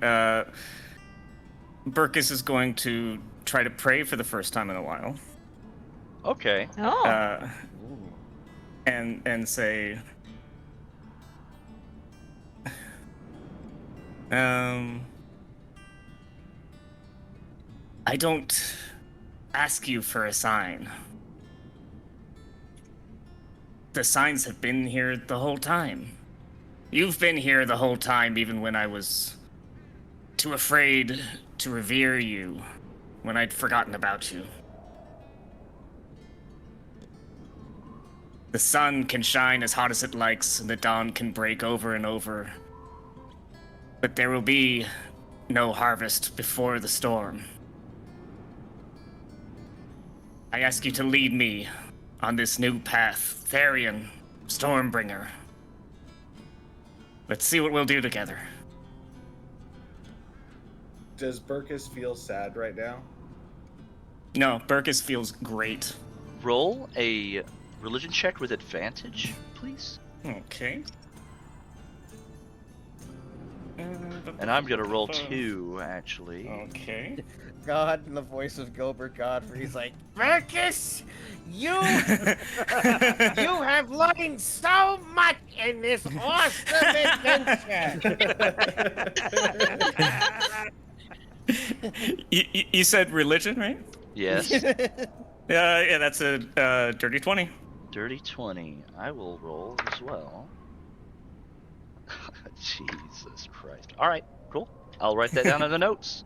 Burkus is going to try to pray for the first time in a while. Okay. Oh. And say, I don't ask you for a sign. The signs have been here the whole time. You've been here the whole time, even when I was too afraid to revere you, when I'd forgotten about you. The sun can shine as hot as it likes, and the dawn can break over and over. But there will be no harvest before the storm. I ask you to lead me on this new path, Therian, Stormbringer. Let's see what we'll do together. Does Burkus feel sad right now? No, Burkus feels great. Roll a religion check with advantage, please. Okay. And I'm gonna roll 2, actually. Okay. God in the voice of Gilbert Godfrey. He's like, Marcus, you have learned so much in this awesome adventure. You said religion, right? Yes. Yeah, that's a dirty 20. Dirty 20. I will roll as well. Jesus Christ. Alright, cool. I'll write that down in the notes.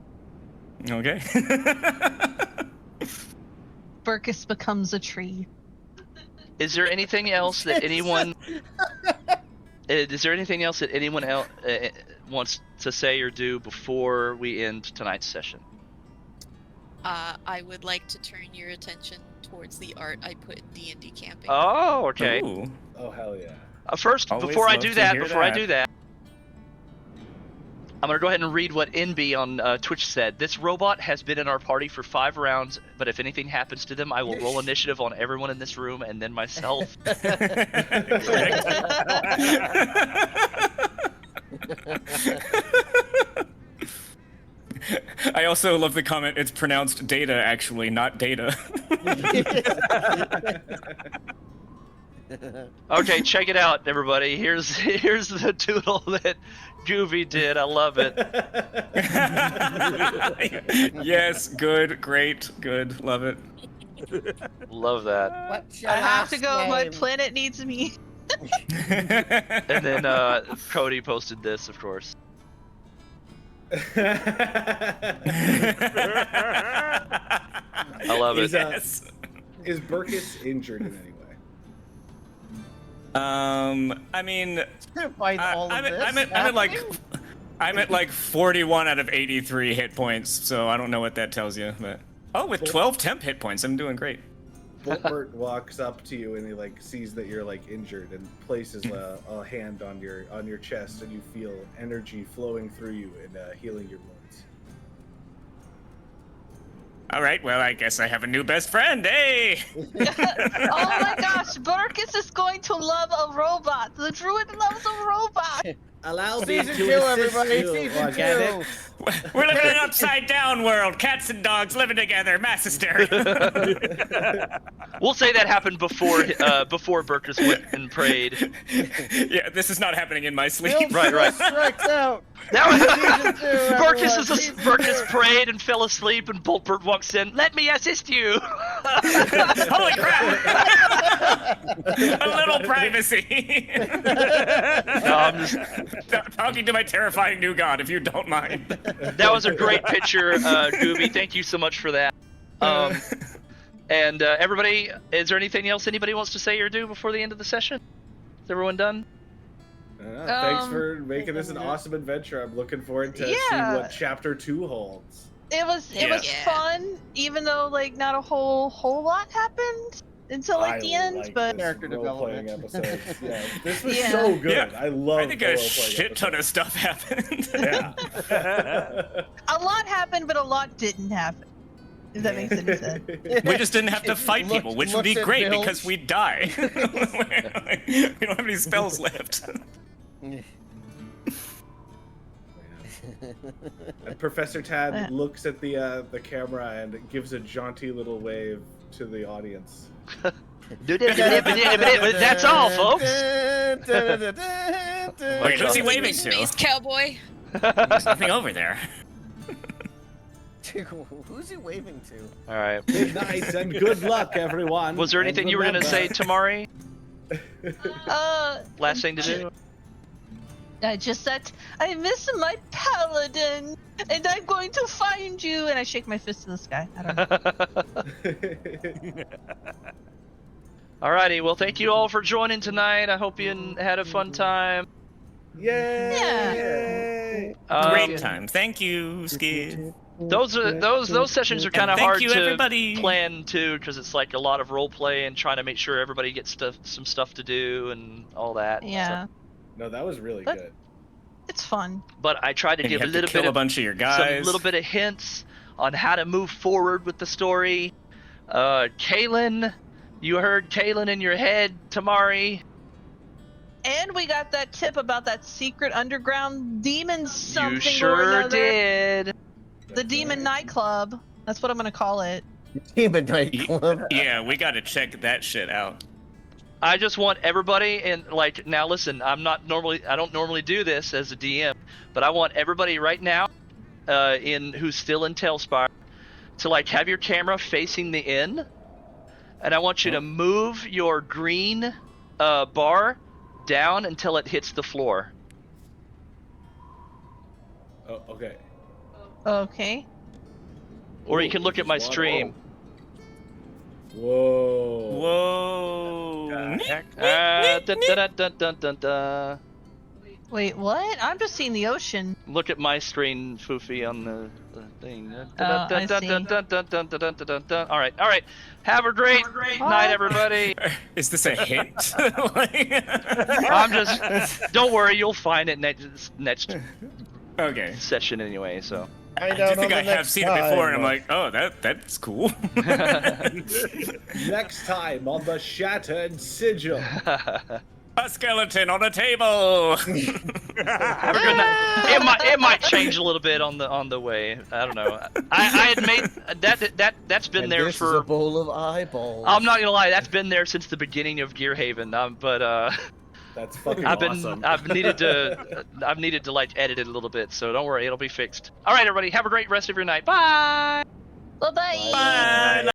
Okay. Burkus becomes a tree. Is there anything else that anyone... Is there anything else that anyone else wants to say or do before we end tonight's session? I would like to turn your attention towards the art I put in D&D camping. Oh, okay. Ooh. Oh, hell yeah. First, Always before I love do to that, hear that. I'm going to go ahead and read what NB on Twitch said. This robot has been in our party for 5 rounds, but if anything happens to them, I will roll initiative on everyone in this room and then myself. I also love the comment. It's pronounced data, actually, not data. Okay, check it out, everybody. Here's the doodle that Goovy did. I love it. Yes, good, great, good, love it. Love that. What's your I have to last go. My name? planet needs me. And then Cody posted this, of course. I love it. Yes. Is Burkus injured in any way? I mean, Find all of this. I'm at like 41 out of 83 hit points, so I don't know what that tells you, but with 12 temp hit points, I'm doing great. Voltbert walks up to you and he like sees that you're like injured and places a hand on your chest, and you feel energy flowing through you and healing your wounds. All right, well, I guess I have a new best friend. Hey! Oh my gosh, Burkus is going to love a robot. The druid loves a robot. Allow me Season to 2, assist everybody. you, Season organic. 2. We're living in an upside down world. Cats and dogs living together. Mass hysteria. We'll say that happened before Burkus went and prayed. Yeah, this is not happening in my sleep. Bill Right. strikes out. That was Season 2, Burkus prayed and fell asleep, and Boltbert walks in. Let me assist you. Holy crap! A little privacy. No, I'm just. Talking to my terrifying new god, if you don't mind. That was a great picture, Gooby. Thank you so much for that. And everybody, is there anything else anybody wants to say or do before the end of the session? Is everyone done? Thanks for making this an awesome adventure. I'm looking forward to seeing what Chapter 2 holds. It was fun, even though like not a whole lot happened until like the end. But character development episodes. Yeah, this was so good. Yeah. I love. I think a shit ton of stuff happened. Yeah. a lot happened, but a lot didn't happen. If that makes any sense. We just didn't have to fight people, which would be great Bill. because we'd die. We don't have any spells left. And Professor Tad looks at the camera and gives a jaunty little wave to the audience. That's all, folks. Wait, who's he waving to? Space cowboy. There's nothing over there. Who's he waving to? All right. Good night and good luck, everyone. Was there anything you were gonna say, Tamari? Last thing to do. I just said, I miss my paladin, and I'm going to find you. And I shake my fist to the sky. I don't know. Alrighty, well, thank you all for joining tonight. I hope you had a fun time. Yay! Great time. Thank you, Skid. Those sessions are kind of thank hard you, to everybody. plan too, because it's like a lot of role play and trying to make sure everybody gets some stuff to do and all that. Yeah. So, No, that was really good. It's fun. but I tried to And you give a have to little kill bit a of bunch of your some guys. little bit of hints on how to move forward with the story. Kaylin, you heard Kaylin in your head, Tamari. And we got that tip about that secret underground demon something You sure or another. did. The demon nightclub. That's what I'm gonna call it. Demon nightclub. Yeah, we gotta check that shit out. I just want everybody, and like, now listen, I don't normally do this as a DM, but I want everybody right now, who's still in Tailspire, to like have your camera facing the inn, and I want you to move your green bar down until it hits the floor. Oh, okay. Okay. Or you can look at my stream. Whoa. Whoa. Wait, what? I'm just seeing the ocean. Look at my screen, Foofy, on the thing. I see. All right. Have a great night, everybody. Is this a hint? I'm just. Don't worry, you'll find it next Okay. session anyway. So. I do think I have seen it before, and I'm like, oh, that's cool. Next time on the Shattered Sigil. A skeleton on a table. Have a good night. It might change a little bit on the way. I don't know. I had made that's been And there this is for. a bowl of eyeballs. I'm not gonna lie, that's been there since the beginning of Gearhaven. But That's fucking I've awesome. needed to like edit it a little bit, so don't worry, it'll be fixed. All right, everybody, have a great rest of your night. Bye. Bye-bye. Bye.